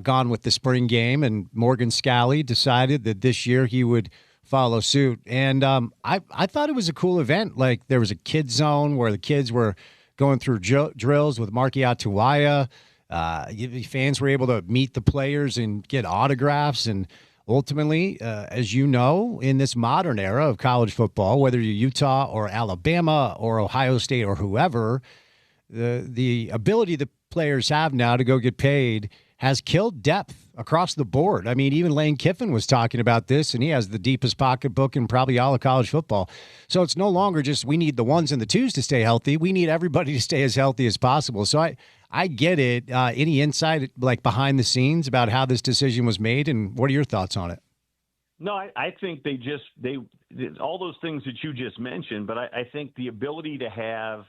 gone with the spring game, and Morgan Scalley decided that this year he would follow suit. And I thought it was a cool event. Like, there was a kid zone where the kids were going through drills with Marky Atuwaya. Fans were able to meet the players and get autographs. And ultimately, as you know, in this modern era of college football, whether you're Utah or Alabama or Ohio State or whoever, the ability the players have now to go get paid has killed depth across the board. I mean, even Lane Kiffin was talking about this, and he has the deepest pocketbook in probably all of college football. So it's no longer just we need the 1s and the 2s to stay healthy. We need everybody to stay as healthy as possible. So I get it. Any insight, like, behind the scenes about how this decision was made, and what are your thoughts on it? No, I think they all those things that you just mentioned, but I think the ability to have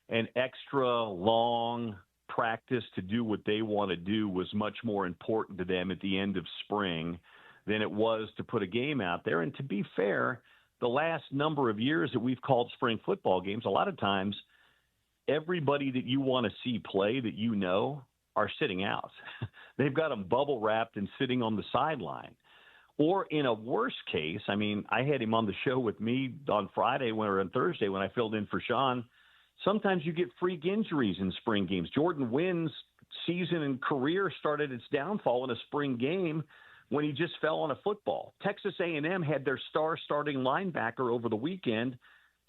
an extra long practice to do what they want to do was much more important to them at the end of spring than it was to put a game out there. And to be fair, the last number of years that we've called spring football games, a lot of times everybody that you want to see play that you know are sitting out. They've got them bubble wrapped and sitting on the sideline. Or in a worse case, I mean, I had him on the show with me on Friday or on Thursday when I filled in for Sean. Sometimes you get freak injuries in spring games. Jordan Wynn's season and career started its downfall in a spring game when he just fell on a football. Texas A&M had their star starting linebacker over the weekend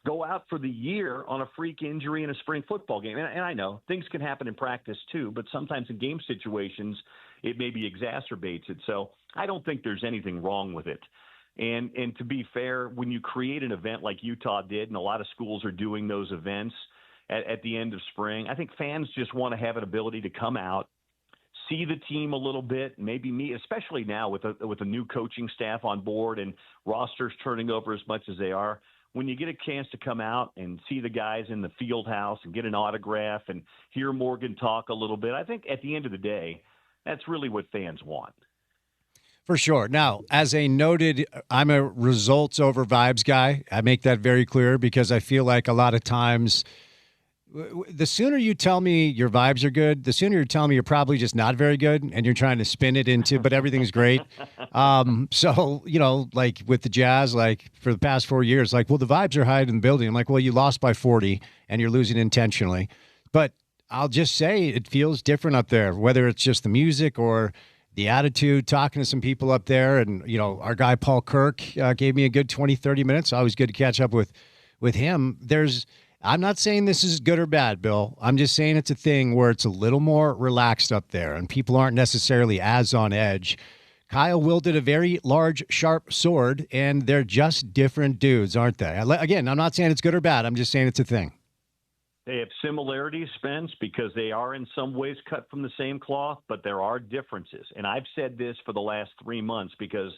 go out for the year on a freak injury in a spring football game. And I know things can happen in practice too, but sometimes in game situations, it maybe exacerbates it. So I don't think there's anything wrong with it. And to be fair, when you create an event like Utah did, and a lot of schools are doing those events at the end of spring, I think fans just want to have an ability to come out, see the team a little bit, maybe meet, especially now with a new coaching staff on board and rosters turning over as much as they are. When you get a chance to come out and see the guys in the field house and get an autograph and hear Morgan talk a little bit, I think at the end of the day, that's really what fans want. For sure. Now, as a noted, I'm a results over vibes guy. I make that very clear because I feel like a lot of times the sooner you tell me your vibes are good, the sooner you're telling me you're probably just not very good and you're trying to spin it into, but everything's great. So, you know, like with the Jazz, like for the past 4 years, like, well, the vibes are high in the building. I'm like, well, you lost by 40 and you're losing intentionally. But I'll just say it feels different up there, whether it's just the music or the attitude, talking to some people up there. And, you know, our guy Paul Kirk gave me a good 20, 30 minutes. Always good to catch up with him. I'm not saying this is good or bad, Bill. I'm just saying it's a thing where it's a little more relaxed up there and people aren't necessarily as on edge. Kyle wielded a very large, sharp sword, and they're just different dudes, aren't they? Again, I'm not saying it's good or bad. I'm just saying it's a thing. They have similarities, Spence, because they are in some ways cut from the same cloth, but there are differences. And I've said this for the last 3 months because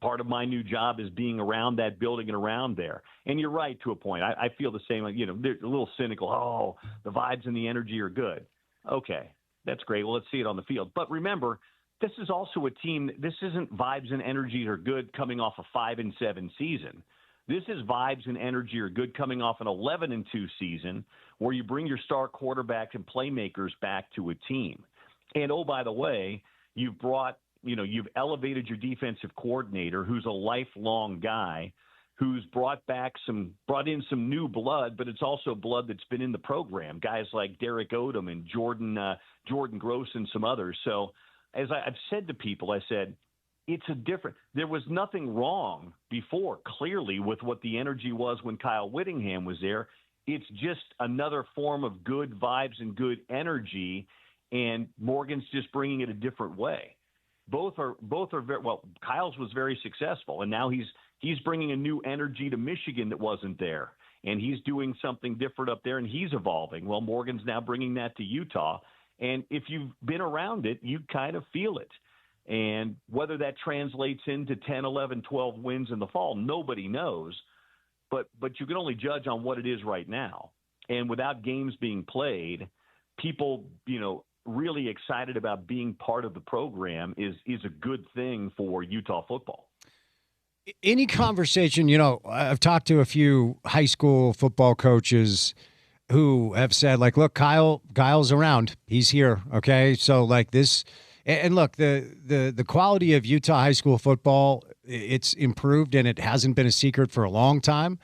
part of my new job is being around that building and around there. And you're right to a point. I feel the same. You know, they're a little cynical. Oh, the vibes and the energy are good. Okay, that's great. Well, let's see it on the field. But remember, this is also a team. This isn't vibes and energy are good coming off a 5-7 season. This is vibes and energy are good coming off an 11-2 season where you bring your star quarterback and playmakers back to a team. And, oh, by the way, you've elevated your defensive coordinator, who's a lifelong guy, who's brought in some new blood, but it's also blood that's been in the program. Guys like Derek Odom and Jordan Gross and some others. So as I've said to people, I said, there was nothing wrong before, clearly, with what the energy was when Kyle Whittingham was there. It's just another form of good vibes and good energy, and Morgan's just bringing it a different way. Both are very well. Kyle's was very successful, and now he's bringing a new energy to Michigan that wasn't there, and he's doing something different up there, and he's evolving. Well, Morgan's now bringing that to Utah, and if you've been around it, you kind of feel it. And whether that translates into 10, 11, 12 wins in the fall, nobody knows. But you can only judge on what it is right now. And without games being played, people, really excited about being part of the program is a good thing for Utah football. Any conversation, I've talked to a few high school football coaches who have said, like, look, Kyle's around. He's here. Okay. So like this, and look, the quality of Utah high school football, it's improved, and it hasn't been a secret for a long time.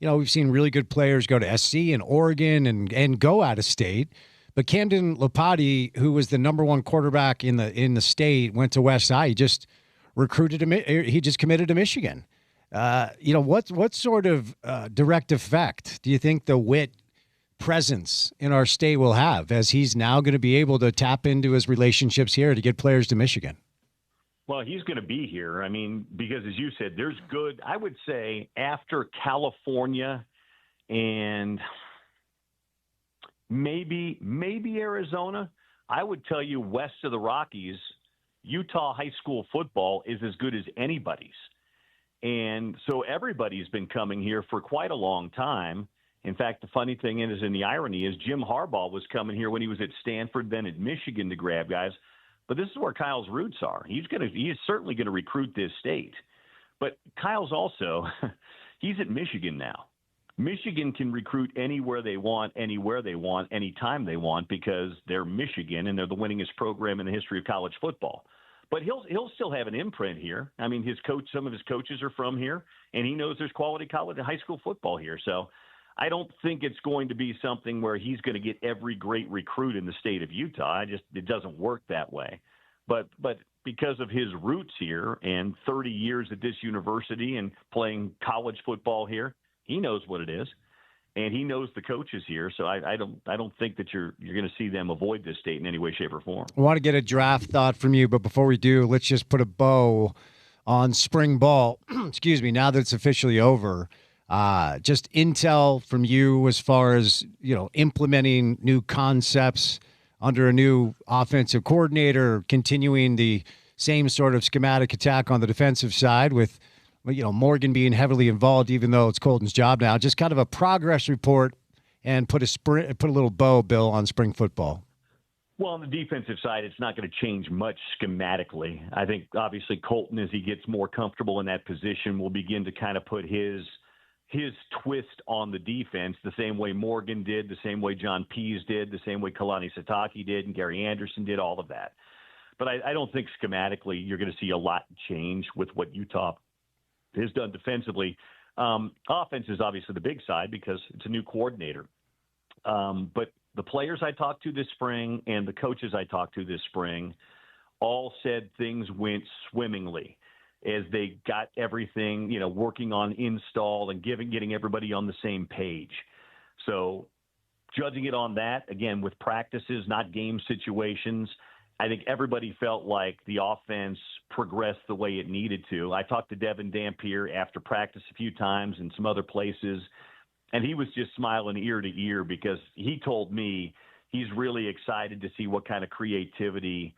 We've seen really good players go to SC and Oregon and go out of state. But Camden Lopati, who was the number one quarterback in the state, went to West High. He just recruited him. He just committed to Michigan. What sort of direct effect do you think the Witt presence in our state will have, as he's now going to be able to tap into his relationships here to get players to Michigan? Well, he's going to be here. I mean, because as you said, there's good, I would say, after California and maybe Arizona, I would tell you west of the Rockies, Utah high school football is as good as anybody's. And so everybody's been coming here for quite a long time. In fact, the funny thing is, and the irony is, Jim Harbaugh was coming here when he was at Stanford, then at Michigan to grab guys. But this is where Kyle's roots are. He is certainly going to recruit this state. But Kyle's also, he's at Michigan now. Michigan can recruit anywhere they want, anytime they want, because they're Michigan and they're the winningest program in the history of college football. But he'll still have an imprint here. I mean, some of his coaches are from here, and he knows there's quality college and high school football here. So I don't think it's going to be something where he's going to get every great recruit in the state of Utah. It doesn't work that way. But because of his roots here and 30 years at this university and playing college football here, he knows what it is, and he knows the coaches here. So I don't think that you're going to see them avoid this state in any way, shape, or form. I want to get a draft thought from you, but before we do, let's just put a bow on spring ball. Excuse me. Now that it's officially over. Just intel from you as far as, implementing new concepts under a new offensive coordinator, continuing the same sort of schematic attack on the defensive side with, Morgan being heavily involved, even though it's Colton's job now. Just kind of a progress report and put a little bow, Bill, on spring football. Well, on the defensive side, it's not going to change much schematically. I think obviously Colton, as he gets more comfortable in that position, will begin to kind of put his twist on the defense the same way Morgan did, the same way John Pease did, the same way Kalani Sitake did, and Gary Anderson did, all of that. But I don't think schematically you're going to see a lot change with what Utah has done defensively. Offense is obviously the big side because it's a new coordinator. But the players I talked to this spring and the coaches I talked to this spring all said things went swimmingly as they got everything, working on install and getting everybody on the same page. So judging it on that, again, with practices, not game situations, I think everybody felt like the offense progressed the way it needed to. I talked to Devin Dampier after practice a few times and some other places, and he was just smiling ear to ear because he told me he's really excited to see what kind of creativity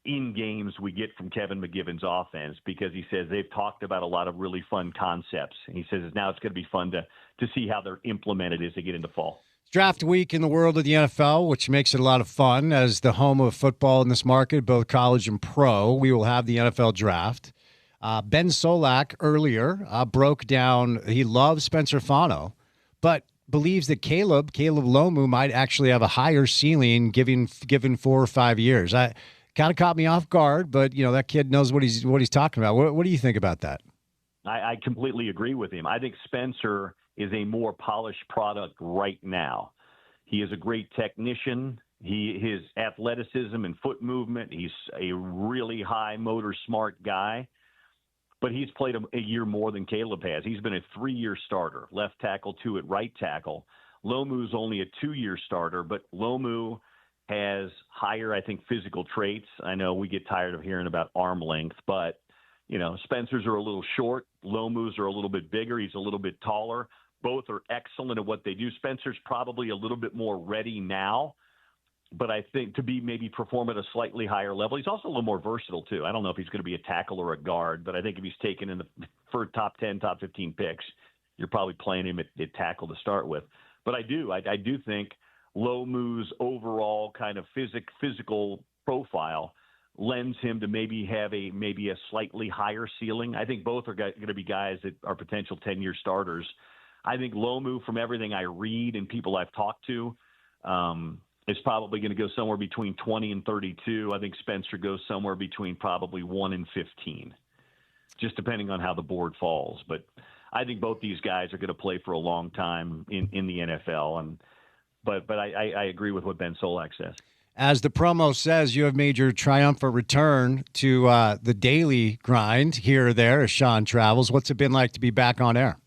in games we get from Kevin McGivern's offense, because he says they've talked about a lot of really fun concepts. And he says now it's going to be fun to see how they're implemented as they get into fall. Draft week in the world of the NFL, which makes it a lot of fun. As the home of football in this market, both college and pro, we will have the NFL draft. Ben Solak earlier broke down, he loves Spencer Fano, but believes that Caleb Lomu might actually have a higher ceiling given 4 or 5 years. I kind of caught me off guard, but that kid knows what he's talking about. What do you think about that? I completely agree with him. I think Spencer is a more polished product right now. He is a great technician. His athleticism and foot movement, he's a really high motor smart guy, but he's played a year more than Caleb has. He's been a 3-year starter, left tackle, 2 at right tackle. Lomu's only a 2-year starter, but Lomu has higher, I think, physical traits. I know we get tired of hearing about arm length, but Spencer's are a little short. Lomu's are a little bit bigger. He's a little bit taller. Both are excellent at what they do. Spencer's probably a little bit more ready now, but I think to be maybe perform at a slightly higher level. He's also a little more versatile too. I don't know if he's going to be a tackle or a guard, but I think if he's taken for top 10, top 15 picks, you're probably playing him at tackle to start with. But I do think Lomu's overall kind of physical profile lends him to maybe have a slightly higher ceiling. I think both are going to be guys that are potential 10-year starters. I think Lomu, from everything I read and people I've talked to, is probably going to go somewhere between 20 and 32. I think Spencer goes somewhere between probably 1 and 15, just depending on how the board falls. But I think both these guys are going to play for a long time in the NFL. But I agree with what Ben Solak says. As the promo says, you have made your triumphant return to the daily grind here or there as Sean travels. What's it been like to be back on air?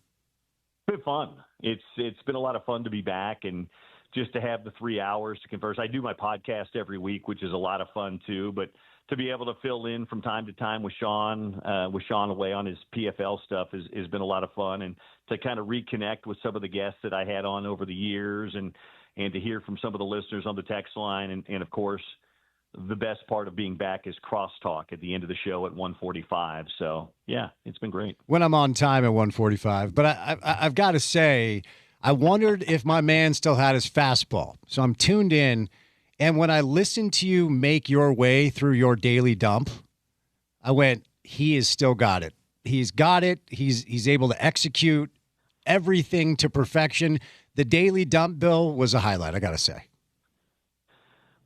It's been fun. It's been a lot of fun to be back and just to have the 3 hours to converse. I do my podcast every week, which is a lot of fun too, but to be able to fill in from time to time with Sean away on his PFL stuff has been a lot of fun, and to kind of reconnect with some of the guests that I had on over the years and to hear from some of the listeners on the text line. And of course, the best part of being back is crosstalk at the end of the show at 1:45. So, yeah, it's been great. When I'm on time at 1:45. But I've got to say, I wondered if my man still had his fastball. So I'm tuned in, and when I listened to you make your way through your daily dump, I went, he has still got it. He's got it. He's able to execute everything to perfection. The daily dump, Bill, was a highlight, I got to say.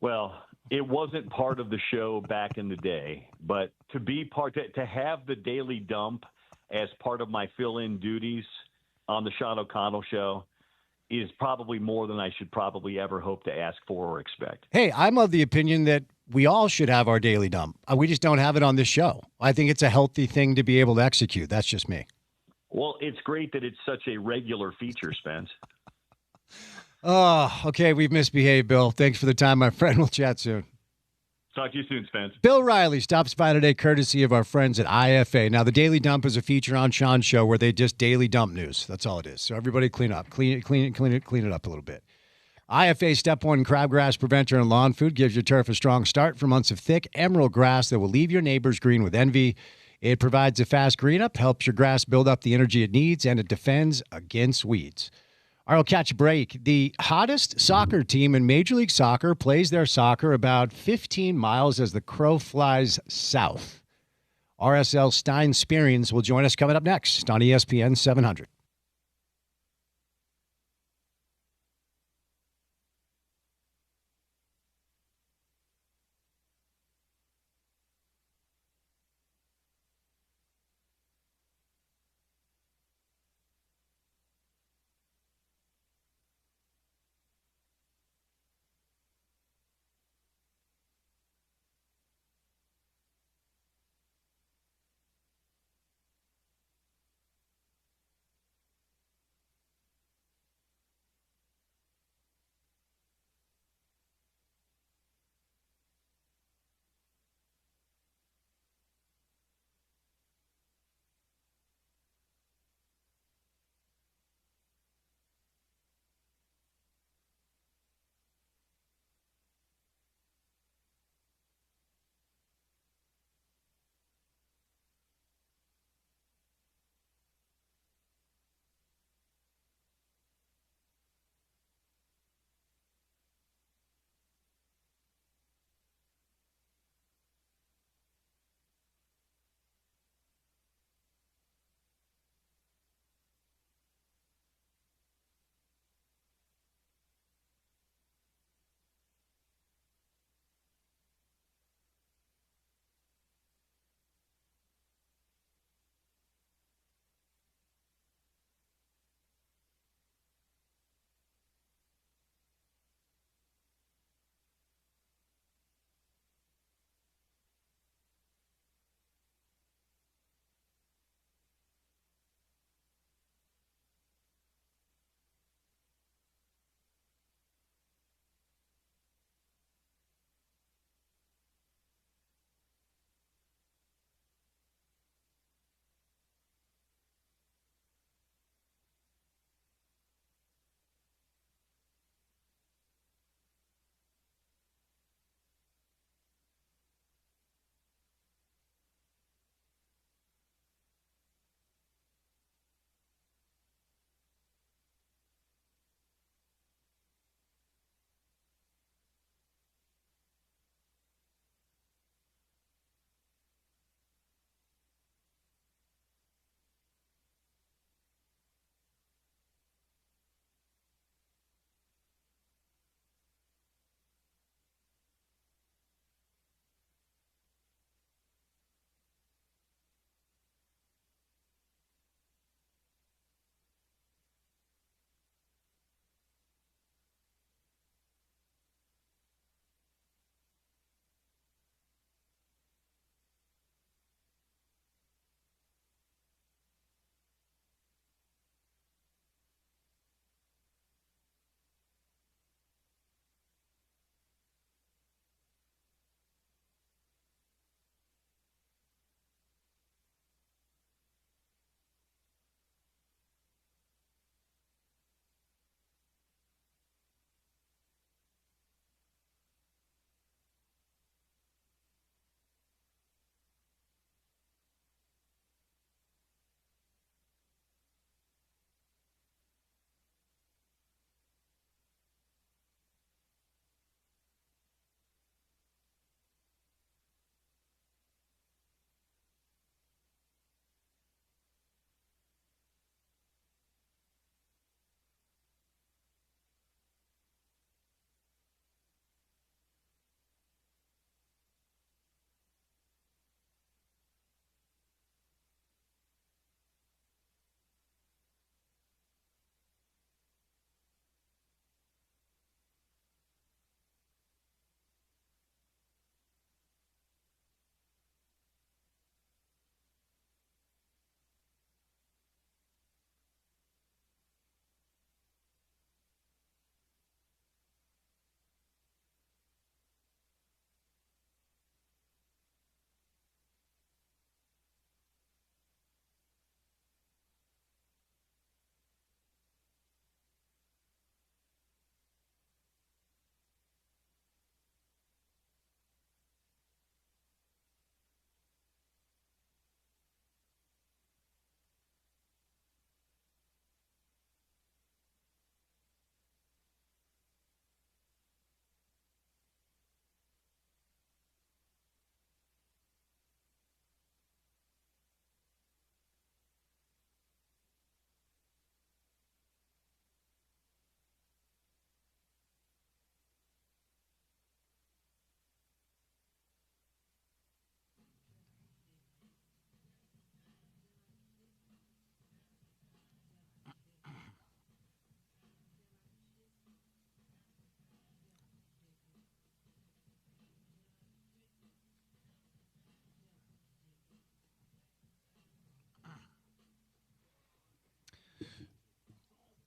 Well, it wasn't part of the show back in the day, but to have the daily dump as part of my fill-in duties on the Sean O'Connell show is probably more than I should probably ever hope to ask for or expect. Hey, I'm of the opinion that we all should have our daily dump. We just don't have it on this show. I think it's a healthy thing to be able to execute. That's just me. Well, it's great that it's such a regular feature, Spence. Oh, okay. We've misbehaved, Bill. Thanks for the time, my friend. We'll chat soon. Talk to you soon, Spence. Bill Riley stops by today, courtesy of our friends at IFA. Now, the Daily Dump is a feature on Sean's show where they just daily dump news. That's all it is. So everybody clean up. Clean it up a little bit. IFA Step 1 Crabgrass Preventer and Lawn Food gives your turf a strong start for months of thick emerald grass that will leave your neighbors green with envy. It provides a fast green up, helps your grass build up the energy it needs, and it defends against weeds. All right, we'll catch a break. The hottest soccer team in Major League Soccer plays their soccer about 15 miles as the crow flies south. RSL Stein Spearings will join us coming up next on ESPN 700.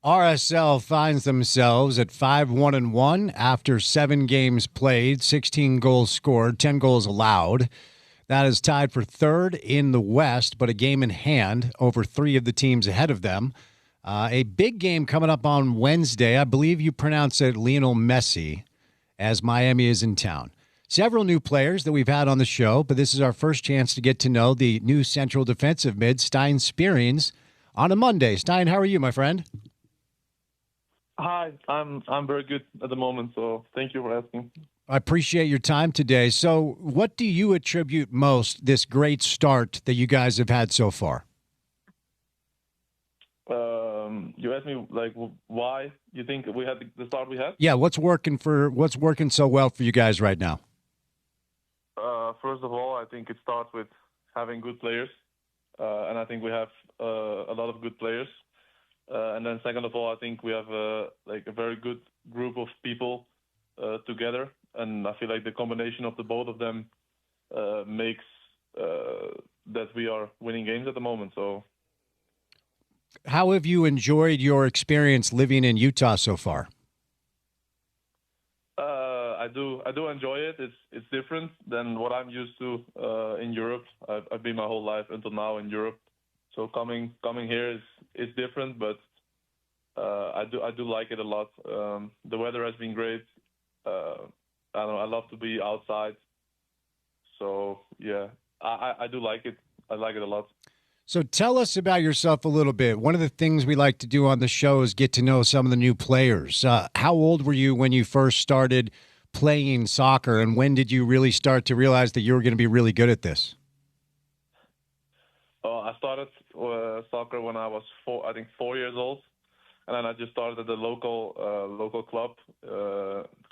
RSL finds themselves at 5-1-1 after 7 games played, 16 goals scored, 10 goals allowed. That is tied for third in the West, but a game in hand over 3 of the teams ahead of them. A big game coming up on Wednesday. I believe you pronounce it Lionel Messi, as Miami is in town. Several new players that we've had on the show, but this is our first chance to get to know the new central defensive mid, Stein Spearings, on a Monday. Stein, how are you, my friend? Hi, I'm very good at the moment, so thank you for asking. I appreciate your time today. So what do you attribute most this great start that you guys have had so far? You asked me like why you think we had the start we had? Yeah, what's working so well for you guys right now? First of all, I think it starts with having good players, and I think we have a lot of good players. And then second of all, I think we have a very good group of people together, and I feel like the combination of the both of them makes that we are winning games at the moment. So, how have you enjoyed your experience living in Utah so far? I do enjoy it. It's different than what I'm used to in Europe. I've been my whole life until now in Europe. So coming here is different, but I do like it a lot. The weather has been great. I love to be outside. So yeah, I do like it. I like it a lot. So tell us about yourself a little bit. One of the things we like to do on the show is get to know some of the new players. How old were you when you first started playing soccer, and when did you really start to realize that you were going to be really good at this? I started soccer when I was 4 years old, and then I just started at the local club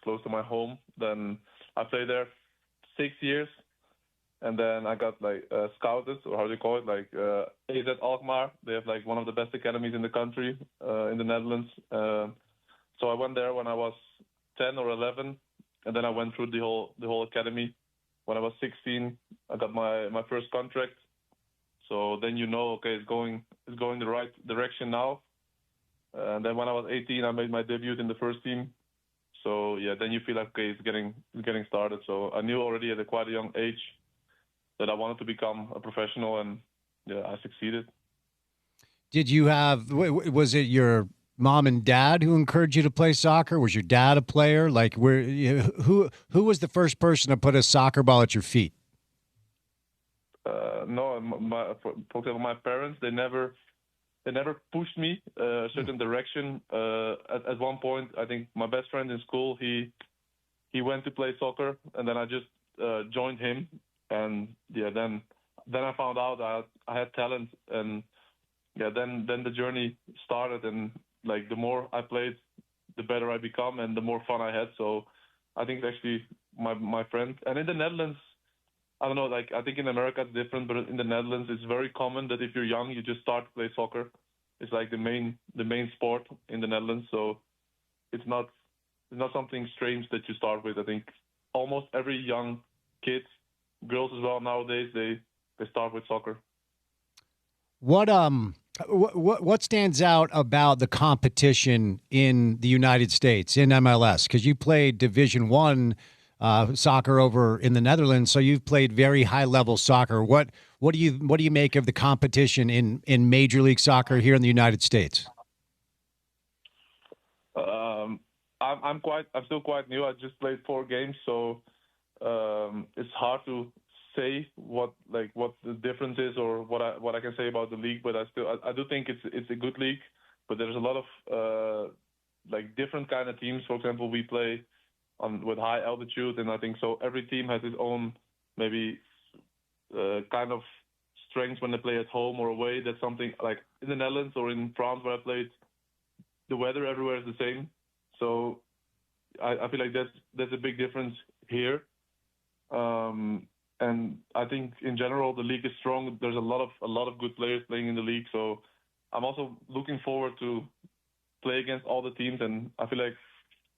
close to my home. Then I played there 6 years, and then I got scouted, or how do you call it, AZ Alkmaar. They have one of the best academies in the country, in the Netherlands. So I went there when I was 10 or 11, and then I went through the whole academy. When I was 16, I got my first contract. So then okay, it's going the right direction now. And then when I was 18, I made my debut in the first team. So yeah, then you feel like okay, it's getting started. So I knew already at quite a young age that I wanted to become a professional, and yeah, I succeeded. Did you was it your mom and dad who encouraged you to play soccer? Was your dad a player? Who was the first person to put a soccer ball at your feet? No, for example, my parents, they never pushed me a certain direction. At one point, I think my best friend in school, he went to play soccer, and then I just joined him. And yeah, then I found out I had talent, and yeah, then the journey started. And the more I played, the better I become, and the more fun I had. So I think it's actually my friend. And in the Netherlands, I don't know, I think in America it's different, but in the Netherlands it's very common that if you're young, you just start to play soccer. It's the main sport in the Netherlands. So it's not something strange that you start with. I think almost every young kid, girls as well nowadays, they start with soccer. What stands out about the competition in the United States in MLS? Because you played Division I soccer over in the Netherlands, so you've played very high level soccer. What do you make of the competition in Major League Soccer here in the United States? I'm still quite new. I just played 4 games, so it's hard to say what the difference is or what I can say about the league. But I do think it's a good league. But there's a lot of different kind of teams. For example, we play with high altitude, and I think so every team has its own maybe kind of strengths when they play at home or away. That's something like in the Netherlands or in France where I played, the weather everywhere is the same. So I feel like that's a big difference here. And I think in general the league is strong. There's a lot of good players playing in the league. So I'm also looking forward to play against all the teams, and I feel like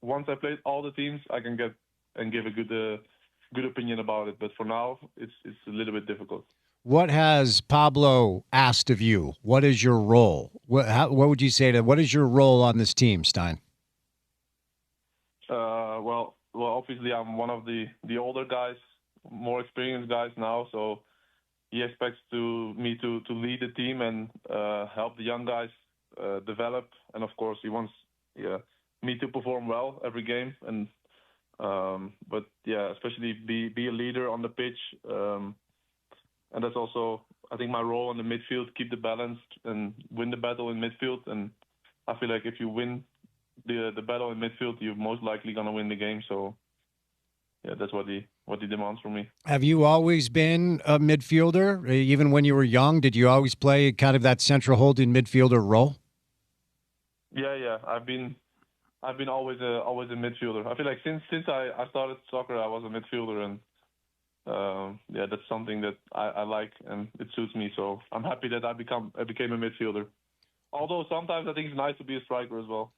once I played all the teams, I can get and give a good opinion about it. But for now, it's a little bit difficult. What has Pablo asked of you? What is your role? What would you say what is your role on this team, Stein? Well, obviously I'm one of the older guys, more experienced guys now. So he expects me to lead the team and help the young guys develop. And of course, he wants me to perform well every game. And but yeah, especially be a leader on the pitch. And that's also, I think, my role in the midfield: keep the balance and win the battle in midfield. And I feel like if you win the battle in midfield, you're most likely gonna win the game. So yeah, that's what he demands from me. Have you always been a midfielder? Even when you were young, did you always play kind of that central holding midfielder role? Yeah. I've been always a midfielder. I feel like since I started soccer, I was a midfielder, and yeah, that's something that I like and it suits me. So I'm happy that I became a midfielder. Although sometimes I think it's nice to be a striker as well.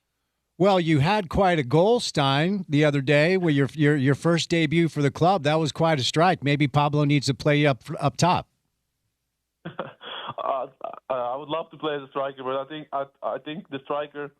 Well, you had quite a goal, Stein, the other day with your first debut for the club. That was quite a strike. Maybe Pablo needs to play up top. I would love to play as a striker, but I think the striker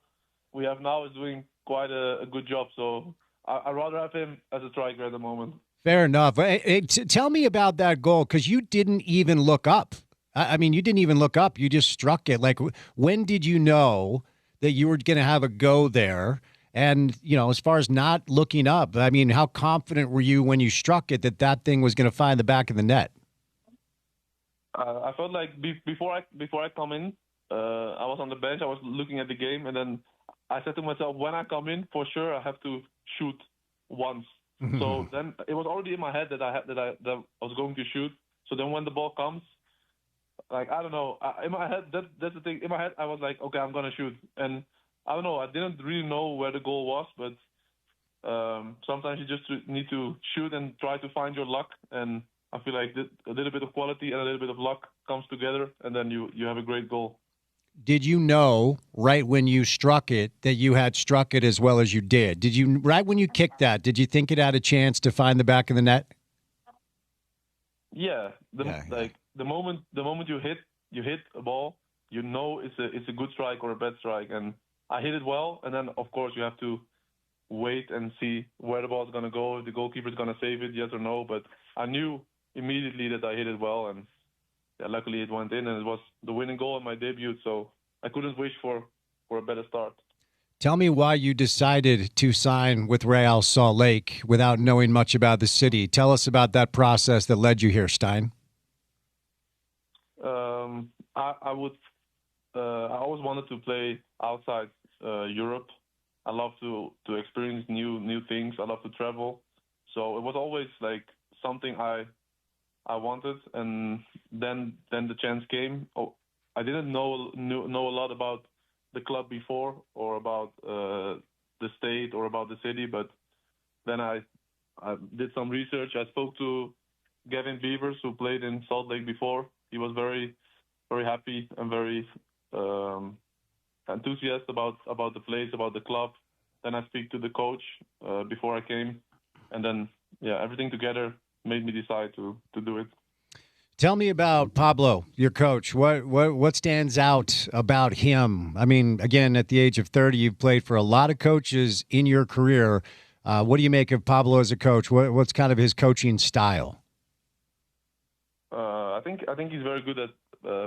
we have now is doing quite a good job. So I'd rather have him as a striker at the moment. Fair enough. Hey, tell me about that goal, because you didn't even look up. I mean, you didn't even look up. You just struck it. Like, when did you know that you were going to have a go there? And, as far as not looking up, I mean, how confident were you when you struck it that thing was going to find the back of the net? I felt like before I come in, I was on the bench. I was looking at the game, and then I said to myself, when I come in, for sure I have to shoot once. So then it was already in my head that I was going to shoot. So then when the ball comes, like, I don't know, in my head, that's the thing. In my head, I was like, okay, I'm gonna shoot, and I don't know, I didn't really know where the goal was, but sometimes you just need to shoot and try to find your luck. And I feel like a little bit of quality and a little bit of luck comes together, and then you have a great goal. Did you know right when you struck it that you had struck it as well as you did? Did you, right when you kicked that, did you think it had a chance to find the back of the net? Yeah. The moment you hit a ball, it's a good strike or a bad strike, and I hit it well. And then of course you have to wait and see where the ball is going to go, if the goalkeeper is going to save it, yes or no. But I knew immediately that I hit it well, and yeah, luckily it went in, and it was the winning goal in my debut, so I couldn't wish for a better start. Tell me why you decided to sign with Real Salt Lake without knowing much about the city. Tell us about that process that led you here, Stein. I always wanted to play outside Europe. I love to experience new things. I love to travel. So it was always like something I wanted, and then the chance came. Oh, I didn't know a lot about the club before, or about the state, or about the city, but then I did some research. I spoke to Gavin Beavers, who played in Salt Lake before. He was very, very happy and very enthusiastic about the place, about the club. Then I speak to the coach before I came, and then everything together made me decide to do it. Tell me about Pablo, your coach. What stands out about him? I mean, again, at the age of 30, you've played for a lot of coaches in your career. What do you make of Pablo as a coach? What's kind of his coaching style? I think he's very good at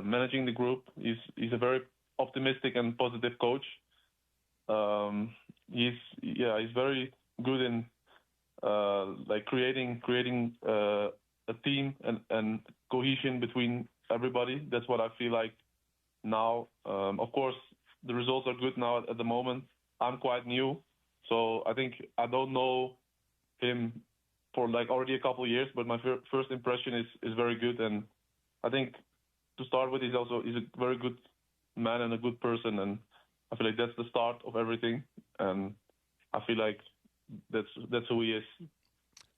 managing the group. He's a very optimistic and positive coach. He's very good in creating a team and cohesion between everybody. That's what I feel like now. Of course, the results are good now at the moment. I'm quite new, so I think I don't know him for like already a couple of years, but my first impression is very good. And I think to start with, he's a very good man and a good person, and I feel like that's the start of everything. And I feel like that's who he is. I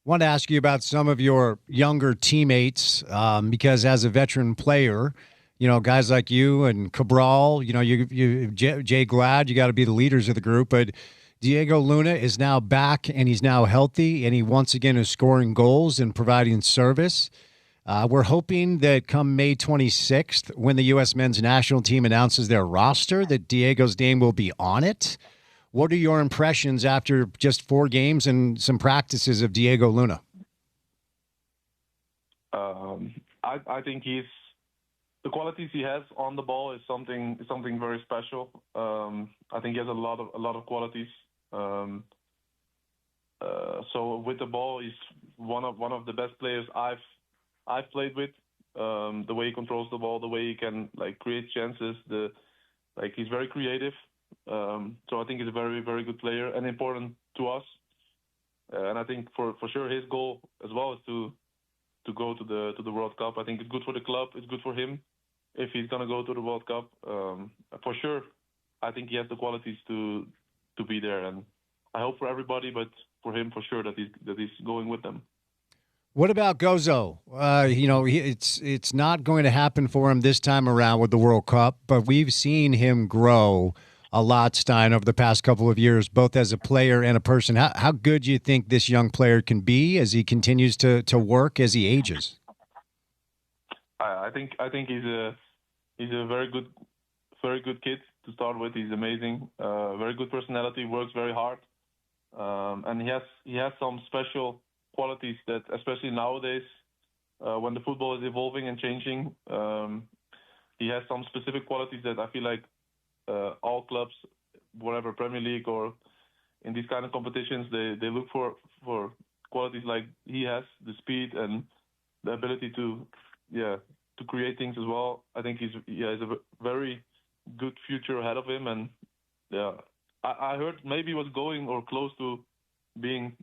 want to ask you about some of your younger teammates, because as a veteran player, guys like you and Cabral, Jay Glad, you got to be the leaders of the group. But Diego Luna is now back, and he's now healthy, and he once again is scoring goals and providing service. We're hoping that come May 26th, when the U.S. men's national team announces their roster, that Diego's name will be on it. What are your impressions after just 4 games and some practices of Diego Luna? I think the qualities he has on the ball is something very special. I think he has a lot of qualities. So with the ball, he's one of the best players I've played with. The way he controls the ball, the way he can create chances, he's very creative. So I think he's a very, very good player and important to us. And I think for sure his goal as well is to go to the World Cup. I think it's good for the club. It's good for him if he's gonna go to the World Cup. For sure, I think he has the qualities to be there, and I hope for everybody, but for him for sure that he's going with them. What about Gozo? It's not going to happen for him this time around with the World Cup, but we've seen him grow a lot, Stein, over the past couple of years, both as a player and a person. How good do you think this young player can be as he continues to work as he ages? I think he's a very good kid to start with. He's amazing, very good personality, works very hard, and he has some special qualities that, especially nowadays, when the football is evolving and changing, he has some specific qualities that I feel like all clubs, whatever, Premier League or in these kind of competitions, they look for qualities like he has, the speed and the ability to create things as well. I think he's a very good future ahead of him, and I heard maybe he was going or close to being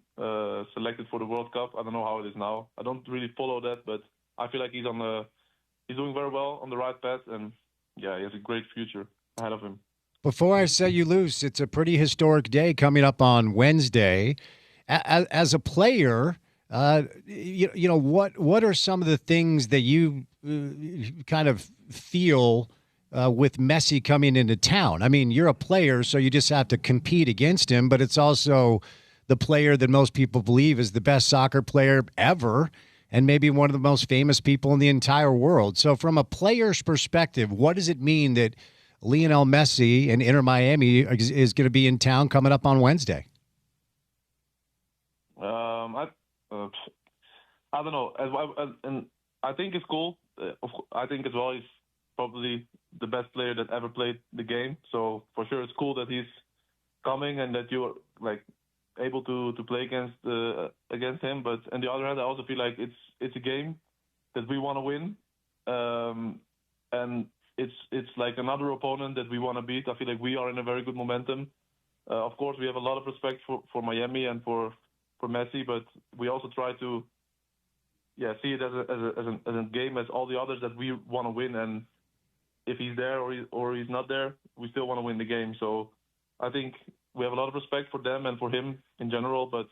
selected for the World Cup. I don't know how it is now. I don't really follow that, but I feel like he's doing very well on the right path, and he has a great future ahead of him. Before I set you loose, it's a pretty historic day coming up on Wednesday. As a player, what are some of the things that you kind of feel with Messi coming into town? I mean, you're a player, so you just have to compete against him, but it's also the player that most people believe is the best soccer player ever and maybe one of the most famous people in the entire world. So from a player's perspective, what does it mean that Lionel Messi and Inter Miami is going to be in town coming up on Wednesday? I don't know. And I think it's cool. I think as well he's probably the best player that ever played the game. So for sure it's cool that he's coming and that you're able to play against him. But on the other hand, I also feel like it's a game that we want to win, and it's like another opponent that we want to beat. I feel like we are in a very good momentum. Of course, we have a lot of respect for Miami and for Messi, but we also try to see it as a game as all the others that we want to win. And if he's there or he's not there, we still want to win the game. So I think we have a lot of respect for them and for him in general, but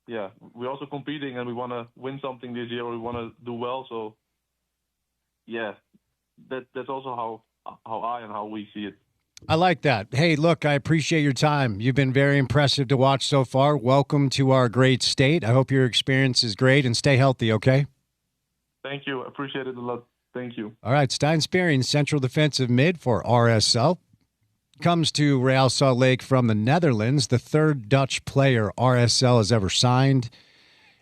we're also competing and we want to win something this year, or we want to do well. So that's also how I and how we see it. I like that. Hey, look, I appreciate your time. You've been very impressive to watch so far. Welcome to our great state. I hope your experience is great, and stay healthy, okay? Thank you. Appreciate it a lot. Thank you. All right, Stein Spearing, central defensive mid for RSL. Comes to Real Salt Lake from the Netherlands, the third Dutch player RSL has ever signed.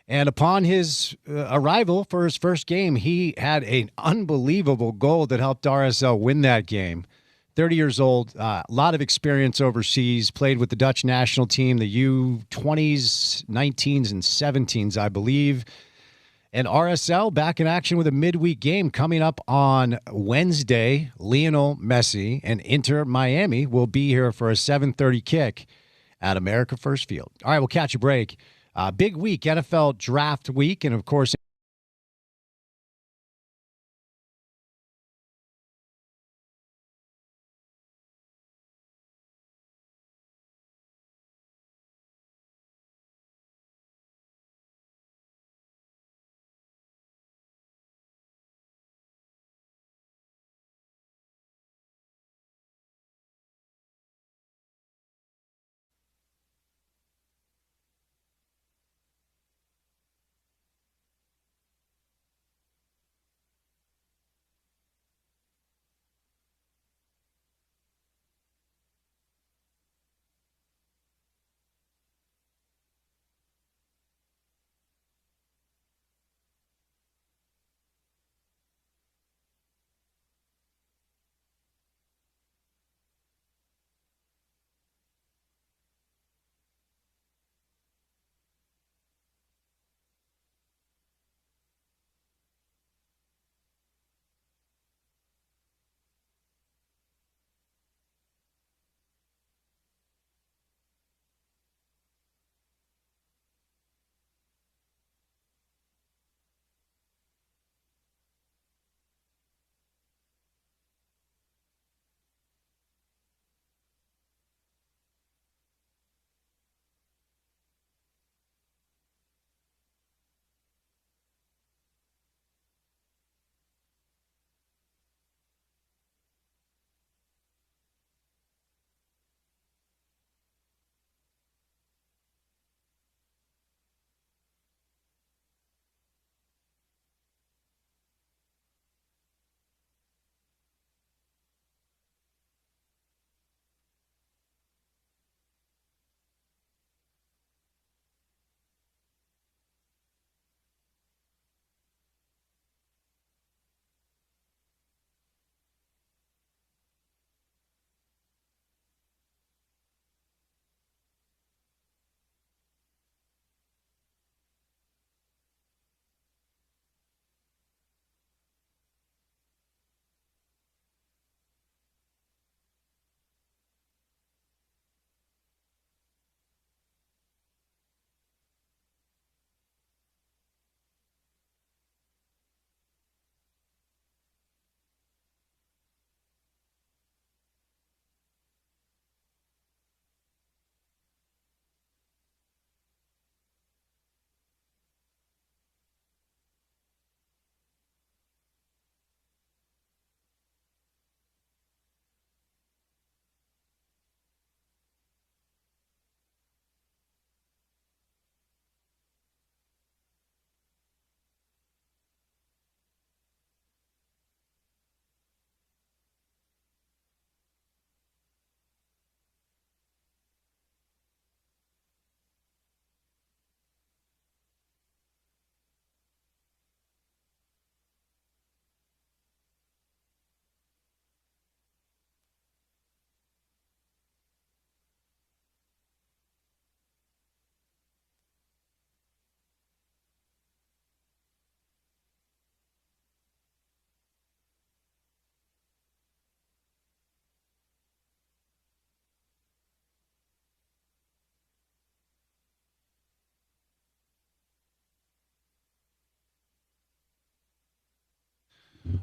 And upon his arrival for his first game, he had an unbelievable goal that helped RSL win that game. 30 years old, a lot of experience overseas, played with the Dutch national team, the U20s, 19s, and 17s, I believe. And RSL back in action with a midweek game coming up on Wednesday. Lionel Messi and Inter Miami will be here for a 7:30 kick at America First Field. All right, we'll catch a break. Big week, NFL draft week, and of course,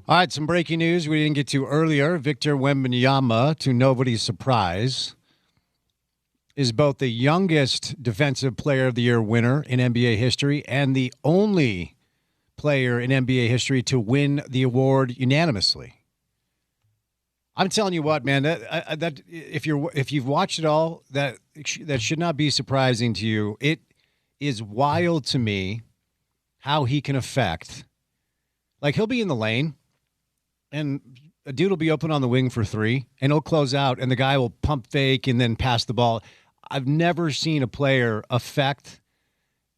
All right, some breaking news we didn't get to earlier. Victor Wembanyama, to nobody's surprise, is both the youngest Defensive Player of the Year winner in NBA history and the only player in NBA history to win the award unanimously. I'm telling you what, man, that if you've watched it all, that should not be surprising to you. It is wild to me how he can affect. Like, he'll be in the lane, and a dude will be open on the wing for three, and he'll close out, and the guy will pump fake and then pass the ball. I've never seen a player affect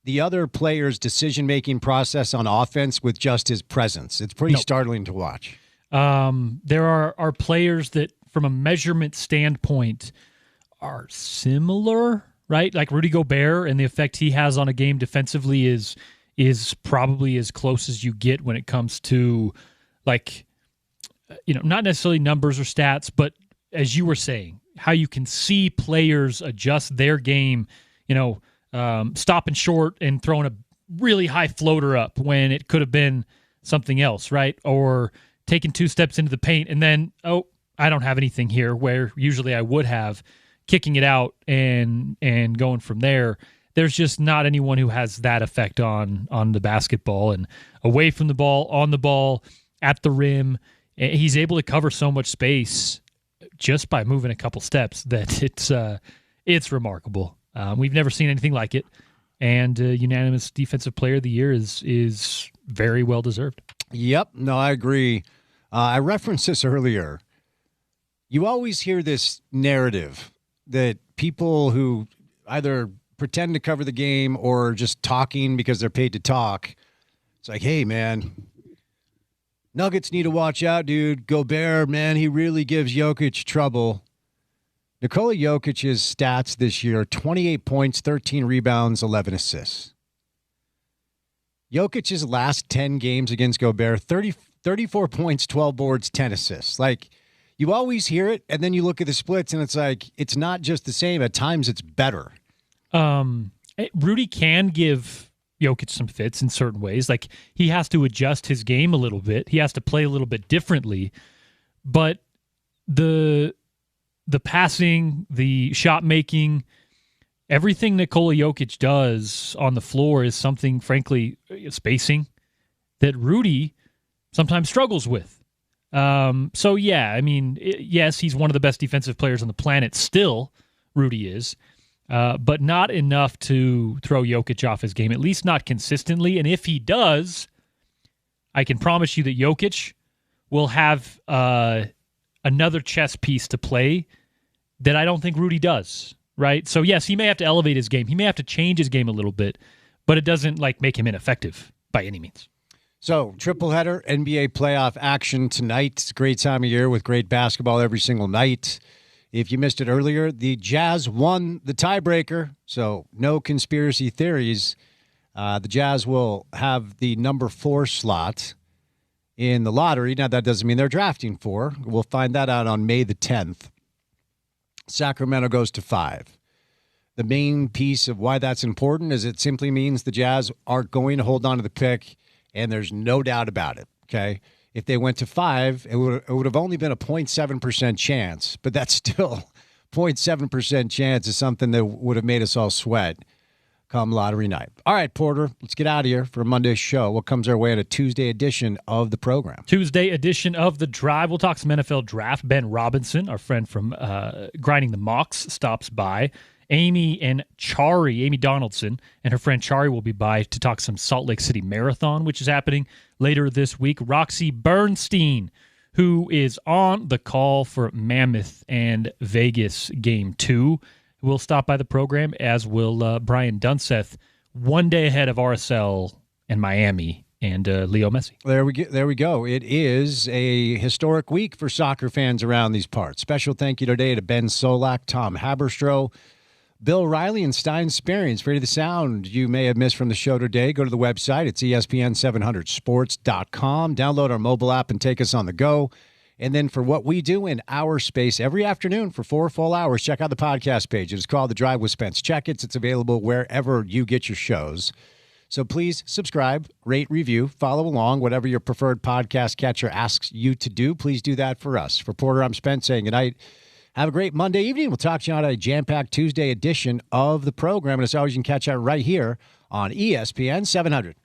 the other player's decision-making process on offense with just his presence. It's pretty startling to watch. There are players that, from a measurement standpoint, are similar, right? Like Rudy Gobert, and the effect he has on a game defensively is probably as close as you get when it comes to, like, not necessarily numbers or stats, but as you were saying, how you can see players adjust their game, stopping short and throwing a really high floater up when it could have been something else, right? Or taking 2 steps into the paint and then, I don't have anything here, where usually I would have, kicking it out and going from there. There's just not anyone who has that effect on the basketball, and away from the ball, on the ball, at the rim. He's able to cover so much space just by moving a couple steps that it's remarkable. We've never seen anything like it, and unanimous Defensive Player of the Year is very well deserved. Yep, no, I agree. I referenced this earlier. You always hear this narrative that people who either pretend to cover the game or just talking because they're paid to talk, it's like, hey, man, Nuggets need to watch out, dude. Gobert, man, he really gives Jokic trouble. Nikola Jokic's stats this year: 28 points, 13 rebounds, 11 assists. Jokic's last 10 games against Gobert: 34 points, 12 boards, 10 assists. Like, you always hear it, and then you look at the splits, and it's like, it's not just the same. At times, it's better. Rudy can give Jokic some fits in certain ways. Like, he has to adjust his game a little bit. He has to play a little bit differently. But the passing, the shot making, everything Nikola Jokic does on the floor is something, frankly, spacing, that Rudy sometimes struggles with. So, yeah, I mean, yes, he's one of the best defensive players on the planet still, Rudy is, but not enough to throw Jokic off his game, at least not consistently. And if he does, I can promise you that Jokic will have another chess piece to play that I don't think Rudy does, right? So, yes, he may have to elevate his game. He may have to change his game a little bit, but it doesn't, make him ineffective by any means. So, triple header, NBA playoff action tonight. It's a great time of year with great basketball every single night. If you missed it earlier, the Jazz won the tiebreaker, so no conspiracy theories. The Jazz will have the number 4 slot in the lottery. Now, that doesn't mean they're drafting 4. We'll find that out on May the 10th. Sacramento goes to 5. The main piece of why that's important is it simply means the Jazz are going to hold on to the pick, and there's no doubt about it, okay? If they went to 5, it would have only been a 0.7% chance, but that's still 0.7% chance is something that would have made us all sweat come lottery night. All right, Porter, let's get out of here for a Monday show. What comes our way on a Tuesday edition of the program? Tuesday edition of The Drive. We'll talk some NFL draft. Ben Robinson, our friend from Grinding the Mocks, stops by. Amy Donaldson, and her friend Chari will be by to talk some Salt Lake City Marathon, which is happening later this week. Roxy Bernstein, who is on the call for Mammoth and Vegas Game 2, will stop by the program, as will Brian Dunseth, one day ahead of RSL and Miami and Leo Messi. There we go. It is a historic week for soccer fans around these parts. Special thank you today to Ben Solak, Tom Haberstroh, Bill Riley, and Stein Sperrings. For the sound you may have missed from the show today, go to the website. It's ESPN700sports.com. Download our mobile app and take us on the go. And then for what we do in our space every afternoon for 4 full hours, check out the podcast page. It is called The Drive with Spence Checketts. It's available wherever you get your shows. So please subscribe, rate, review, follow along, whatever your preferred podcast catcher asks you to do. Please do that for us. For Porter, I'm Spence saying good night. Have a great Monday evening. We'll talk to you on a jam-packed Tuesday edition of the program. And as always, you can catch that right here on ESPN 700.